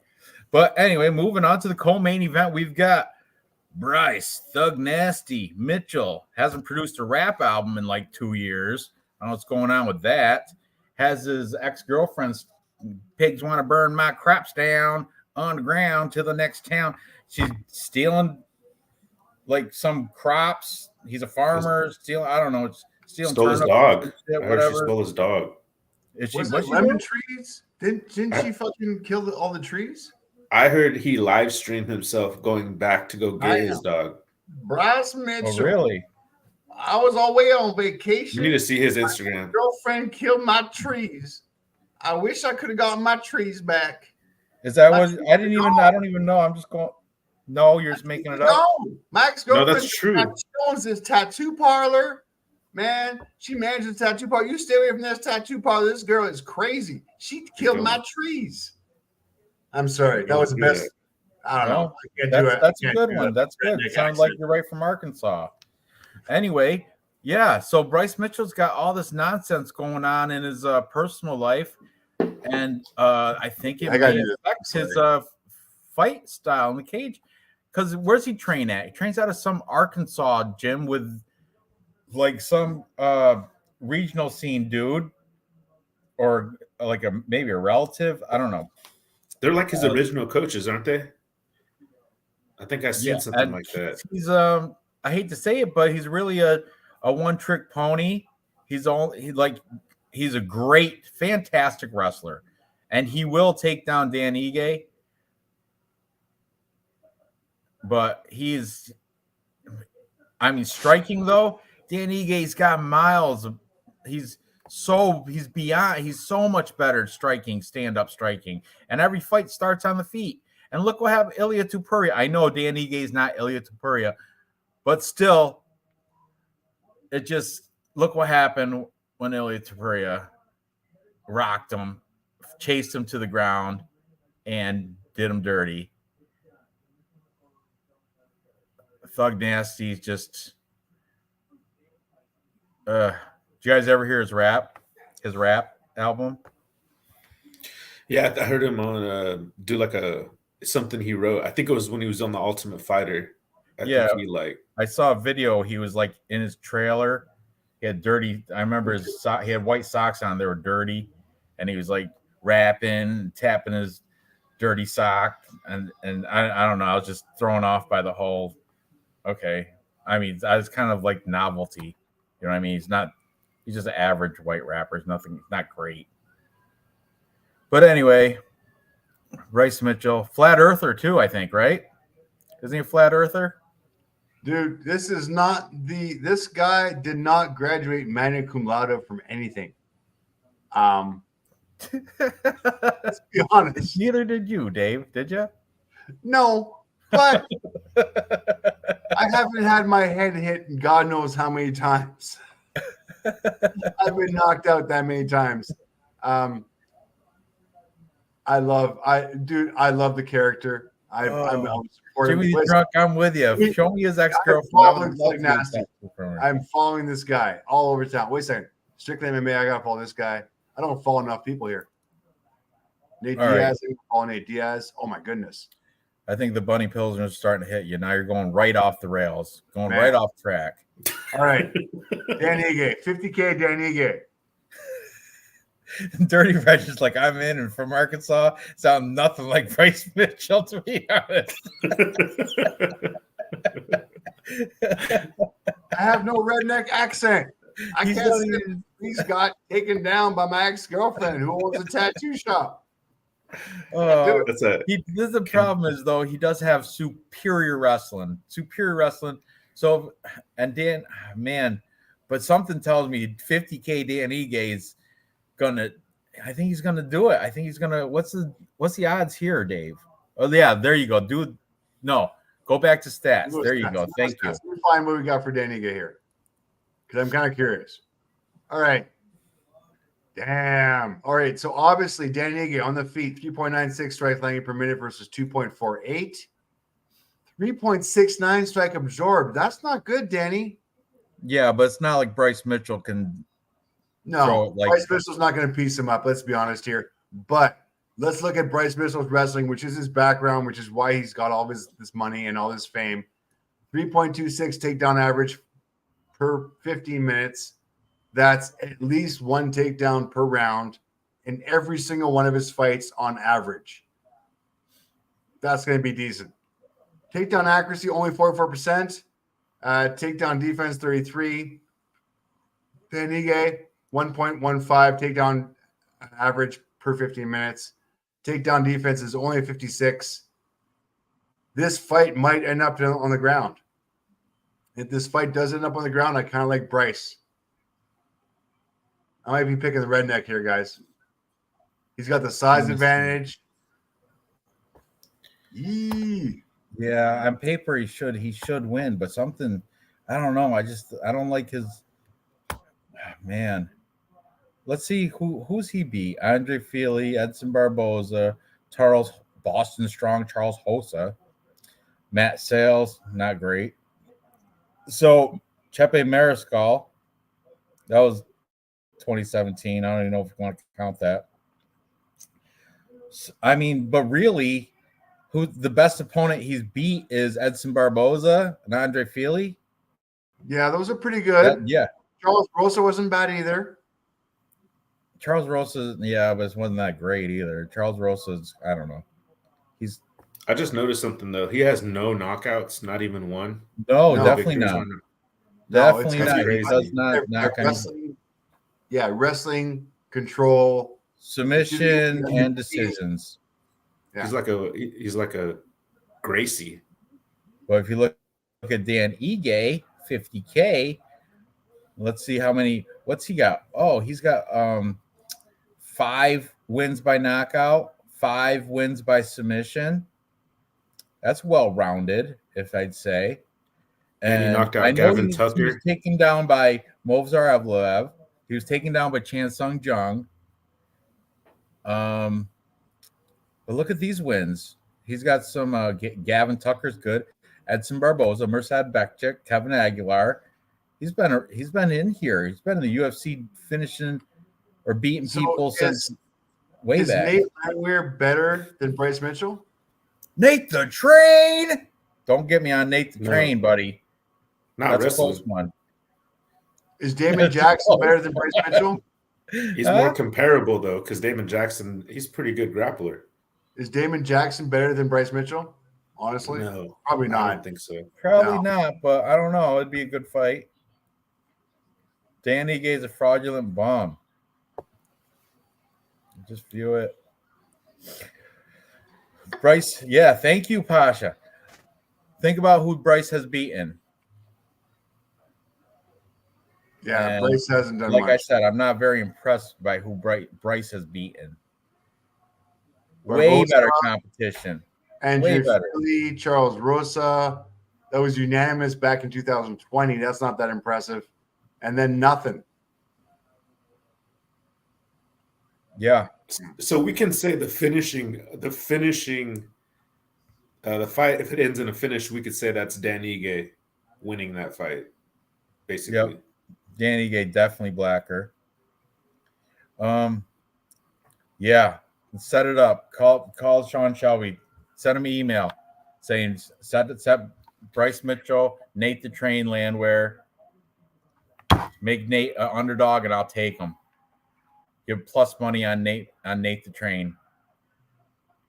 But anyway, moving on to the co-main event, we've got Bryce Thug Nasty Mitchell. Hasn't produced a rap album in like 2 years. I don't know what's going on with that. Has his ex-girlfriend's pigs want to burn my crops down on the ground to the next town. She's stealing like some crops. He's a farmer. Stealing, I don't know. Stole his dog. Shit, whatever. She stole his dog. Was it lemon trees? Didn't she fucking kill all the trees? I heard he live streamed himself going back to go get his dog. Bryce Mitchell. Oh, really? I was away on vacation. You need to see his Instagram. My girlfriend killed my trees. I wish I could have gotten my trees back. Is that what? I don't even know. I'm just going. No, you're just making it up. No, Max girlfriend. No, that's true. Owns this tattoo parlor. Man, she manages a tattoo parlor. You stay away from this tattoo parlor. This girl is crazy. She killed my trees. I'm sorry. That was the best. I don't know. I can't do it. That's a good one. That's good. It sounds like you're right from Arkansas. Anyway, Yeah, so Bryce Mitchell's got all this nonsense going on in his personal life, and I think it I gotta may do this. affect Sorry. his fight style in the cage. Because where's he train at? He trains out of some Arkansas gym with like some regional scene dude, or like maybe a relative. I don't know. They're like his original coaches, aren't they? I think I've seen something and like that. he's I hate to say it, but he's really a one trick pony. He's a great, fantastic wrestler, and he will take down Dan Ige. But striking though, Dan Ige's got miles. He's so much better at striking, stand up striking, and every fight starts on the feet. And look what happened, Ilya Tupuria. I know Dan Ige is not Ilya Tupuria, but still, it just look what happened when Ilya Tupuria rocked him, chased him to the ground, and did him dirty. Thug Nasty's just. Did you guys ever hear his rap album? Yeah, I heard him on do like something he wrote. I think it was when he was on the Ultimate Fighter. I think I saw a video. He was like in his trailer. He had dirty. I remember he had white socks on. They were dirty, and he was like rapping, tapping his dirty sock, and I don't know. I was just thrown off by the whole. Okay, I mean, I was kind of like novelty. You know what I mean? He's just an average white rapper. It's not great. But anyway, Bryce Mitchell, flat earther too, I think, right? Isn't he a flat earther? Dude, this guy did not graduate magna cum laude from anything. Let's be honest. Neither did you, Dave. Did you? No, but I haven't had my head hit God knows how many times. I've been knocked out that many times. I love the character. I'm supporting. Jimmy's drunk. I'm with you. Show me his ex-girlfriend. I'm following this guy all over town. Wait a second. Strictly MMA, I gotta follow this guy. I don't follow enough people here. Nate Diaz, I follow Nate Diaz. Oh my goodness. I think the bunny pilsner is starting to hit you. Now you're going right off the rails, right off track. All right. Dan Ige, 50K Dan Ige. Dirty Reg is like, I'm in, and from Arkansas, sound nothing like Bryce Mitchell, to be honest. I have no redneck accent. I can't say he's got taken down by my ex-girlfriend who owns a tattoo shop. This is the problem is, though, he does have superior wrestling. So, and Dan, man, but something tells me 50K Dan Ige is I think he's gonna do it. I think he's gonna. What's the odds here, Dave? Oh yeah, there you go, dude. No, go back to stats. There you go. Thank you. Let me find what we got for Dan Ige here, because I'm kind of curious. All right. Damn. All right. So obviously, Dan Ige on the feet, 3.96 strike length per minute versus 2.48. 3.69 strike absorbed. That's not good, Danny. Yeah, but it's not like Bryce Mitchell can. No, Bryce Mitchell's not going to piece him up. Let's be honest here. But let's look at Bryce Mitchell's wrestling, which is his background, which is why he's got all this money and all this fame. 3.26 takedown average per 15 minutes. That's at least one takedown per round in every single one of his fights on average. That's going to be decent. Takedown accuracy, only 44%. Takedown defense, 33%. Dan Ige, 1.15 takedown average per 15 minutes. Takedown defense is only 56. This fight might end up on the ground. If this fight does end up on the ground, I kind of like Bryce. I might be picking the redneck here, guys. He's got the size advantage. Yee. Yeah, on paper he should win, but something, I don't know. I don't like his man. Let's see who's he beat. Andre Fili, Edson Barboza, Boston Strong, Charles Hosa, Matt Sales, not great. So Chepe Mariscal, That was 2017. I don't even know if you want to count that. I mean, but really, who the best opponent he's beat is Edson Barboza and Andre Fili. Yeah, those are pretty good. Yeah. Charles Rosa wasn't bad either. Charles Rosa, yeah, but it wasn't that great either. Charles Rosa's, I don't know. I just noticed something though. He has no knockouts, not even one. No, No. definitely not. No, Definitely it's not. crazy. He does not knock on wrestling. Yeah, wrestling, control, submission and decisions. Yeah. He's like a Gracie. But if you look at Dan Ige, 50K, let's see what's he got? Oh, he's got 5 wins by knockout, 5 wins by submission. That's well-rounded, if I'd say. And he knocked out Gavin Tucker. He was taken down by Movsar Evloev. He was taken down by Chan Sung Jung. But look at these wins. He's got some Gavin Tucker's good. Edson Barboza, Mirsad Bektic, Kevin Aguilar. He's been in here. He's been in the UFC finishing or beating people since way back. Is Nate Landwehr better than Bryce Mitchell? Nate the Train. Don't get me on Nate the Train, buddy. Not That's a wrestling. close one. Is Damon Jackson better than Bryce Mitchell? He's more comparable though, because Damon Jackson, he's a pretty good grappler. Is Damon Jackson better than Bryce Mitchell? Honestly, No, probably not. I don't think so. Probably not, but I don't know. It'd be a good fight. Dan Ige a fraudulent bomb. Just view it. Bryce, yeah, thank you, Pasha. Think about who Bryce has beaten. Yeah, And Bryce hasn't done like much. I said, I'm not very impressed by who Bryce has beaten. Way better competition. Andrew Fili, Charles Rosa. That was unanimous back in 2020. That's not that impressive. And then nothing. Yeah. So we can say the fight, if it ends in a finish, we could say that's Dan Ige winning that fight, basically. Yep. Dan Ige definitely blacker. Yeah. Set it up. Call Sean Shelby. Send him an email saying set Bryce Mitchell, Nate the Train Landwehr. Make Nate an underdog and I'll take him. Give plus money on Nate the Train.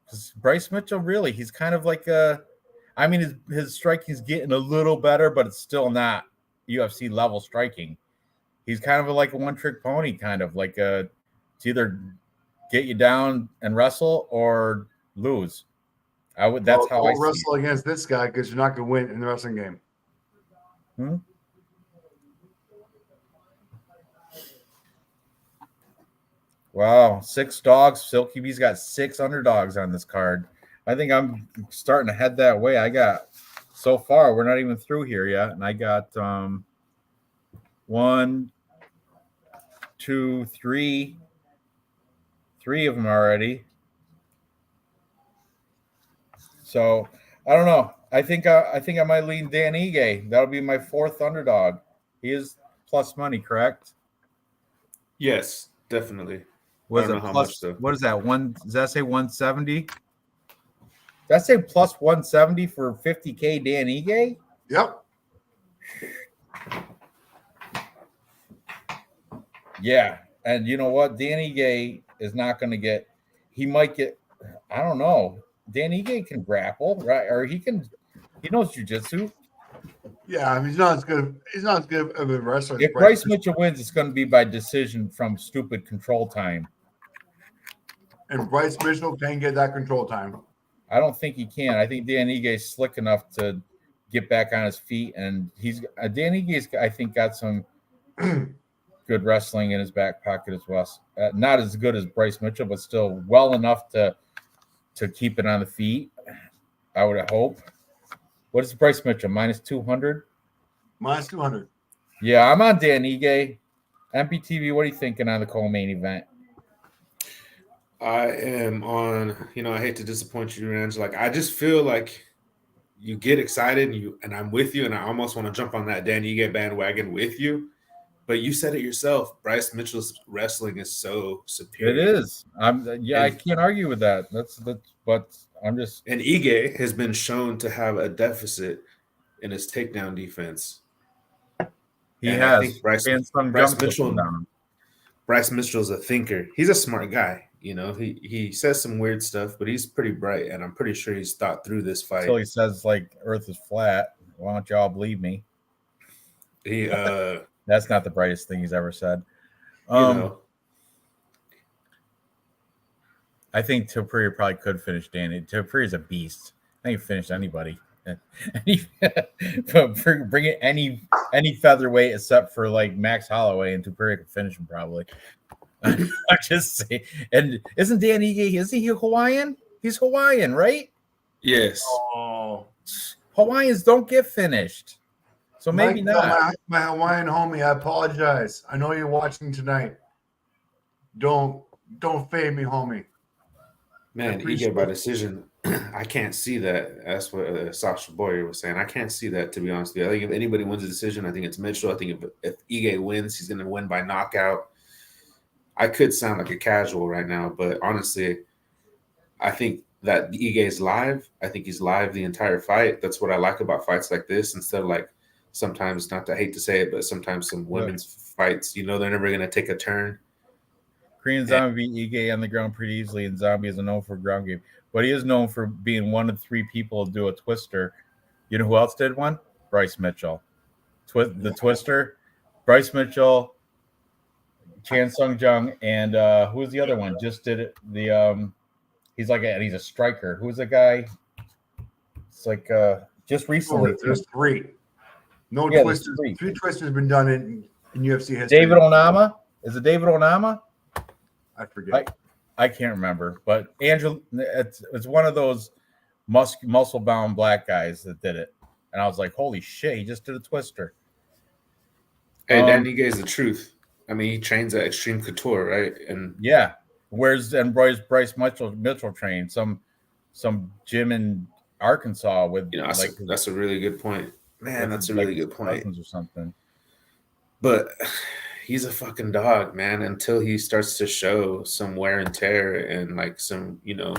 Because Bryce Mitchell, really, he's kind of like his striking's getting a little better, but it's still not UFC level striking. He's kind of like a one-trick pony, kind of like it's either get you down and wrestle or lose. That's how I wrestle against this guy because you're not going to win in the wrestling game. Wow, 6 dogs. Silky B's got 6 underdogs on this card. I think I'm starting to head that way. I got so far, we're not even through here yet, and I got 1, 2, 3 of them already. So I don't know. I think I might lean Dan Ige. That'll be my 4th underdog. He is plus money, correct? Yes, definitely. Was it plus? What is that? Does that say 170? Does that say plus 170 for 50K Dan Ige? Yep. Yeah, and you know what? Dan Ige is not going to get. He might get. I don't know. Dan Ige can grapple, right? Or he knows jiu-jitsu. Yeah, I mean, he's not as good of a wrestler. If Bryce Mitchell wins, it's going to be by decision from stupid control time. And Bryce Mitchell can get that control time. I don't think he can. I think Dan Ige is slick enough to get back on his feet, and Dan Ige's, I think, got some good wrestling in his back pocket as well. Not as good as Bryce Mitchell, but still well enough to keep it on the feet. I would hope. What is Bryce Mitchell? Minus 200? Minus 200. Yeah, I'm on Dan Ige. MPTV, what are you thinking on the co-main event? I am on, I hate to disappoint you, Ranj. Like, I just feel like you get excited and I'm with you, and I almost want to jump on that Dan Ige bandwagon with you. But you said it yourself. Bryce Mitchell's wrestling is so It superior. is. I can't argue with that. That's but I'm just. And Ige has been shown to have a deficit in his takedown defense. He And has. I think Bryce Mitchell's a thinker. He's a smart guy. You know, he says some weird stuff, but he's pretty bright, and I'm pretty sure he's thought through this fight. Until he says like Earth is flat. Why don't y'all believe me? He That's not the brightest thing he's ever said. You know, I think Topuria probably could finish Danny. Topuria's a beast. I think he finished anybody. Bring it any featherweight except for like Max Holloway, and Topuria could finish him probably. I just say, and isn't Dan Ige? Isn't he Hawaiian? He's Hawaiian, right? yes. Oh, Hawaiians don't get finished, so maybe not. My Hawaiian homie, I apologize. I know you're watching tonight. Don't fade me, homie. Man, Ige by decision. I can't see that. That's what Sasha Boyer was saying. I can't see that, to be honest with you. I think if anybody wins a decision, I think it's Mitchell. I think if Ige wins, he's going to win by knockout. I could sound like a casual right now, but honestly, I think that Ige is live. I think he's live the entire fight. That's what I like about fights like this. Instead of like sometimes, not to hate to say it, but sometimes some women's fights, you know, they're never going to take a turn. Korean Zombie beat Ige on the ground pretty easily, and Zombie isn't known for ground game, but he is known for being one of 3 people to do a twister. You know who else did one? Bryce Mitchell. The twister. Bryce Mitchell, Chan Sung Jung, and who's the other one? Just did it. He's a striker. Who's the guy? It's like just recently. There's 3. No twisters. 3 twisters been done in UFC history. David Onama? Is it David Onama? I forget. I can't remember, but Andrew, it's one of those muscle-bound black guys that did it, and I was like, "Holy shit, he just did a twister." Hey, Dan Ige is the truth. I mean, he trains at Extreme Couture, right? And yeah, Bryce Mitchell trained some gym in Arkansas with that's a really good point, man. That's a really good point. Or something, but he's a fucking dog, man, until he starts to show some wear and tear and like some, you know,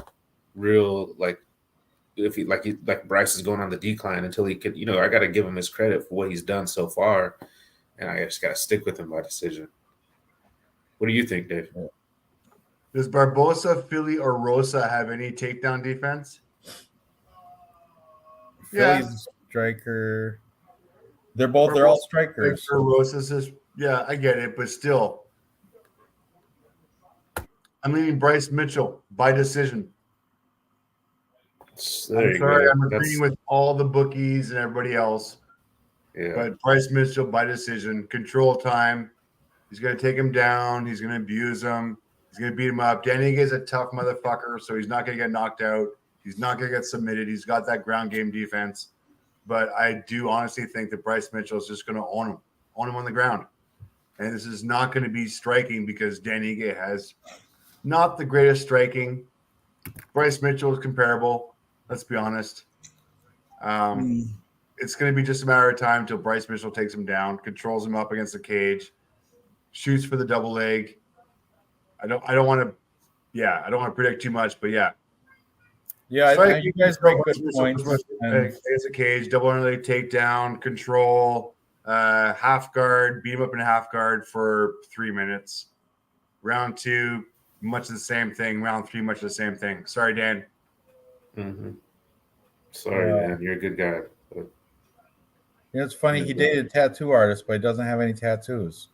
real like if he like Bryce is going on the decline until he could, you know, I got to give him his credit for what he's done so far, and I just got to stick with him by decision. What do you think, Dave? Does Barbosa, Philly, or Rosa have any takedown defense? Philly's a striker. They're all strikers. Rosa's is. Yeah, I get it, but still, I'm leaving Bryce Mitchell by decision. I'm sorry, I'm agreeing with all the bookies and everybody else. Yeah. But Bryce Mitchell by decision, control time. He's going to take him down. He's going to abuse him. He's going to beat him up. Danny is a tough motherfucker, so he's not going to get knocked out. He's not going to get submitted. He's got that ground game defense. But I do honestly think that Bryce Mitchell is just going to own him on the ground. And this is not going to be striking because Danny Ige has not the greatest striking. Bryce Mitchell is comparable. Let's be honest. It's going to be just a matter of time until Bryce Mitchell takes him down, controls him up against the cage, shoots for the double leg. I don't want to predict too much, but yeah. Yeah, you guys make good points. Against the cage, double underleg takedown, control. Half guard, beat him up in a half guard for 3 minutes. Round 2, much the same thing. Round 3, much the same thing. Sorry, Dan. Mm-hmm. Sorry, man. You're a good guy. But... Yeah, it's funny. He dated a tattoo artist, but he doesn't have any tattoos.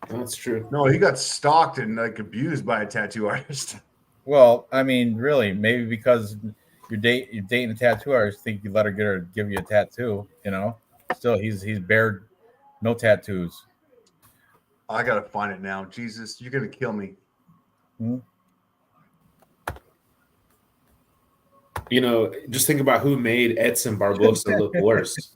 That's true. No, he got stalked and like abused by a tattoo artist. Well, I mean, really, maybe because you're dating a tattoo artist, think you let her give you a tattoo, you know. Still, he's bared, no tattoos. I gotta find it now. Jesus, you're gonna kill me. You know, just think about who made Edson Barbosa look worse.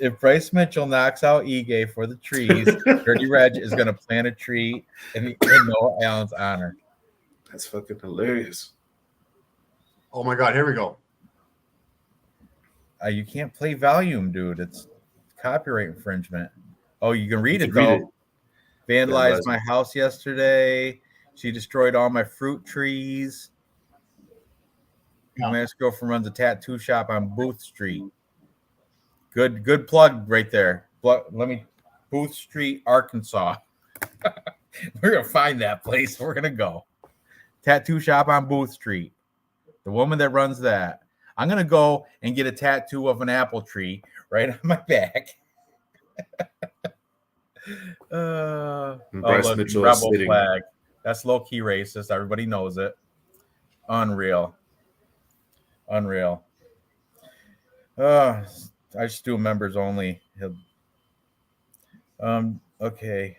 If Bryce Mitchell knocks out Ige for the trees, Dirty Reg is going to plant a tree in Noah Allen's honor. That's fucking hilarious. Oh my God, here we go. You can't play volume, dude. It's copyright infringement. Oh, you can read it Read though. it. Vandalized Vandalized. my house yesterday. She destroyed all my fruit trees. My ex-girlfriend runs a tattoo shop on Booth Street. Good plug right there. Booth Street, Arkansas. We're gonna find that place. We're gonna go. Tattoo shop on Booth Street. The woman that runs that. I'm gonna go and get a tattoo of an apple tree right on my back. Bryce Look, Mitchell is rebel sitting. flag. That's low-key racist. Everybody knows it. Unreal. I just do members only. Okay.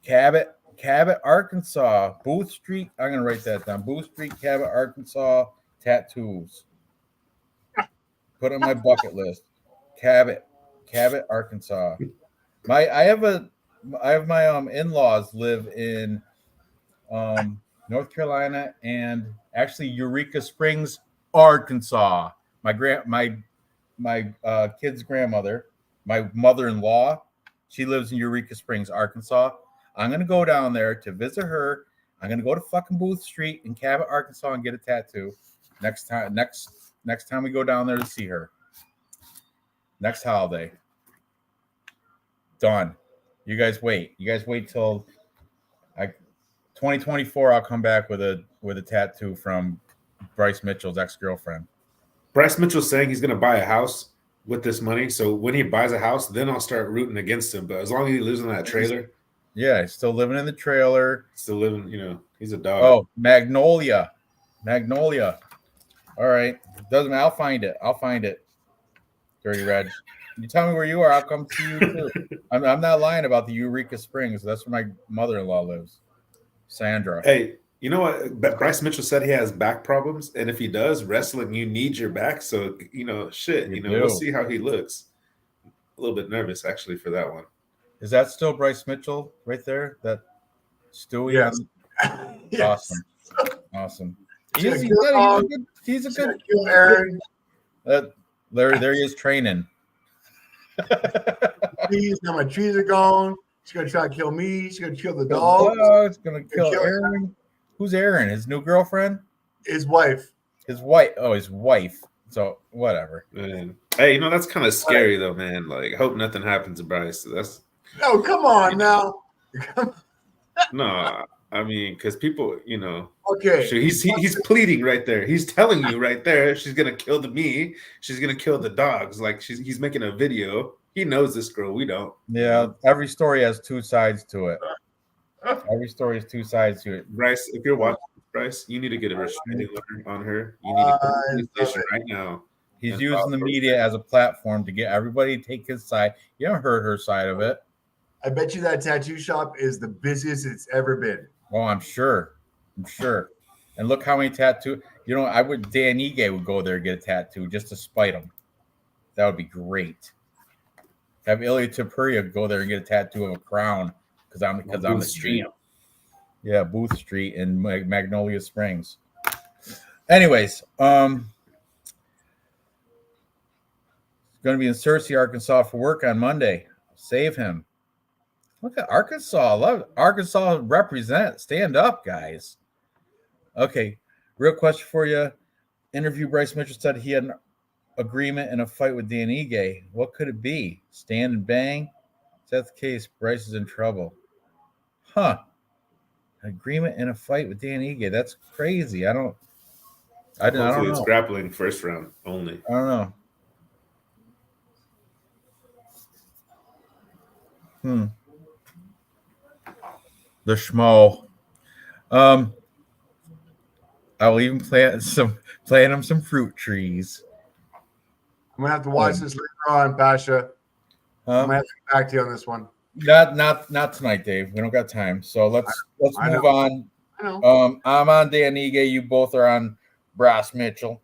Cabot, Arkansas. Booth Street. I'm gonna write that down. Booth Street, Cabot, Arkansas. Tattoos. Put on my bucket list. Cabot, Arkansas. I have my in-laws live in North Carolina and actually Eureka Springs, Arkansas. My kid's grandmother, my mother-in-law, she lives in Eureka Springs, Arkansas. I'm gonna go down there to visit her. I'm gonna go to fucking Booth Street in Cabot, Arkansas, and get a tattoo next time we go down there to see her. Next holiday. Done. You guys wait till 2024. I'll come back with a tattoo from Bryce Mitchell's ex-girlfriend. Bryce Mitchell's saying he's going to buy a house with this money. So when he buys a house, then I'll start rooting against him. But as long as he lives in that trailer. Yeah, he's still living in the trailer. Still living, he's a dog. Oh, Magnolia. All right. Doesn't matter. I'll find it. Dirty Reg. You tell me where you are, I'll come see you too. I'm not lying about the Eureka Springs. That's where my mother-in-law lives. Sandra. Hey, you know what? Bryce Mitchell said he has back problems, and if he does, wrestling, you need your back. So we'll see how he looks. A little bit nervous actually for that one. Is that still Bryce Mitchell right there? That Stewie? Yes. Yes. Awesome. He's He's a good. Aaron. There he is training. Now my trees are gone. She's gonna try to kill me. She's gonna kill the dog. It's gonna kill Aaron. Who's Aaron? His new girlfriend? His wife. His wife. Oh, his wife. So whatever. Man. Hey, that's kind of scary though, man. Like, hope nothing happens to Bryce. That's no. Come on now. No, I mean, because people, Okay. He's pleading right there. He's telling you right there. She's gonna kill me. She's gonna kill the dogs. Like he's making a video. He knows this girl. We don't. Yeah. Every story has two sides to it. Every story has two sides to it. Bryce, if you're watching Bryce, you need to get a restraining order on her. You need to go to the police station right now. He's using the media as a platform to get everybody to take his side. You haven't heard her side of it. I bet you that tattoo shop is the busiest it's ever been. Oh, I'm sure. And look how many tattoo. Dan Ige would go there and get a tattoo just to spite him. That would be great. Have Ilya Tapuria go there and get a tattoo of a crown because I'm the champ. Yeah, Booth Street in Magnolia Springs. Anyways, going to be in Searcy, Arkansas for work on Monday. Save him. Look at Arkansas. Love it. Arkansas represent. Stand up, guys. Okay, real question for you. Interview Bryce Mitchell said he had an agreement in a fight with Dan Ige. What could it be? Stand and bang? If that's the case, Bryce is in trouble. Huh. Agreement in a fight with Dan Ige. That's crazy. I don't know. It's grappling first round only. I don't know. The schmo. I'll even plant him some fruit trees. I'm gonna have to watch this later on, Pasha. I'm gonna have to get back to you on this one. Not tonight, Dave. We don't got time. So let's move on. I know. I'm on Dan Ige. You both are on Bryce Mitchell.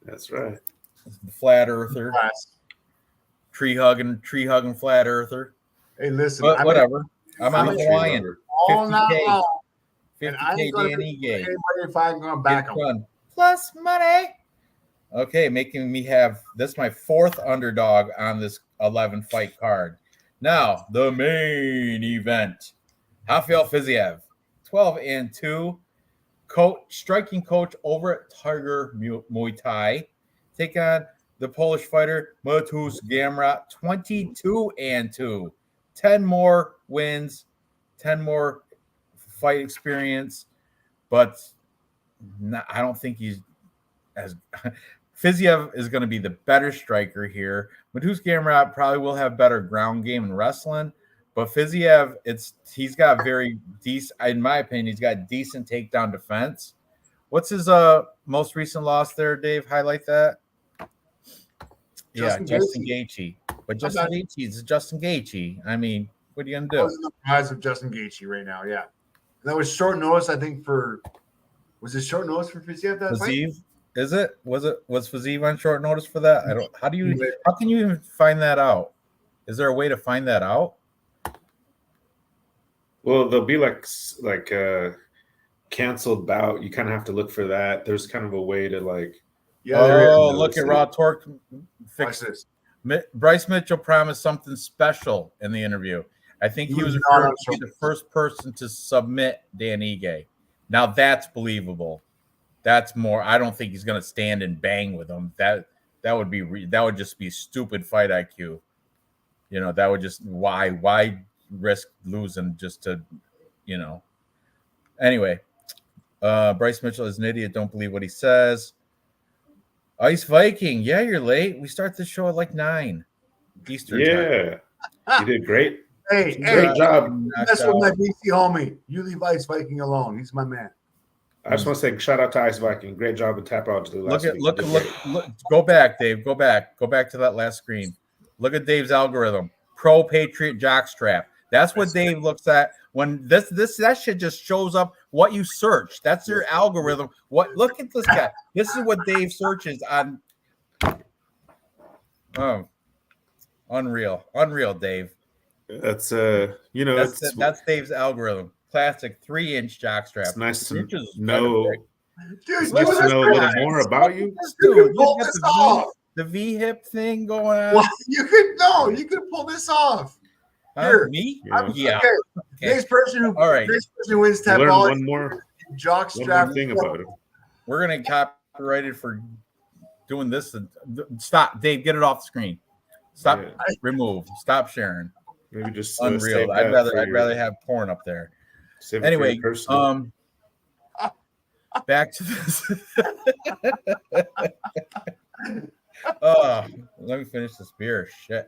That's right. The flat earther. Tree hugging flat earther. Hey, listen. But whatever. I'm on the Hawaiian. 50K. And I 50K ain't going to Dan be Ige. anybody if I'm going to back him. Plus money. Okay, making me have this my fourth underdog on this 11 fight card. Now, the main event. Rafael Fiziev, 12-2. Striking coach over at Tiger Muay Thai. Take on the Polish fighter Matus Gamrot, 22-2. 10 more wins, 10 more fight experience, but I don't think he's as Fiziev is going to be the better striker here. Matus Gamrot probably will have better ground game and wrestling, but Fiziev, he's got very decent, in my opinion, he's got decent takedown defense. What's his most recent loss there, Dave? Highlight that. Justin Gaethje. But Justin Gaethje is Justin Gaethje. I mean, what are you gonna do? The rise of Justin Gaethje right now, yeah. That was short notice, I think. Was it short notice for Fiziev that fight? Is it? Was Fiziev on short notice for that? I don't. How can you even find that out? Is there a way to find that out? Well, there'll be like canceled bout. You kind of have to look for that. There's kind of a way to like. Yeah. Look at Raw Torque. Fix this. Bryce Mitchell promised something special in the interview. I think he was referring to be the first person to submit Dan Ige. Now that's believable. That's more. I don't think he's going to stand and bang with him. That would just be stupid fight IQ. You know, that would just why risk losing just to, you know. Anyway, Bryce Mitchell is an idiot. Don't believe what he says. Ice Viking. Yeah, you're late. We start the show at like 9 Eastern time. You did great. Hey, great job. That's with my BC homie. You leave Ice Viking alone. He's my man. I just want to say shout out to Ice Viking. Great job with tap out to the last week. Look. Go back, Dave. Go back to that last screen. Look at Dave's algorithm. Pro Patriot Jockstrap. That's what Dave looks at when that shit just shows up. What you search. That's your algorithm. Look at this guy. This is what Dave searches on. Oh, unreal, Dave. That's that's Dave's algorithm. Classic 3-inch jockstrap. It's nice to know. Dude, nice to know a little more about you. Dude, look at the V-hip thing going on. Well, you could pull this off. Here. Me? Yeah. Okay. Next person who wins tap learn ball. One more thing about it. We're gonna copyright it for doing this. Stop, Dave. Get it off the screen. Stop. Remove. Stop sharing. Maybe just unreal. I'd rather have porn up there. Anyway, back to this. Let me finish this beer. Shit.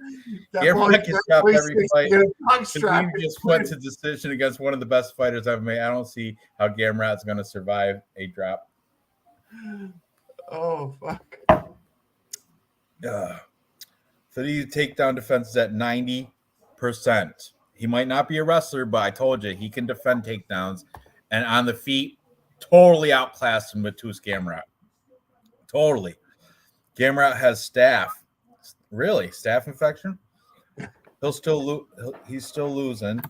Gamrot can stop every fight. We just went to decision against one of the best fighters I've made. I don't see how Gamrot's going to survive a drop. Oh, fuck. So these takedown defense is at 90%. He might not be a wrestler, but I told you he can defend takedowns. And on the feet, totally outclassed him with Matus Gamrot. Totally. Gamrot has staph. Really? Staph infection? He's still losing.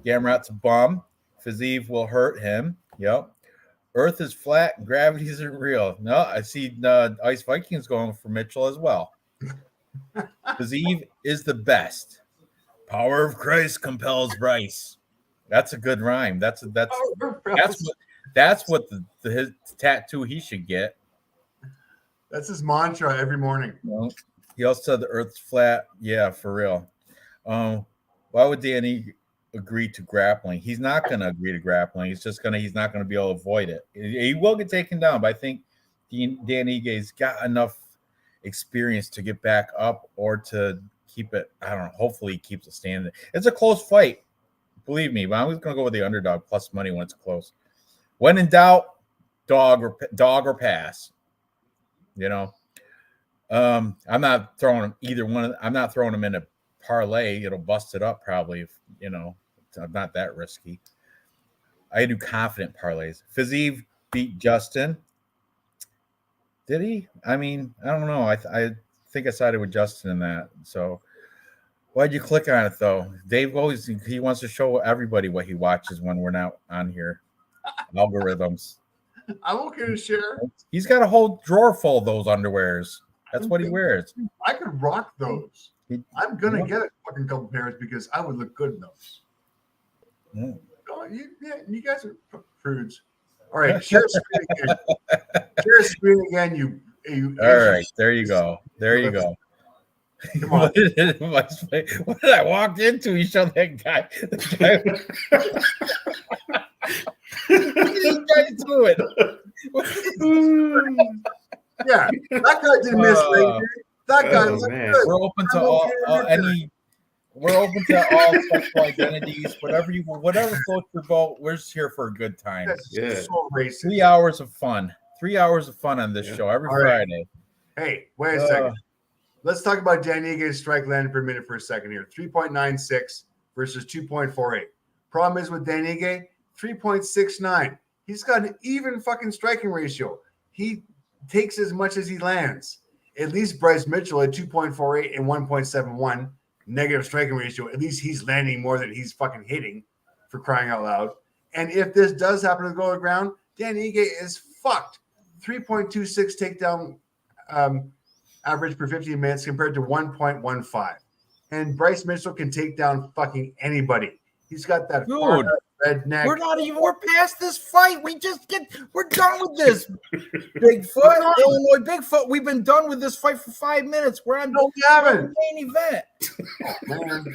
Gamrot's a bum. Fiziev will hurt him. Yep. Earth is flat and gravity isn't real. No, I see Ice Vikings going for Mitchell as well. Fiziev is the best. Power of Christ compels Bryce. That's a good rhyme. That's what his tattoo he should get. That's his mantra every morning. Well, he also said the Earth's flat. Yeah, for real. Why would Danny agree to grappling? He's not going to agree to grappling. He's not going to be able to avoid it. He will get taken down, but I think Danny Ige's got enough experience to get back up or to keep it. I don't know. Hopefully he keeps it standing. It's a close fight. Believe me, but I'm just going to go with the underdog plus money when it's close. When in doubt, dog or pass. You know, I'm not throwing him either one. I'm not throwing him in a parlay. It'll bust it up probably. If, you know, I'm not that risky. I do confident parlays. Fiziev beat Justin. Did he? I mean, I don't know. I think I sided with Justin in that. So why'd you click on it though? Dave he wants to show everybody what he watches when we're not on here. Algorithms. I'm okay to share. He's got a whole drawer full of those underwears. That's what he wears. I could rock those. I'm gonna get a fucking couple pairs because I would look good in those. Yeah. Oh, you guys are prudes. All right, share screen again. Share screen again. You All right, there you go. There you go. Come on. What did I walk into? He showed that guy. The guy what did he guy do it? Yeah, that guy didn't miss. That guy looked good. We're open to all We're open to all sexual identities. Whatever floats your boat. We're just here for a good time. That's so racist. 3 hours of fun. 3 hours of fun on this show every Friday. Hey, wait a second. Let's talk about Dan Igue's strike landed per minute for a second here. 3.96 versus 2.48. Problem is with Dan Ige, 3.69. He's got an even fucking striking ratio. He takes as much as he lands. At least Bryce Mitchell at 2.48 and 1.71 negative striking ratio. At least he's landing more than he's fucking hitting, for crying out loud. And if this does happen to go to the ground, Dan Ige is fucked. 3.26 takedown average per 15 minutes compared to 1.15. And Bryce Mitchell can take down fucking anybody. He's got that red neck. We're past this fight. We're done with this. Bigfoot, Illinois Bigfoot. We've been done with this fight for 5 minutes. We're on we haven't. The main event. Man.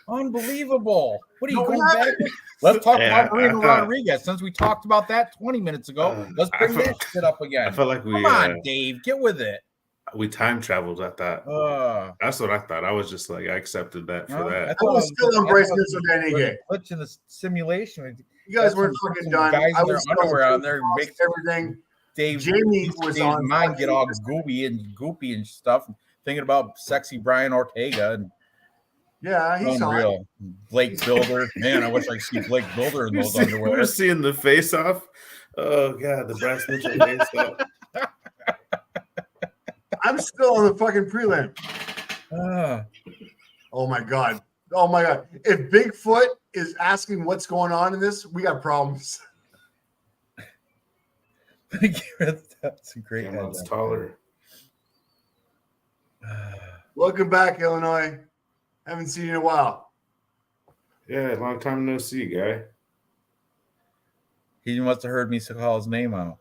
Unbelievable. What are you going back? Let's talk about Marina Rodriguez. Since we talked about that 20 minutes ago, let's bring that shit up again. I feel like Come on, Dave, get with it. We time traveled. I thought that's what I thought. I was just like, I accepted that for that. I was still embracing this with Dan Ige. Glitch in the simulation. You guys weren't fucking done. Guys I in their was underwear on there. Everything. Jamie was on. Mine get all goopy and stuff. Thinking about sexy Brian Ortega and he's unreal. Blake Builder. Man, I wish I could see Blake Builder in those underwear. We're seeing the face off. Oh god, the Bryce Mitchell face off. I'm still on the fucking prelim. Oh my god. If Bigfoot is asking what's going on in this, we got problems. That's a great one. It's taller. Welcome back, Illinois. Haven't seen you in a while. Yeah, long time no see, guy. He must have heard me call his name out.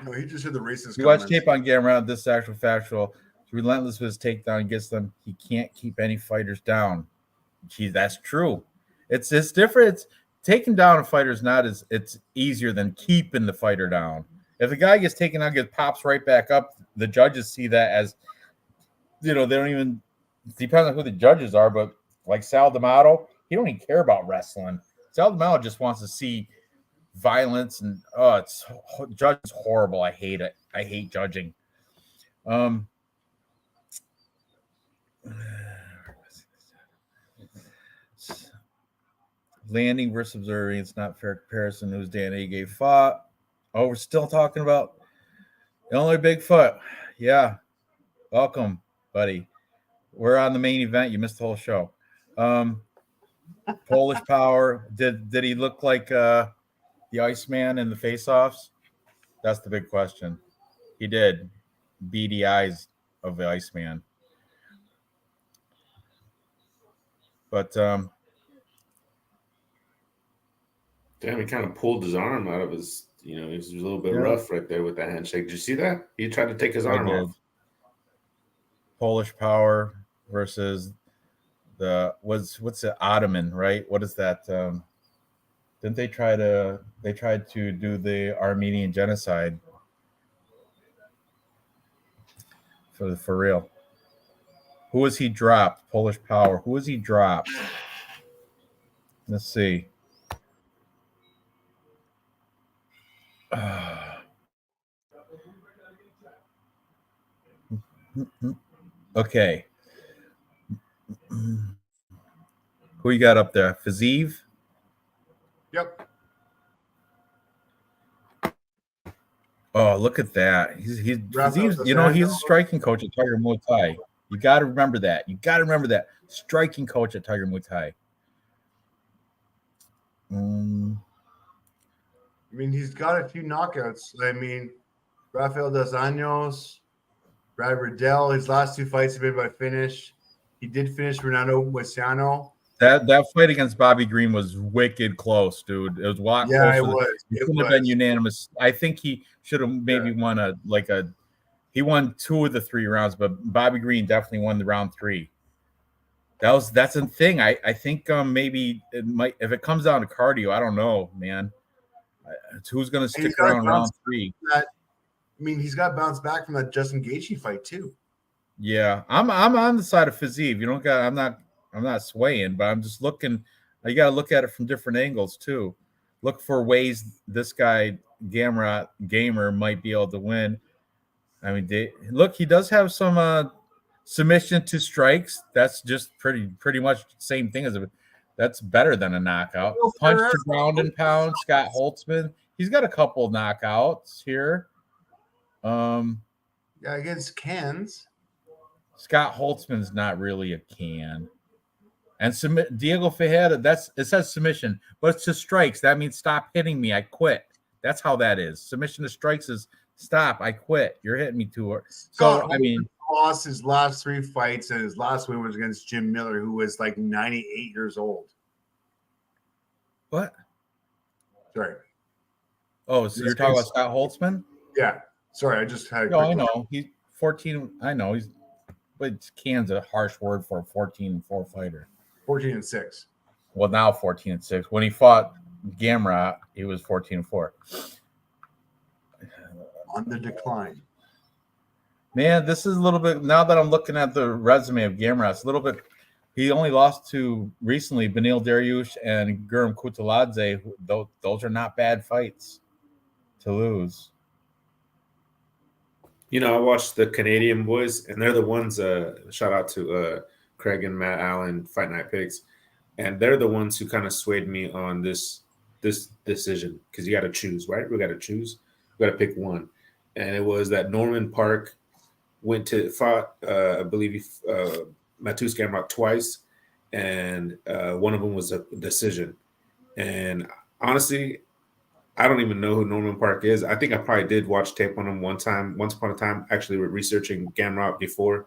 No, he just heard the racist. You watch tape on getting around this actual factual. He's relentless with his takedown. Gets them. He can't keep any fighters down. Gee, that's true. It's different. It's taking down a fighter is not as it's easier than keeping the fighter down. If the guy gets taken down, pops right back up, the judges see that as they don't even. It depends on who the judges are, but like Sal D'Amato, he don't even care about wrestling. Sal D'Amato just wants to see violence and judging's horrible. I hate it. I hate judging. Landing versus observing. It's not fair comparison. Who's Dan Ige fought? Oh, we're still talking about Illinois Bigfoot. Yeah. Welcome, buddy. We're on the main event. You missed the whole show. Polish Power. Did he look like the Iceman in the face-offs? That's the big question. He did. Beady eyes of the Iceman. But damn, he kind of pulled his arm out of his, he was a little bit rough right there with that handshake. Did you see that? He tried to take his arm off. Polish Power versus what's the Ottoman, right? What is that? Didn't they tried to do the Armenian genocide for real? Who was he dropped? Polish Power. Who was he dropped? Let's see. Okay. Who you got up there? Fazeev? Yep. Oh, look at that. He's Faziv's, he's a striking coach at Tiger Muay Thai. You got to remember that. Striking coach at Tiger Muay Thai. I mean, he's got a few knockouts. I mean, Rafael Dos Anjos, Brad Riddell, his last 2 fights have been by finish. He did finish Renato Moicano. That fight against Bobby Green was wicked close, dude. It was a lot Yeah, closer. it was. It It couldn't have been was. unanimous. I think he should have maybe won he won 2 of the 3 rounds, but Bobby Green definitely won the round 3. That's a thing. I think maybe it might, if it comes down to cardio, I don't know, man. Who's going to stick around round 3? I mean, he's got bounced back from that Justin Gaethje fight too. Yeah, I'm on the side of Fiziev. You don't got. I'm not swaying, but I'm just looking. You got to look at it from different angles too. Look for ways this guy Gamer might be able to win. I mean, look, he does have some submission to strikes. That's just pretty much the same thing as that's better than a knockout. Punch to ground and pound. Scott Holtzman. He's got a couple knockouts here. Yeah, against cans. Scott Holtzman's not really a can. And Diego Ferreira, it says submission, but it's to strikes. That means stop hitting me. I quit. That's how that is. Submission to strikes is stop. I quit. You're hitting me too hard. So, I mean, lost his last 3 fights, and his last win was against Jim Miller, who was like 98 years old. What? Sorry. Oh, so you're talking about Scott Holtzman? Yeah. Sorry, I just had. No, I know. He's 14. I know. But can's a harsh word for a 14-4 fighter. 14-6. Well, now 14-6. When he fought Gamrot, he was 14-4. On the decline. Man, this is a little bit. Now that I'm looking at the resume of Gamrot, it's a little bit. He only lost to recently Benil Dariush and Guram Kutaladze. Those are not bad fights to lose. You know, I watched the Canadian boys, and they're the ones. Shout out to Craig and Matt Allen, Fight Night Picks, and they're the ones who kind of swayed me on this decision because you got to choose, right? We got to choose. We got to pick one, and it was that Norman Park fought, I believe, Mateusz Gamrot twice, and one of them was a decision. And honestly, I don't even know who Norman Park is. I think I probably did watch tape on him once upon a time, actually researching Gamrot before.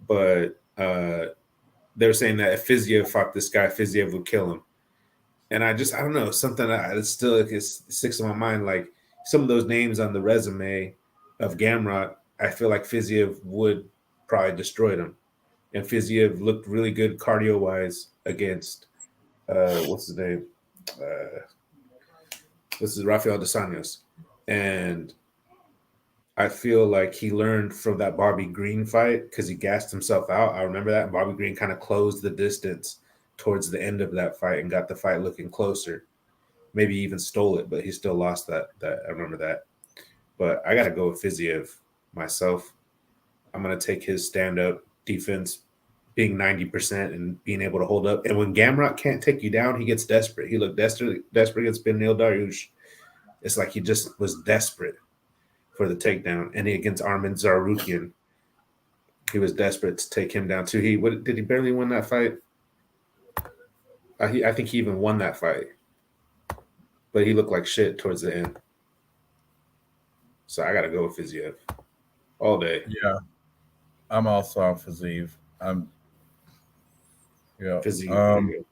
But they were saying that if Fiziev fought this guy, Fiziev would kill him. And I don't know, something that still sticks in my mind. Like some of those names on the resume of Gamrot, I feel like Fiziev would probably destroy them. And Fiziev looked really good cardio-wise against, what's his name? This is Rafael Dos Anjos. And I feel like he learned from that Bobby Green fight because he gassed himself out. I remember that. And Bobby Green kind of closed the distance towards the end of that fight and got the fight looking closer. Maybe even stole it, but he still lost that. I remember that. But I got to go with Fiziev myself. I'm going to take his stand-up defense being 90% and being able to hold up. And when Gamrot can't take you down, he gets desperate. He looked desperate against Benil Dariush. It's like he just was desperate for the takedown. And against Arman Tsarukyan, he was desperate to take him down too. Did he barely win that fight? I think he even won that fight. But he looked like shit towards the end. So I got to go with Fiziev all day. Yeah. I'm also on Fiziev. Yeah. Fiziev.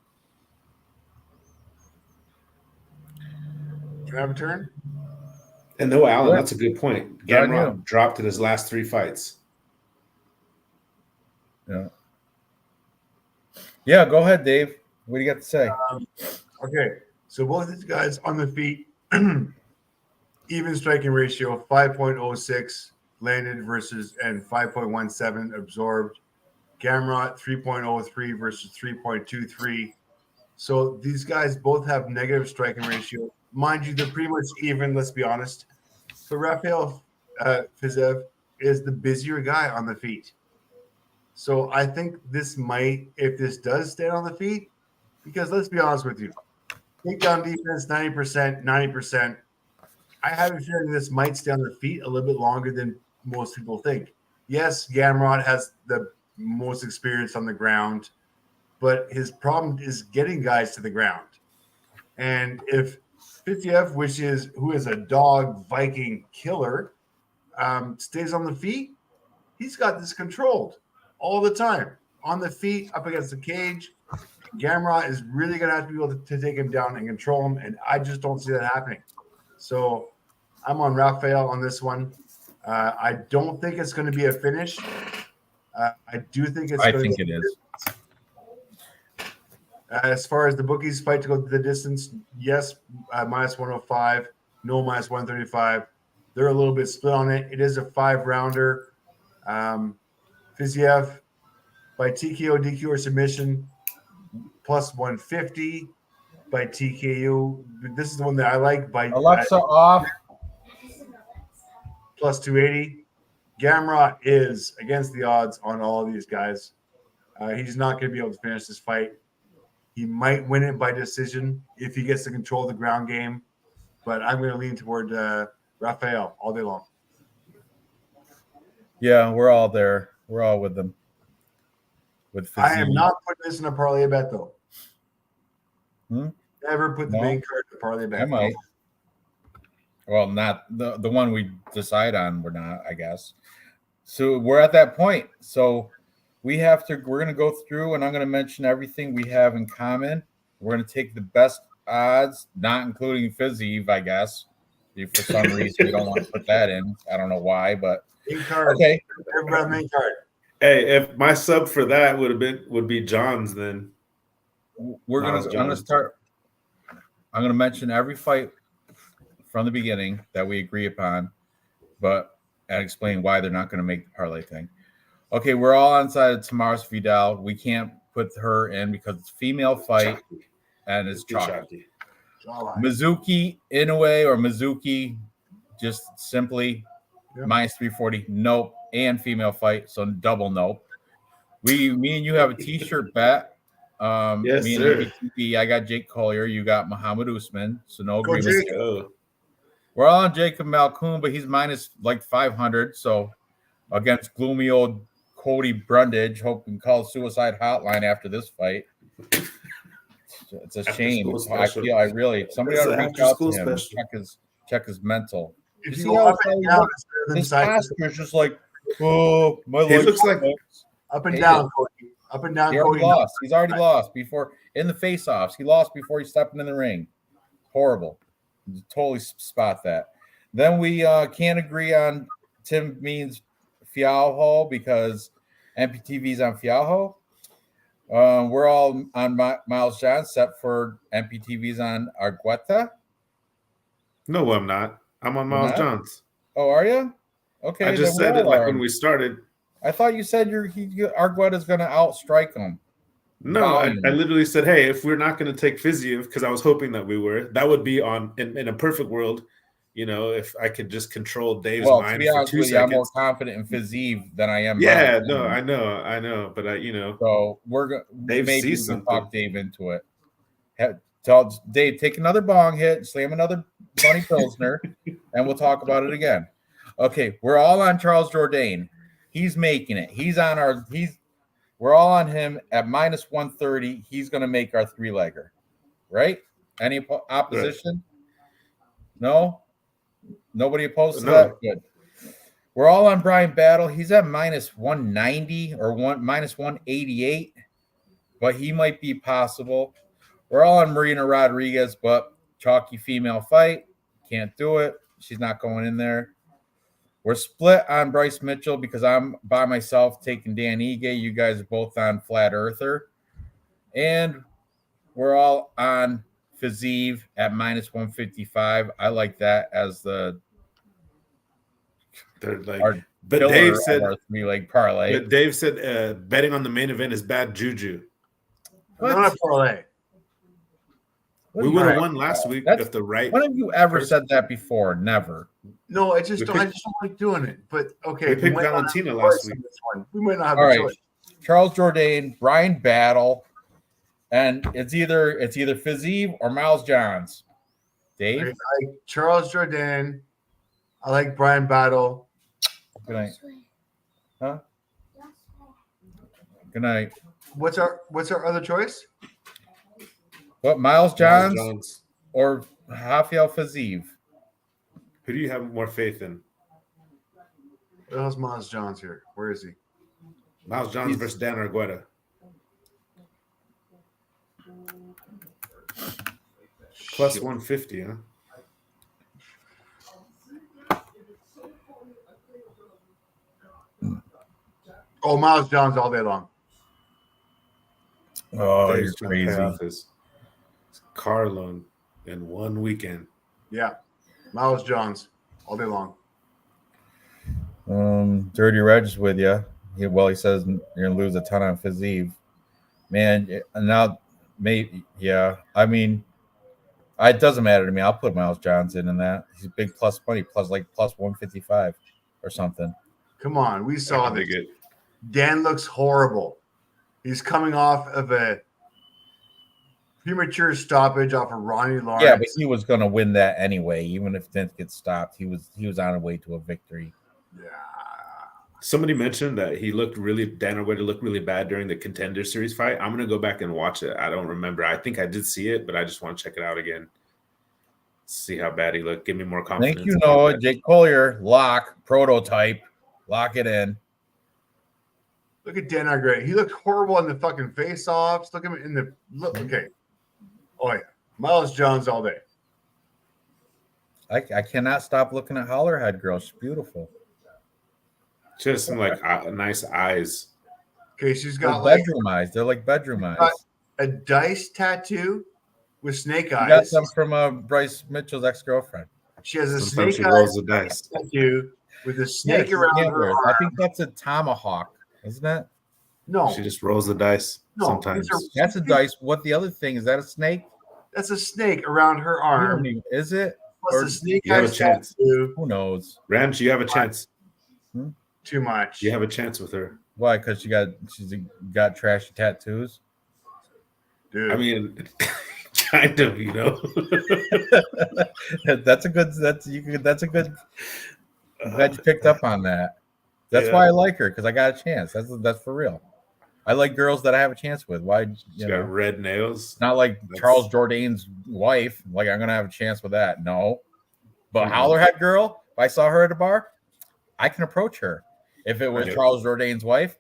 Can I have a turn? And no, Alan, that's a good point. Yeah, Gamrot dropped in his last 3 fights. Yeah. Yeah, go ahead, Dave. What do you got to say? Okay, so both these guys on the feet, even striking ratio, 5.06 landed and 5.17 absorbed. Gamrot 3.03 versus 3.23. So these guys both have negative striking ratio. Mind you, they're pretty much even, let's be honest. But Rafael Fiziev is the busier guy on the feet. So I think this might, if this does stand on the feet, because let's be honest with you, takedown defense 90%. I have a feeling this might stay on the feet a little bit longer than most people think. Yes, Gamrot has the most experience on the ground, but his problem is getting guys to the ground. And if Fiziev, who is a dog Viking killer, stays on the feet. He's got this controlled all the time. On the feet, up against the cage. Gamrot is really going to have to be able to take him down and control him, and I just don't see that happening. So I'm on Rafael on this one. I don't think it's going to be a finish. I do think it's. I think it is. As far as the bookies fight to go the distance, yes, minus 105, no minus 135. They're a little bit split on it. It is a 5-rounder. Fiziev by TKO, DQ, or submission, plus 150. By TKO, this is the one that I like. By Alexa off. Plus 280. Gamrot is against the odds on all of these guys. He's not going to be able to finish this fight. He might win it by decision if he gets to control the ground game, but I'm going to lean toward Rafael all day long. Yeah, we're all there. We're all with them. I am not putting this in a parlay bet, though. Hmm? Never put the main card in a parlay bet. I might. Well, not the one we decide on. We're not, I guess. So we're at that point. So we're going to go through, and I'm going to mention everything we have in common. We're going to take the best odds, not including Fiziev, I guess. If for some reason we don't want to put that in. I don't know why, but main card. Okay. Everybody main card. Hey, if my sub for that would be John's, then I'm gonna start. I'm gonna mention every fight from the beginning that we agree upon, and explain why they're not going to make the parlay thing. Okay, we're all on side of Tamars Vidal. We can't put her in because it's a female fight and it's chalky. Mizuki Inoue or Mizuki, just simply minus 340. Nope. And female fight, so double nope. Me and you have a t-shirt bet. Yes, me sir. and MPTV, I got Jake Collier, you got Muhammad Usman, so no agreement. We're all on Jacob Malkoun, but he's minus like 500. So against gloomy old Cody Brundage, hoping call suicide hotline after this fight. It's a shame. I really somebody ought to reach out to him. Check his mental. If you go up and down, his posture is just like, oh, my he looks like up and down, Cody. Up and down, Cody. Lost. He's already lost before in the face-offs. He lost before he stepped in the ring. Horrible. Totally spot that. Then we can't agree on Tim means Fialho because MPTV's on Fialho. We're all on Miles John, except for MPTV's on Argueta. No, I'm not. I'm on Miles Johns. Oh, are you? Okay. I just said it like when we started. I thought you said Argueta's going to outstrike him. No, I literally said, hey, if we're not going to take Fiziev, because I was hoping that we were, that would be in a perfect world. You know, if I could just control Dave's mind to be honest with you, I'm more confident in Fiziev than I am. Yeah, no, I know, but So we're going. Maybe we can talk Dave into it. Tell Dave, take another bong hit, slam another Bunny Pilsner, and we'll talk about it again. Okay, we're all on Charles Jourdain. He's making it. We're all on him at minus 130. He's going to make our 3-legger, right? Any opposition? Right. No? Nobody opposed to that? Good. We're all on Brian Battle. He's at minus 190 or minus 188, but he might be possible. We're all on Marina Rodriguez, but chalky female fight. Can't do it. She's not going in there. We're split on Bryce Mitchell because I'm by myself taking Dan Ige. You guys are both on Flat Earther. And we're all on Fiziev at minus 155. I like that as but Dave said our 3-leg parlay. But Dave said betting on the main event is bad juju. Not a parlay. We would have won last week if the right. When have you ever said that before? Never. No, I just don't like doing it. But okay, we picked Valentina last week. We might not have a choice. Charles Jourdain, Brian Battle, and it's either Fiziev or Miles Johns. Dave, I like Charles Jourdain. I like Brian Battle. Good night. Huh? Good night. What's our other choice? What, Miles Johns or Rafael Fiziev. Who do you have more faith in? How's Miles Johns here? Where is he? Miles Johns versus Dan Argueta. Plus 150, huh? Oh, Miles Johns all day long. Oh, Dave's you're trying to pay crazy. off his car loan in one weekend. Yeah. Miles Johns all day long. Dirty Reg's with you. He says you're gonna lose a ton on Fiziev. Man, now maybe I mean, it doesn't matter to me. I'll put Miles Johns in that. He's big plus money, plus 155 or something. Come on, we saw this. It. Dan looks horrible. He's coming off of a premature stoppage off of Ronnie Lawrence. Yeah, but he was gonna win that anyway, even if it didn't get stopped. He was on his way to a victory. Yeah. Somebody mentioned that Dan Argueta looked really bad during the Contender Series fight. I'm gonna go back and watch it. I don't remember. I think I did see it, but I just want to check it out again. See how bad he looked. Give me more confidence. Thank you, Noah. Jake Collier, lock, prototype. Lock it in. Look at Dan Argueta. He looked horrible in the fucking face-offs. Look at him in the look. Okay. Oh yeah, Miles Johns all day. I cannot stop looking at Hollerhead girl. She's beautiful. Just some nice eyes. Okay, she's got bedroom eyes. They're like bedroom eyes. A dice tattoo with snake eyes. Got them from Bryce Mitchell's ex-girlfriend. She has a Sometimes snake she rolls the dice tattoo with a snake around her arm. I think that's a tomahawk, isn't it? No, she just rolls the dice. No, sometimes that's a dice. What the other thing is? That a snake? That's a snake around her arm. Is it? Plus a snake you have a eyes chance. tattoo. Who knows? Ranj, you have a chance. Too much. You have a chance with her. Why? Because she's got trashy tattoos. Dude. I mean, kind of, you know. That's a good. I'm glad you picked up on that. That's why I like her, because I got a chance. That's for real. I like girls that I have a chance with. Why? She's got red nails. Not like Charles Jourdain's wife. Like I'm gonna have a chance with that. No, but Hollerhead girl. If I saw her at a bar, I can approach her. If it was Charles Jourdain's wife,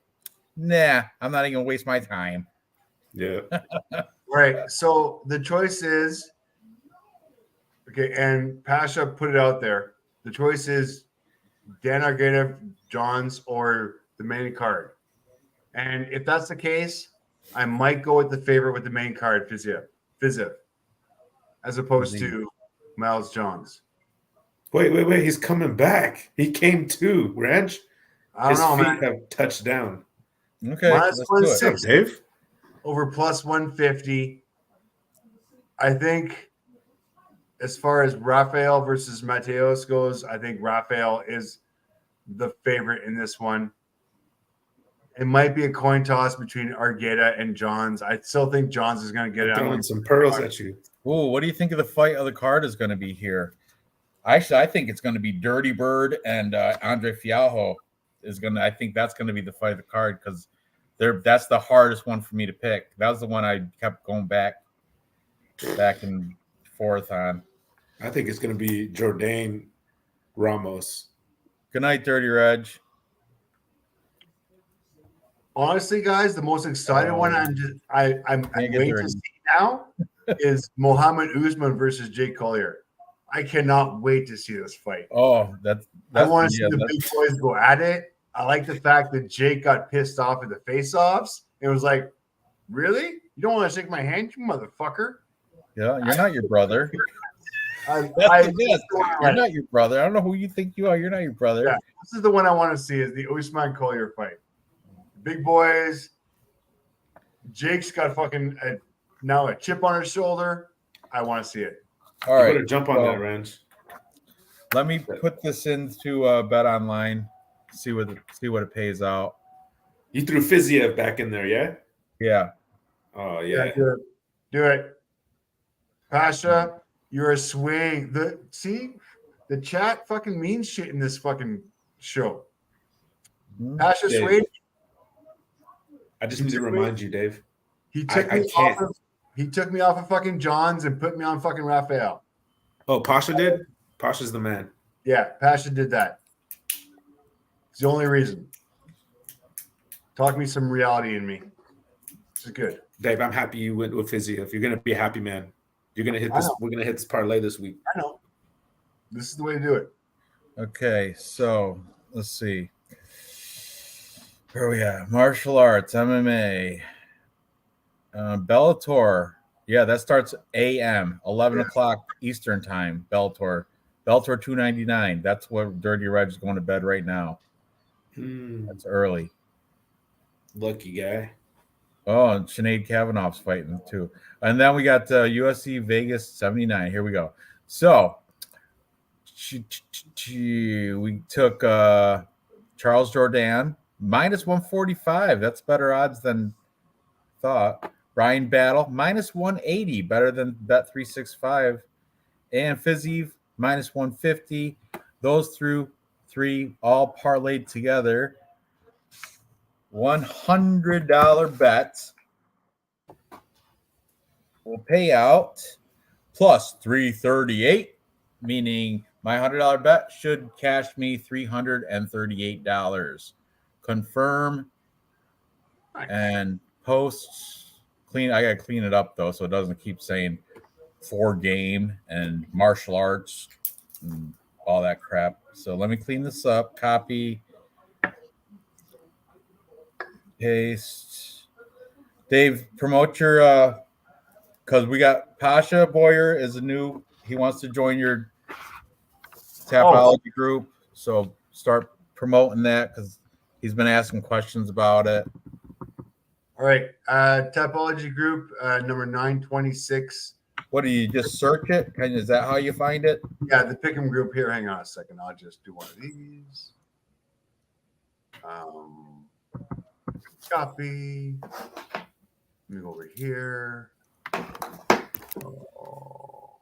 nah, I'm not even gonna waste my time. Yeah. Right. So the choice is okay, and Pasha put it out there. The choice is Dan Argueta, Johns, or the main card. And if that's the case, I might go with the favorite with the main card, Fiziev, as opposed to Miles Johns. Wait. He's coming back. He came too, Ranch. I don't know, man. His feet have touched down. Okay. Minus 160 Dave? over plus 150. I think as far as Rafael versus Mateos goes, I think Rafael is the favorite in this one. It might be a coin toss between Argueta and Johns. I still think Johns is going to get it. Throwing some pearls at you. Oh, what do you think of the fight of the card is going to be here? Actually, I think it's going to be Dirty Bird and Andre Fialho is going to. I think that's going to be the fight of the card because that's the hardest one for me to pick. That was the one I kept going back and forth on. I think it's going to be Jourdain Ramos. Good night, Dirty Reg. Honestly, guys, the most excited one I'm waiting to see now is Mohammed Usman versus Jake Collier. I cannot wait to see this fight. Oh, I want to see the big boys go at it. I like the fact that Jake got pissed off at the face-offs. It was like, really? You don't want to shake my hand, you motherfucker? Yeah, you're not your brother. You're not your brother. I don't know who you think you are. You're not your brother. Yeah, this is the one I want to see is the Usman Collier fight. Big boys. Jake's got fucking now a chip on his shoulder. I want to see it. All right, you better jump on that, Ranch. Let me put this into Bet Online. See what it pays out. You threw Fiziev back in there, yeah? Yeah. Oh yeah. Do it. Pasha, you're a swing. The chat fucking means shit in this fucking show. Pasha Swade. I just need to remind you, Dave. He took me off of fucking Johns and put me on fucking Rafael. Oh, Pasha did? Pasha's the man. Yeah, Pasha did that. It's the only reason. Talk me some reality in me. This is good. Dave, I'm happy you went with Fizzy. If you're gonna be a happy man, you're gonna hit this. We're gonna hit this parlay this week. I know. This is the way to do it. Okay, so let's see. Where are we at? Martial arts, MMA, Bellator. Yeah, that starts a.m. 11 o'clock Eastern time. Bellator 299. That's where Dirty Reg's going to bed right now. That's early. Lucky guy. Oh, and Sinead Kavanaugh's fighting too. And then we got UFC Vegas 79. Here we go. So we took Charles Jourdain minus 145. That's better odds than thought. Brian Battle minus 180, better than Bet 365. And Fiziev minus 150. Those three all parlayed together. $100 bet will pay out plus 338, meaning my $100 bet should cash me $338. Confirm and post. Clean. I gotta clean it up though, so it doesn't keep saying for game and martial arts and all that crap. So let me clean this up. Copy. Paste. Dave, promote your because we got Pasha Boyer is a new. He wants to join your Tapology group, so start promoting that because he's been asking questions about it. All right, Tapology group number 926. What do you just search it? Is that how you find it? Yeah, the Pick'em group here. Hang on a second. I'll just do one of these. Copy. Let me go over here. Oh.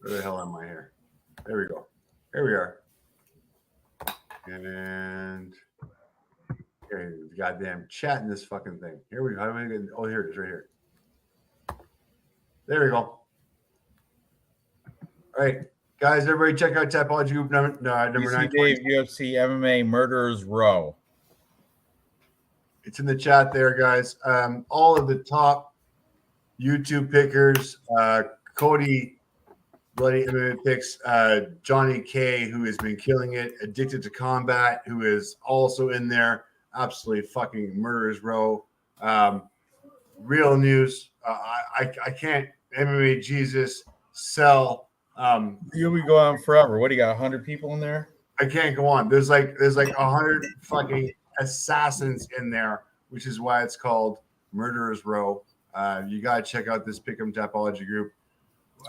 Where the hell am I here? There we go. Here we are. And okay, goddamn chat in this fucking thing. Here we go. How do we get? Oh, here it is, right here. There we go. All right, guys, everybody, check out Tapology Group number 9. Dave, UFC MMA Murderers Row. It's in the chat there, guys. All of the top YouTube pickers, Cody Bloody MMA picks, Johnny K, who has been killing it, Addicted to Combat, who is also in there. Absolutely fucking Murderers Row. Real news. I can't. MMA Jesus sell. You'll be going on forever. What do you got? 100 people in there? I can't go on. There's like 100 fucking assassins in there, which is why it's called Murderers Row. You gotta check out this Pick'em Tapology group.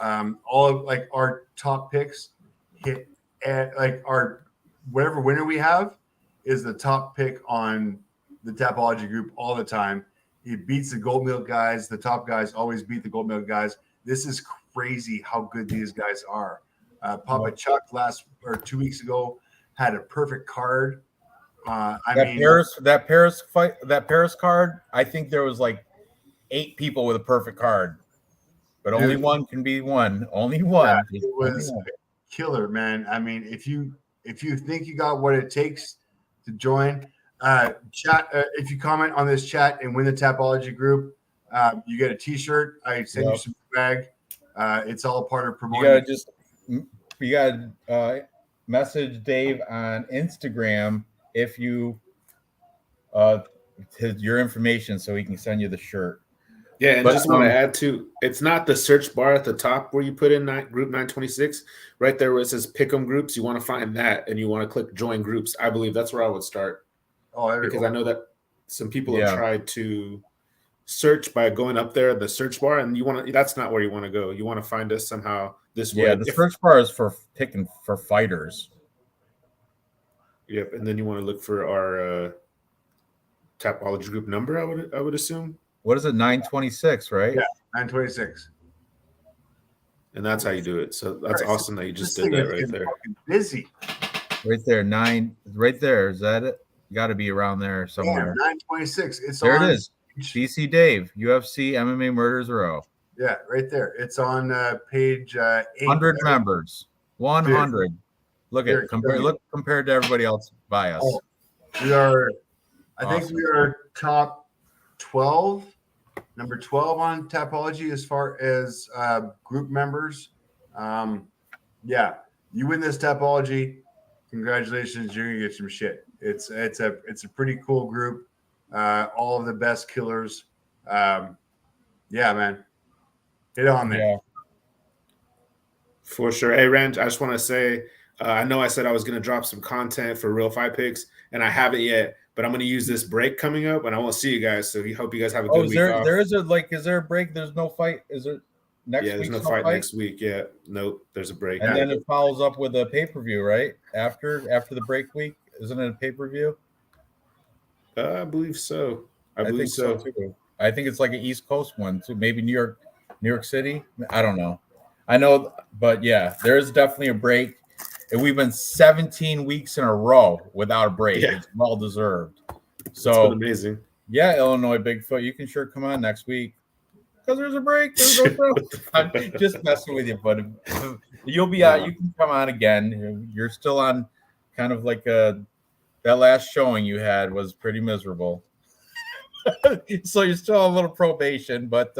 All of like our top picks hit at like our whatever winner we have is the top pick on the Tapology group all the time. He beats the gold milk guys. The top guys always beat the gold milk guys. This is crazy how good these guys are. Papa Chuck 2 weeks ago had a perfect card. That Paris card. I think there was like 8 people with a perfect card, but only one can be one. Only one. Yeah, it was killer, man. I mean, if you think you got what it takes to join, chat. If you comment on this chat and win the Tapology group, you get a T-shirt. I send you some swag. It's all part of promoting. You gotta message Dave on Instagram if you your information so he can send you the shirt. Yeah, and just want to add too, it's not the search bar at the top where you put in group 926. Right there where it says Pick'em groups, you want to find that and you want to click join groups. I believe that's where I would start. Because I know that some people have tried to search by going up there, the search bar, and that's not where you want to go. You want to find us somehow this way. Yeah, the search bar is for picking for fighters. Yep, and then you want to look for our Tapology group number, I would assume. What is it? 926, right? Yeah, 926. And that's how you do it. So that's awesome that you just did that right there. Busy. Right there, 9. Right there. Is that it? Got to be around there somewhere. Yeah, 926. It's there. On. It is. DC Dave, UFC MMA Murders Row. Yeah, right there. It's on page 8. 100 members. 100. Look Here, at compared to everybody else by us. Oh, we are. I think Awesome. we are top 12, number 12 on Tapology as far as group members. Yeah, you win this Tapology. Congratulations, you're gonna get some shit. It's a pretty cool group. All of the best killers. Yeah, man, hit on there. Yeah. For sure. Hey, Ranj, I just want to say, I know I said I was going to drop some content for Real Fight Picks, and I haven't yet, but I'm going to use this break coming up, and I won't see you guys. So we hope you guys have a good week off. Is there a break? There's no fight. Is there next week? Yeah, there's no fight next week. Yeah, nope. There's a break. And then it follows up with a pay-per-view, right? After the break week, isn't it a pay-per-view? I believe so. I believe think so too. I think it's like an East Coast one too. Maybe New York City. I don't know. I know, but yeah, there is definitely a break. And we've been 17 weeks in a row without a break. Yeah. It's well deserved. So it's been amazing. Yeah, Illinois Bigfoot, you can sure come on next week because there's a break. There's no problem. I'm just messing with you, but you'll be out. You can come on again. You're still on, kind of like that last showing you had was pretty miserable. So you're still on a little probation, but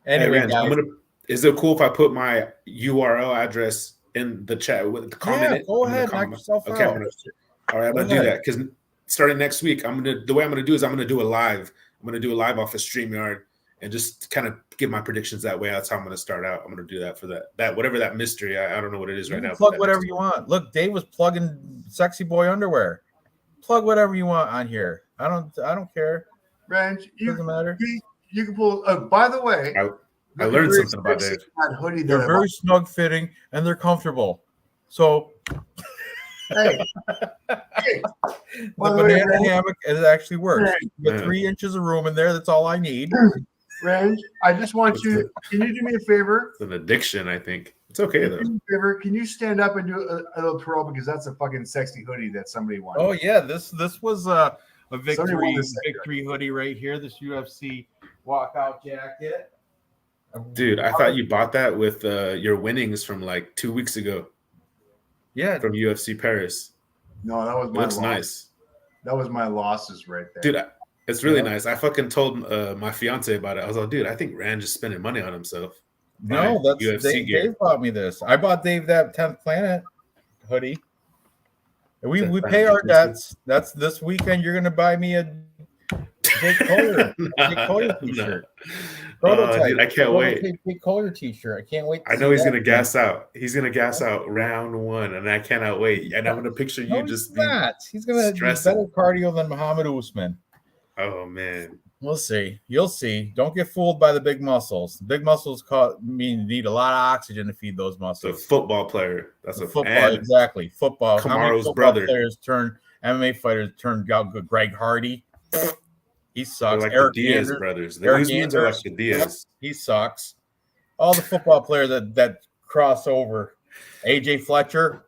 anyway, hey, Ranj, guys. Is it cool if I put my URL address in the chat with the comment? Yeah, go ahead, knock yourself out. All right, I'm gonna do that because starting next week, the way I'm gonna do is I'm gonna do a live. I'm gonna do a live off of StreamYard and just kind of give my predictions that way. That's how I'm gonna start out. I'm gonna do that for that whatever that mystery. I don't know what it is right now. Plug whatever you want. Look, Dave was plugging sexy boy underwear. Plug whatever you want on here. I don't care. Ranj, Doesn't matter. You can pull. By the way. I learned something about Dave. Hoodie they're very snug fitting and they're comfortable. So, hey, the banana hammock actually works. You got 3 inches of room in there. That's all I need. Ranj, I just want you. Can you do me a favor? It's an addiction, I think. It's okay though. Can you stand up and do a little twirl because that's a fucking sexy hoodie that somebody wanted. Oh yeah, this was a victory hoodie right here. This UFC walkout jacket. Dude, I thought you bought that with your winnings from like 2 weeks ago. Yeah, from UFC Paris. No, that was my looks nice. That was my losses right there, dude. It's really nice. I fucking told my fiance about it. I was like, dude, I think Ranj is spending money on himself. No, that's UFC gear. Dave bought me this. I bought Dave that 10th Planet hoodie. We pay our debts. That's this weekend. You're gonna buy me a Jake Collier t-shirt. Dude, I can't wait. Jake Collier t-shirt. I can't wait. I know he's gonna gas out. He's gonna gas out round 1, and I cannot wait. And I'm gonna picture you just He's gonna do better cardio than Muhammad Usman. Oh man. We'll see. You'll see. Don't get fooled by the big muscles. The big muscles need a lot of oxygen to feed those muscles. The football player. That's a football. Exactly. Football. Kamaro's brother. Players MMA fighters turned out good. Greg Hardy. He sucks. Like Eric the Diaz Anders, brothers. Eric These ones are like the Diaz. He sucks. All the football players that cross over. AJ Fletcher.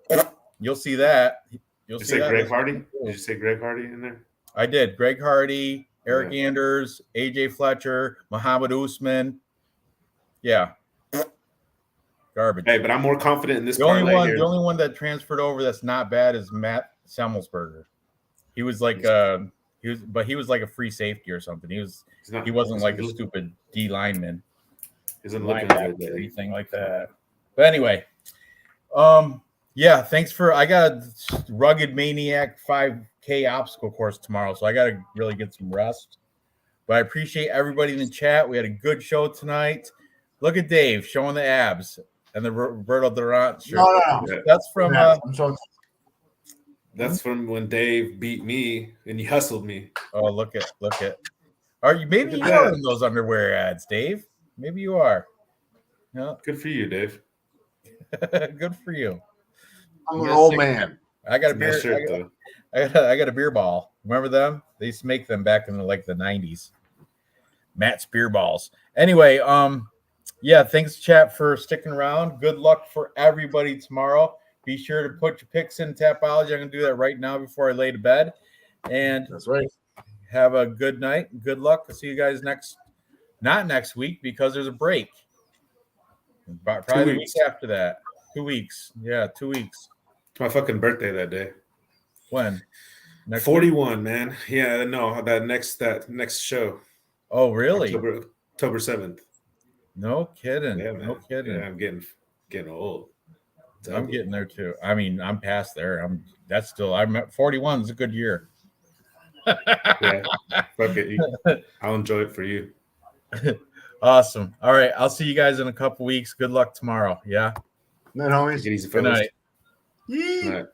You'll see that. You'll see that. Greg Hardy? Did you say Greg Hardy in there? I did. Greg Hardy. Eric Anders, AJ Fletcher, Muhammad Usman. Yeah. Garbage. Hey, but I'm more confident in this the only one that transferred over that's not bad is Matt Semmelsberger. He was like he was like a free safety or something. He wasn't like a stupid D lineman. Isn't looking good or anything like that. But anyway, yeah, thanks for I got a rugged maniac 5K obstacle course tomorrow, so I got to really get some rest. But I appreciate everybody in the chat. We had a good show tonight. Look at Dave showing the abs and the Roberto Durant shirt. No. That's from that's from when Dave beat me and he hustled me. Oh, look at. Are you are in those underwear ads, Dave? Maybe you are. Yeah. Good for you, Dave. Good for you. I'm an old man. I got a beer. Shirt, I got a beer ball. Remember them? They used to make them back in the 90s. Matt's beer balls. Anyway, yeah, thanks chat for sticking around. Good luck for everybody tomorrow. Be sure to put your picks in Tapology. I'm gonna do that right now before I lay to bed. And that's right. Have a good night. Good luck. I'll see you guys not next week because there's a break. Probably 2 the week weeks. after that. 2 weeks. Yeah, 2 weeks. It's my fucking birthday that day. When? Next 41, week? man. Yeah, no, that next show. Oh, really? October 7th. No kidding. Yeah, man. No kidding. Yeah, I'm getting old. I'm getting there too. I mean, I'm past there. I'm at 41 is a good year. Yeah. Fuck it. I'll enjoy it for you. Awesome. All right. I'll see you guys in a couple weeks. Good luck tomorrow. Yeah. Then, homies. Take it easy, Good fellas. night. Yee. Good night.